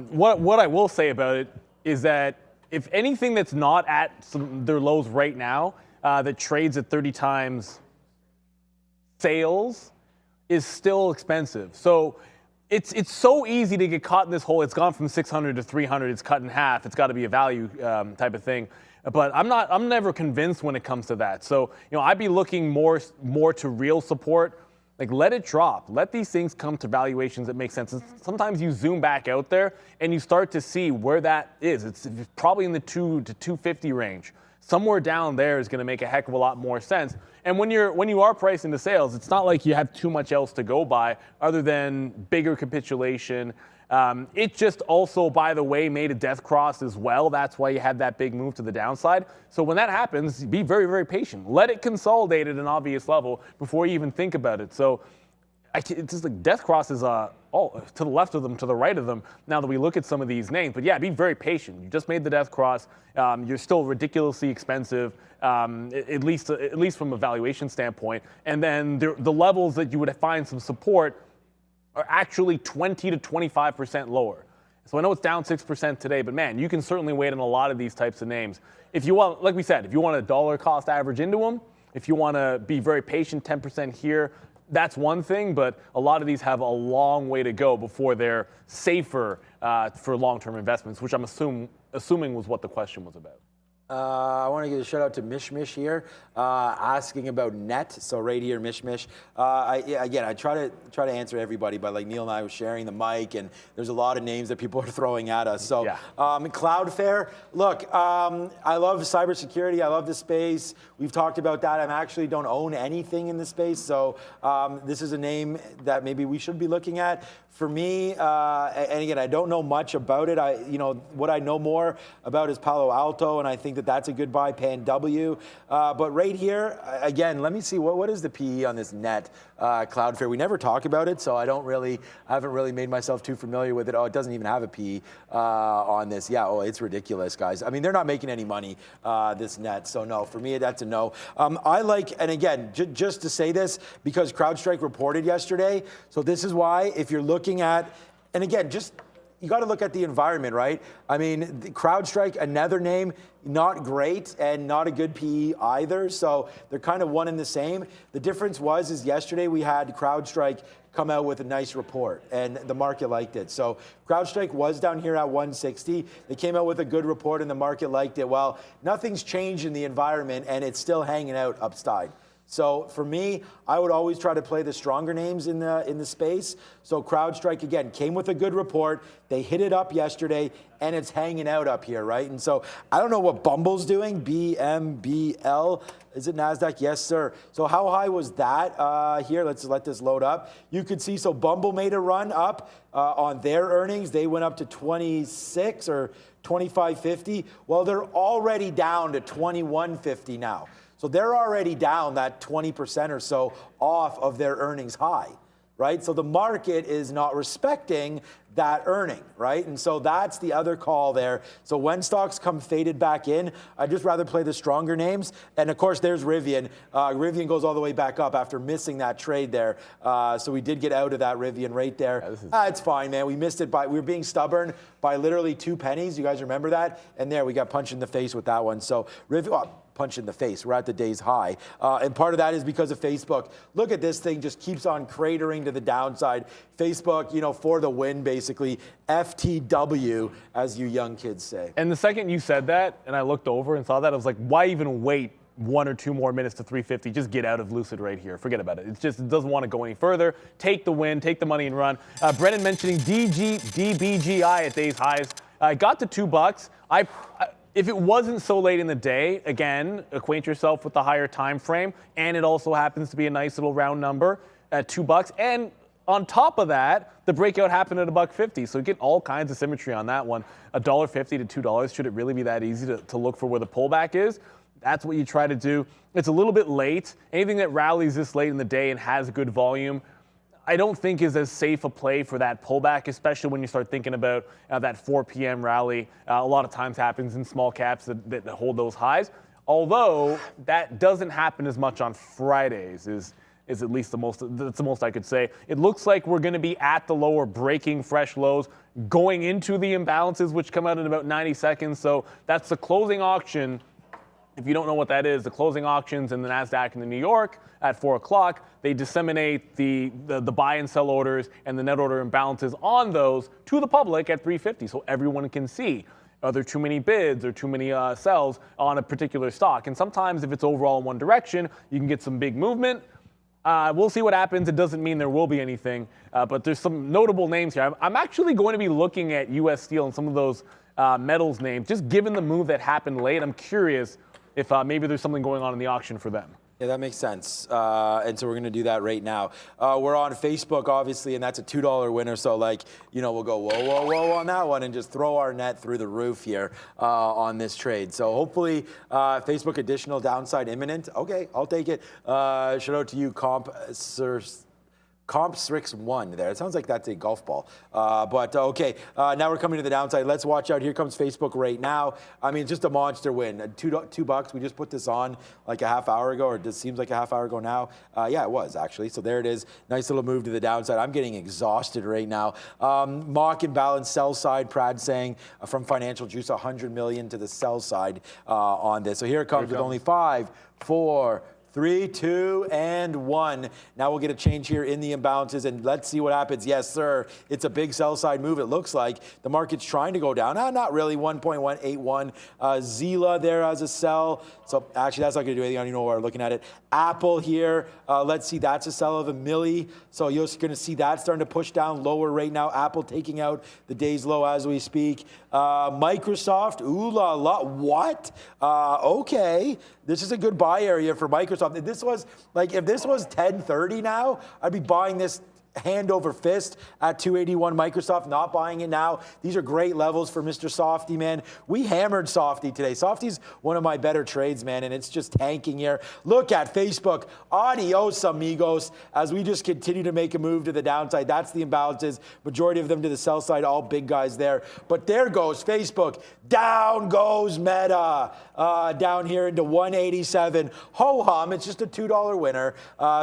what I will say about it is that if anything that's not at their lows right now, that trades at 30 times sales is still expensive. So it's so easy to get caught in this hole. It's gone from 600 to 300. It's cut in half. It's got to be a value type of thing. But I'm never convinced when it comes to that. So, you know, I'd be looking more to real support. Like, let it drop. Let these things come to valuations that make sense. And sometimes you zoom back out there and you start to see where that is. It's probably in the 2 to 250 range. Somewhere down there is going to make a heck of a lot more sense. And when you are pricing the sales, it's not like you have too much else to go by other than bigger capitulation. It just also, by the way, made a death cross as well. That's why you had that big move to the downside. So when that happens, be very, very patient. Let it consolidate at an obvious level before you even think about it. So it's just like death crosses all to the left of them, to the right of them, now that we look at some of these names. But yeah, be very patient. You just made the death cross. You're still ridiculously expensive, at least from a valuation standpoint. And then the levels that you would find some support are actually 20 to 25% lower. So I know it's down 6% today, but man, you can certainly wait on a lot of these types of names. If you want, like we said, if you want a dollar cost average into them, if you want to be very patient, 10% here, that's one thing, but a lot of these have a long way to go before they're safer for long-term investments, which I'm assuming was what the question was about. I want to give a shout out to Mishmish here, asking about net. So right here, Mishmish. I try to answer everybody, but like Neil and I were sharing the mic, and there's a lot of names that people are throwing at us. So yeah. Cloudflare. Look, I love cybersecurity. I love the space. We've talked about that. I actually don't own anything in the space, so this is a name that maybe we should be looking at. For me, and again, I don't know much about it. What I know more about is Palo Alto, and I think that that's a good buy, Pan W. But right here, again, let me see what is the PE on this net Cloudflare. We never talk about it, so I haven't really made myself too familiar with it. Oh, it doesn't even have a PE on this. Yeah, it's ridiculous, guys. I mean, they're not making any money, this net. So no, for me, that's a no. I like, and again, just to say this, because CrowdStrike reported yesterday, so this is why, if you're looking at, and again, you got to look at the environment, right? I mean, CrowdStrike, another name, not great and not a good PE either. So they're kind of one and the same. The difference is yesterday we had CrowdStrike come out with a nice report, and the market liked it. So CrowdStrike was down here at 160. They came out with a good report, and the market liked it. Well, nothing's changed in the environment, and it's still hanging out upside. So for me, I would always try to play the stronger names in the space. So CrowdStrike, again, came with a good report. They hit it up yesterday, and it's hanging out up here, right? And so I don't know what Bumble's doing, BMBL. Is it NASDAQ? Yes, sir. So how high was that here? Let's let this load up. You could see, so Bumble made a run up on their earnings. They went up to 26 or 25.50. Well, they're already down to 21.50 now. So they're already down that 20% or so off of their earnings high, right? So the market is not respecting that earning, right? And so that's the other call there. So when stocks come faded back in, I'd just rather play the stronger names. And of course, there's Rivian. Rivian goes all the way back up after missing that trade there. So we did get out of that Rivian right there. It's fine, man. We missed it we were being stubborn by literally 2 pennies. You guys remember that? And there, we got punched in the face with that one. So Rivian, punch in the face. We're at the day's high. And part of that is because of Facebook. Look at this thing, just keeps on cratering to the downside. Facebook, for the win, basically. FTW, as you young kids say. And the second you said that, and I looked over and saw that, I was like, why even wait 1 or 2 more minutes to 350? Just get out of Lucid right here. Forget about it. It doesn't want to go any further. Take the win, take the money and run. Brennan mentioning DBGI at day's highs. Got to $2. If it wasn't so late in the day, again, acquaint yourself with the higher time frame, and it also happens to be a nice little round number at $2. And on top of that, the breakout happened at $1.50, so you get all kinds of symmetry on that one. $1.50 to $2. Should it really be that easy to look for where the pullback is? That's what you try to do. It's a little bit late. Anything that rallies this late in the day and has good volume, I don't think is as safe a play for that pullback, especially when you start thinking about that 4 p.m. rally. A lot of times happens in small caps that hold those highs. Although that doesn't happen as much on Fridays is at least that's the most I could say. It looks like we're going to be at the lower, breaking fresh lows, going into the imbalances, which come out in about 90 seconds. So that's the closing auction. If you don't know what that is, the closing auctions in the NASDAQ and the New York at 4 o'clock, they disseminate the buy and sell orders and the net order imbalances on those to the public at 350 so everyone can see. Are there too many bids or too many sells on a particular stock? And sometimes if it's overall in one direction, you can get some big movement. We'll see what happens. It doesn't mean there will be anything, but there's some notable names here. I'm actually going to be looking at U.S. Steel and some of those metals names, just given the move that happened late. I'm curious if maybe there's something going on in the auction for them. Yeah, that makes sense. And so we're going to do that right now. We're on Facebook, obviously, and that's a $2 winner. So, we'll go whoa on that one and just throw our net through the roof here on this trade. So hopefully, Facebook additional downside imminent. Okay, I'll take it. Shout out to you, Compsrix 1 there. It sounds like that's a golf ball. But okay, now we're coming to the downside. Let's watch out. Here comes Facebook right now. I mean, just a monster win. $2. We just put this on like a half hour ago, or it seems like a half hour ago now. Yeah, it was actually. So there it is. Nice little move to the downside. I'm getting exhausted right now. Mock and balance sell side. Prad saying from Financial Juice, 100 million to the sell side on this. So here it comes with only 5, 4, 3, 2, and 1. Now we'll get a change here in the imbalances, and let's see what happens. Yes, sir. It's a big sell side move. It looks like the market's trying to go down. Not really. 1.181. Zila there as a sell. So actually, that's not going to do anything. I don't even know why we're looking at it. Apple here. Let's see. That's a sell of a milli. So you're going to see that starting to push down lower right now. Apple taking out the day's low as we speak. Microsoft. Ooh la la. What? Okay. This is a good buy area for Microsoft. If this was 10:30 now, I'd be buying this hand over fist at 281. Microsoft, not buying it now. These are great levels for Mr. Softy, man. We hammered Softy today. Softy's one of my better trades, man, and it's just tanking here. Look at Facebook. Adios, amigos, as we just continue to make a move to the downside. That's the imbalances. Majority of them to the sell side, all big guys there. But there goes Facebook. Down goes Meta. Down here into 187. Ho-hum, it's just a $2 winner.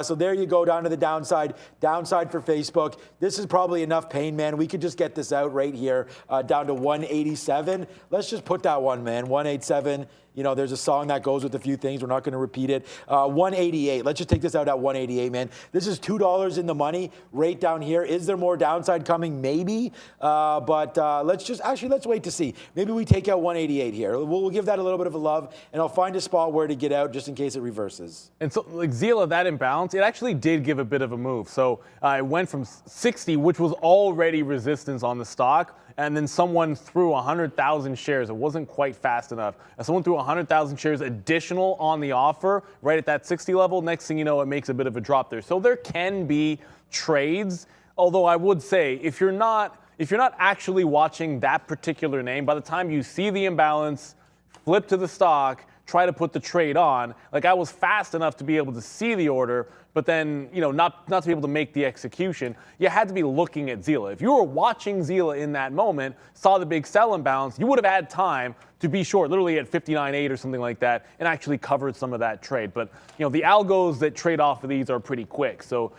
So there you go, down to the downside. Downside for Facebook. This is probably enough pain, man. We could just get this out right here down to 187. Let's just put that one, man. 187. There's a song that goes with a few things. We're not going to repeat it. 188. Let's just take this out at 188, man. This is $2 in the money right down here. Is there more downside coming? Maybe. But let's wait to see. Maybe we take out 188 here. We'll give that a little bit of a love, and I'll find a spot where to get out just in case it reverses. And so, Zila, that imbalance, it actually did give a bit of a move. So it went from 60, which was already resistance on the stock, and then someone threw 100,000 shares. It wasn't quite fast enough. Someone threw 100,000 shares additional on the offer right at that 60 level. Next thing you know, it makes a bit of a drop there. So there can be trades, although I would say if you're not actually watching that particular name, by the time you see the imbalance, flip to the stock, try to put the trade on. Like, I was fast enough to be able to see the order, but then, not to be able to make the execution. You had to be looking at Zila. If you were watching Zila in that moment, saw the big sell imbalance, you would have had time to be short, literally at 59.8 or something like that, and actually covered some of that trade. But, the algos that trade off of these are pretty quick. So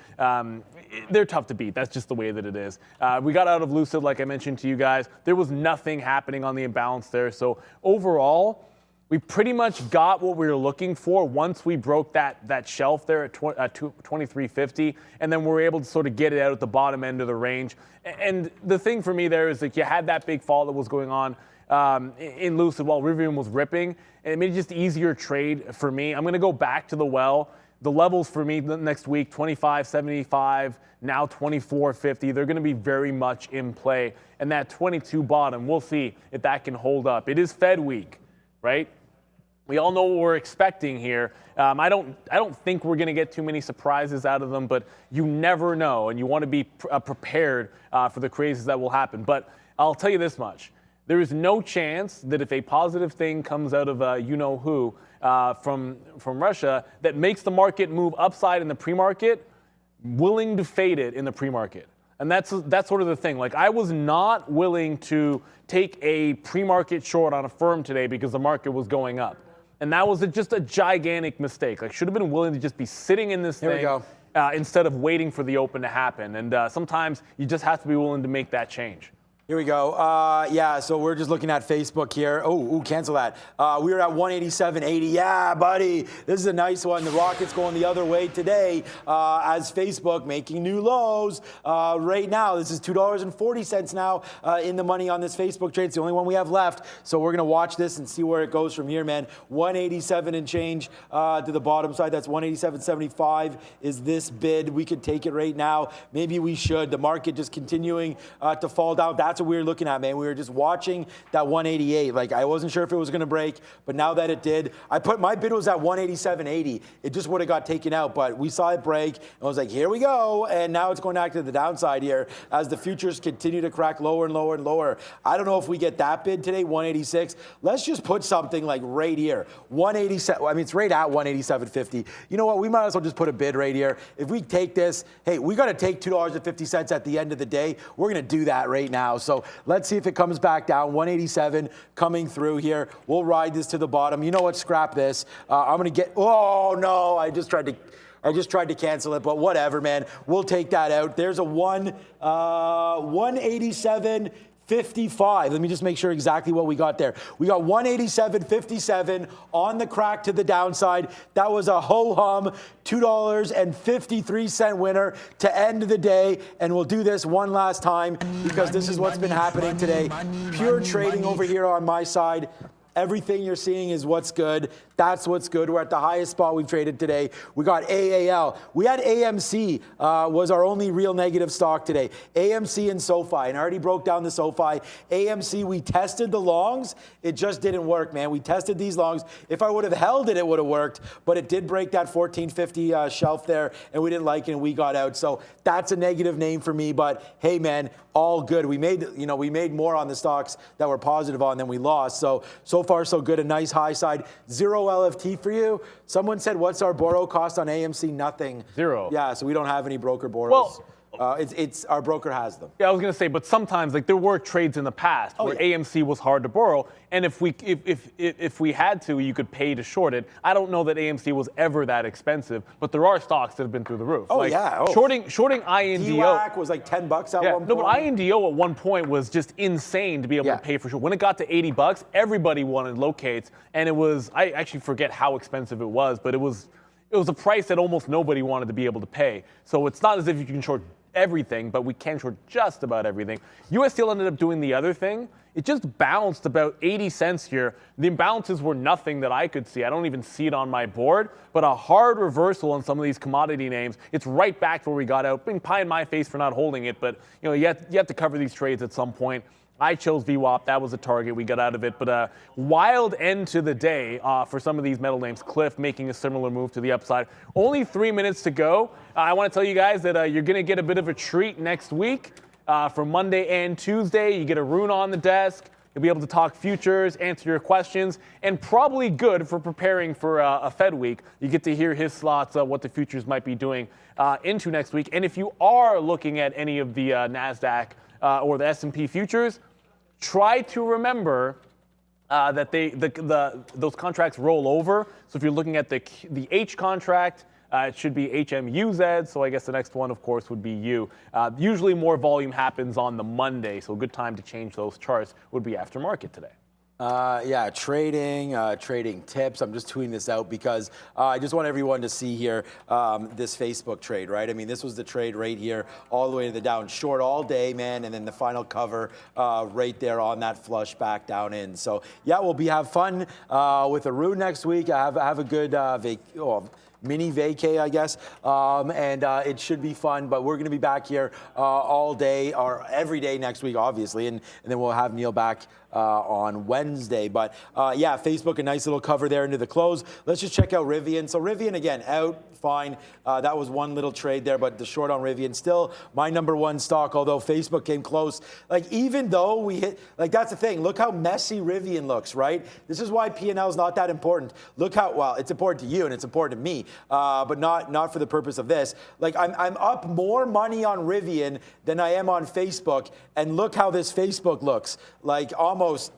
they're tough to beat. That's just the way that it is. We got out of Lucid, like I mentioned to you guys. There was nothing happening on the imbalance there. So overall, we pretty much got what we were looking for once we broke that shelf there at 23.50, and then we were able to sort of get it out at the bottom end of the range. And the thing for me there is that you had that big fall that was going on in Lucid while Rivian was ripping, and it made it just easier trade for me. I'm going to go back to the well. The levels for me next week, 25.75, now 24.50. They're going to be very much in play. And that 22 bottom, we'll see if that can hold up. It is Fed week, right? We all know what we're expecting here. I don't think we're going to get too many surprises out of them, but you never know, and you want to be prepared for the crazes that will happen. But I'll tell you this much. There is no chance that if a positive thing comes out of you-know-who from Russia that makes the market move upside in the pre-market, willing to fade it in the pre-market. And that's sort of the thing. Like, I was not willing to take a pre-market short on a firm today because the market was going up. And that was just a gigantic mistake. Like, should have been willing to just be sitting in this thing instead of waiting for the open to happen. And sometimes you just have to be willing to make that change. Here we go. Yeah, so we're just looking at Facebook here. Oh, cancel that. We were at 187.80. Yeah, buddy. This is a nice one. The rocket's going the other way today as Facebook making new lows. Right now, this is $2.40 now in the money on this Facebook trade. It's the only one we have left. So we're going to watch this and see where it goes from here, man. 187 and change to the bottom side. That's 187.75 is this bid. We could take it right now. Maybe we should. The market just continuing to fall down. That's what we were looking at, man. We were just watching that 188. Like, I wasn't sure if it was going to break, but now that it did, my bid was at 187.80. It just would have got taken out, but we saw it break, and I was like, here we go. And now it's going back to the downside here as the futures continue to crack lower and lower and lower. I don't know if we get that bid today, 186. Let's just put something like right here, 187. I mean, it's right at 187.50. You know what? We might as well just put a bid right here. If we take this, hey, we got to take $2.50 at the end of the day. We're going to do that right now. So let's see if it comes back down. 187 coming through here. We'll ride this to the bottom. You know what? Scrap this. I'm going to get. Oh no! I just tried to cancel it, but whatever, man. We'll take that out. There's a 187.55. Let me just make sure exactly what we got there. We got 187.57 on the crack to the downside. That was a ho-hum $2.53 winner to end the day. And we'll do this one last time because this is what's been happening today. Pure trading over here on my side. Everything you're seeing is what's good. That's what's good. We're at the highest spot we've traded today. We got AAL. We had AMC was our only real negative stock today. AMC and SoFi. And I already broke down the SoFi. AMC, we tested the longs. It just didn't work, man. We tested these longs. If I would have held it, it would have worked. But it did break that 1450 shelf there, and we didn't like it, and we got out. So that's a negative name for me. But hey, man, all good. We made more on the stocks that were positive on than we lost. So far, so good. A nice high side. Zero LFT for you. Someone said, what's our borrow cost on AMC? Nothing. Zero. Yeah, so we don't have any broker borrows. Well, it's our broker has them. Yeah, I was gonna say, but sometimes like there were trades in the past where AMC was hard to borrow, and if we had to, you could pay to short it. I don't know that AMC was ever that expensive, but there are stocks that have been through the roof. Shorting INDO DWAC was like $10 at one point. No, but INDO at one point was just insane to be able to pay for short. When it got to $80, everybody wanted locates, and it was, I actually forget how expensive it was, but it was a price that almost nobody wanted to be able to pay. So it's not as if you can short everything, but we can short just about everything. US Steel ended up doing the other thing. It just bounced about 80 cents here. The imbalances were nothing that I could see. I don't even see it on my board, but a hard reversal on some of these commodity names. It's right back to where we got out. Being pie in my face for not holding it, but you have to cover these trades at some point. I chose VWAP. That was a target. We got out of it. But a wild end to the day for some of these metal names. Cliff making a similar move to the upside. Only 3 minutes to go. I want to tell you guys that you're going to get a bit of a treat next week. For Monday and Tuesday, you get a rune on the desk. You'll be able to talk futures, answer your questions, and probably good for preparing for a Fed week. You get to hear his thoughts on what the futures might be doing into next week. And if you are looking at any of the NASDAQ or the S&P futures, try to remember that those contracts roll over. So if you're looking at the H contract, it should be HMUZ, so I guess the next one, of course, would be U. Usually more volume happens on the Monday, so a good time to change those charts would be after market today. Yeah, trading tips. I'm just tweeting this out because I just want everyone to see here this Facebook trade, right? I mean, this was the trade right here, all the way to the down, short all day, man, and then the final cover right there on that flush back down in. So yeah, have fun with Arun next week. Have a good mini vacay, I guess, and it should be fun. But we're going to be back here all day or every day next week, obviously, and then we'll have Neil back on Wednesday. But yeah, Facebook, a nice little cover there into the close. Let's just check out Rivian. So Rivian, again, out, fine. That was one little trade there, but the short on Rivian, still my number one stock, although Facebook came close. Like, even though we hit, like, that's the thing. Look how messy Rivian looks, right? This is why P&L is not that important. Look how, well, it's important to you and it's important to me, but not for the purpose of this. Like, I'm up more money on Rivian than I am on Facebook, and look how this Facebook looks. Like, almost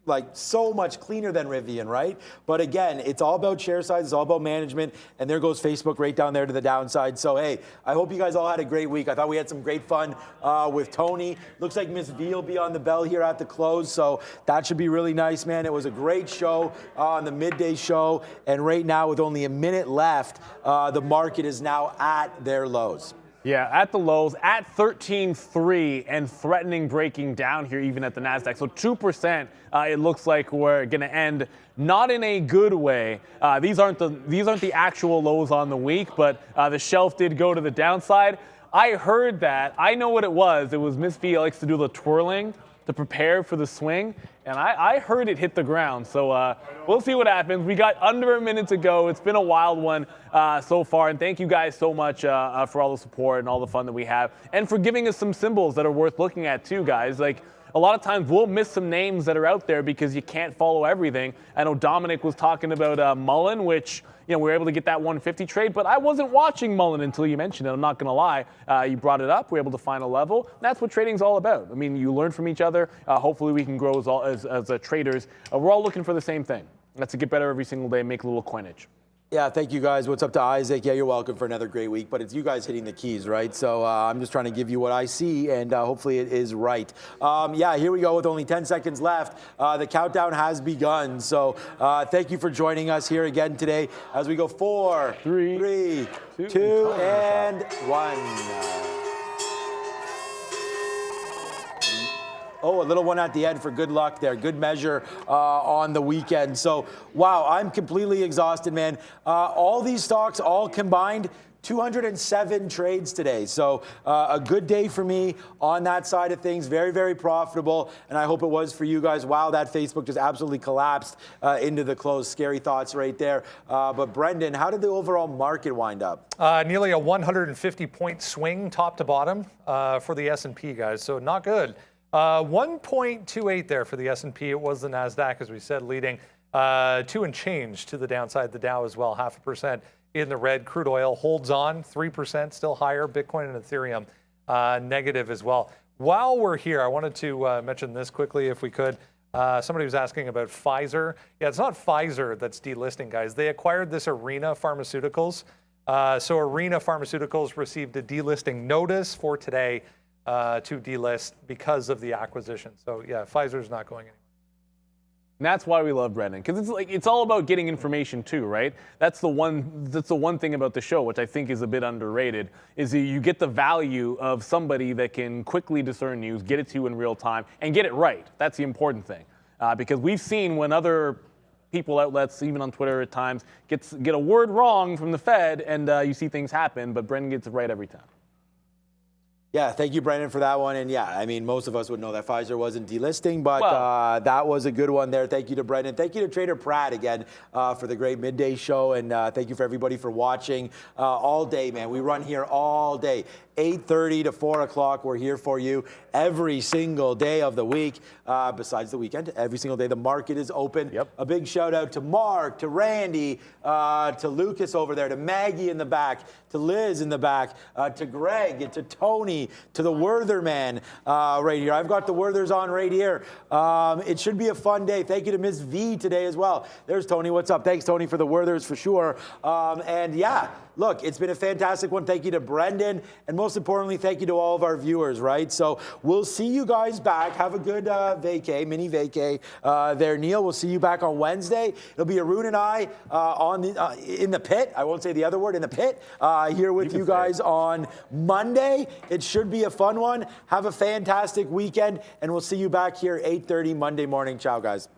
like so much cleaner than Rivian, right? But again, it's all about share size, it's all about management, and there goes Facebook right down there to the downside. So hey, I hope you guys all had a great week. I thought we had some great fun with Tony. Looks like Miss V will be on the bell here at the close, so that should be really nice, man. It was a great show on the midday show, and right now with only a minute left, the market is now at their lows. Yeah, at the lows, at 13.3 and threatening breaking down here even at the NASDAQ. So 2%, it looks like we're going to end not in a good way. These aren't the actual lows on the week, but the shelf did go to the downside. I heard that. I know what it was. It was Miss V likes to do the twirling to prepare for the swing, and I heard it hit the ground. So we'll see what happens. We got under a minute to go. It's been a wild one so far, and thank you guys so much for all the support and all the fun that we have, and for giving us some symbols that are worth looking at too, guys. Like, a lot of times we'll miss some names that are out there because you can't follow everything. I know Dominic was talking about Mullen, which, you know, we were able to get that 150 trade, but I wasn't watching Mullen until you mentioned it. I'm not going to lie. You brought it up. We were able to find a level. That's what trading's all about. I mean, you learn from each other. Hopefully we can grow as traders. We're all looking for the same thing. That's to get better every single day, make a little coinage. Yeah, thank you guys. What's up to Isaac? Yeah, you're welcome for another great week, but it's you guys hitting the keys, right? So I'm just trying to give you what I see, and hopefully it is right. Yeah, here we go with only 10 seconds left. The countdown has begun. So thank you for joining us here again today as we go 4, 3, 2, and 1. Oh, a little one at the end for good luck there. Good measure on the weekend. So, wow, I'm completely exhausted, man. All these stocks, all combined, 207 trades today. So a good day for me on that side of things. Very, very profitable. And I hope it was for you guys. Wow, that Facebook just absolutely collapsed into the close. Scary thoughts right there. But Brendan, how did the overall market wind up? Nearly a 150-point swing top to bottom for the S&P, guys. So not good. 1.28 there for the S&P. It was the NASDAQ, as we said, leading 2 and change to the downside. The Dow as well, 0.5% in the red. Crude oil holds on, 3%, still higher. Bitcoin and Ethereum negative as well. While we're here, I wanted to mention this quickly, if we could. Somebody was asking about Pfizer. Yeah, it's not Pfizer that's delisting, guys. They acquired this Arena Pharmaceuticals. So Arena Pharmaceuticals received a delisting notice for today to delist because of the acquisition. So yeah, Pfizer's not going anywhere. And that's why we love Brendan, because it's all about getting information too, right? That's the one thing about the show, which I think is a bit underrated, is that you get the value of somebody that can quickly discern news, get it to you in real time, and get it right. That's the important thing, because we've seen when other people, outlets, even on Twitter at times, get a word wrong from the Fed, and you see things happen, but Brendan gets it right every time. Yeah, thank you, Brendan, for that one. And yeah, I mean, most of us would know that Pfizer wasn't delisting, but Well. that was a good one there. Thank you to Brendan. Thank you to Trader Pratt again for the great midday show. And thank you for everybody for watching all day, man. We run here all day. 8:30 to 4 o'clock. We're here for you every single day of the week, besides the weekend. Every single day the market is open. Yep. A big shout out to Mark, to Randy, to Lucas over there, to Maggie in the back, to Liz in the back, to Greg, and to Tony, to the Werther man right here. I've got the Werthers on right here. It should be a fun day. Thank you to Ms. V today as well. There's Tony. What's up? Thanks, Tony, for the Werthers for sure. And yeah, look, it's been a fantastic one. Thank you to Brendan. And most importantly, thank you to all of our viewers, right? So we'll see you guys back. Have a good vacay, mini vacay there, Neil. We'll see you back on Wednesday. It'll be Arun and I in the pit. I won't say the other word, in the pit, here with you guys on Monday. It should be a fun one. Have a fantastic weekend, and we'll see you back here 8:30 Monday morning. Ciao, guys.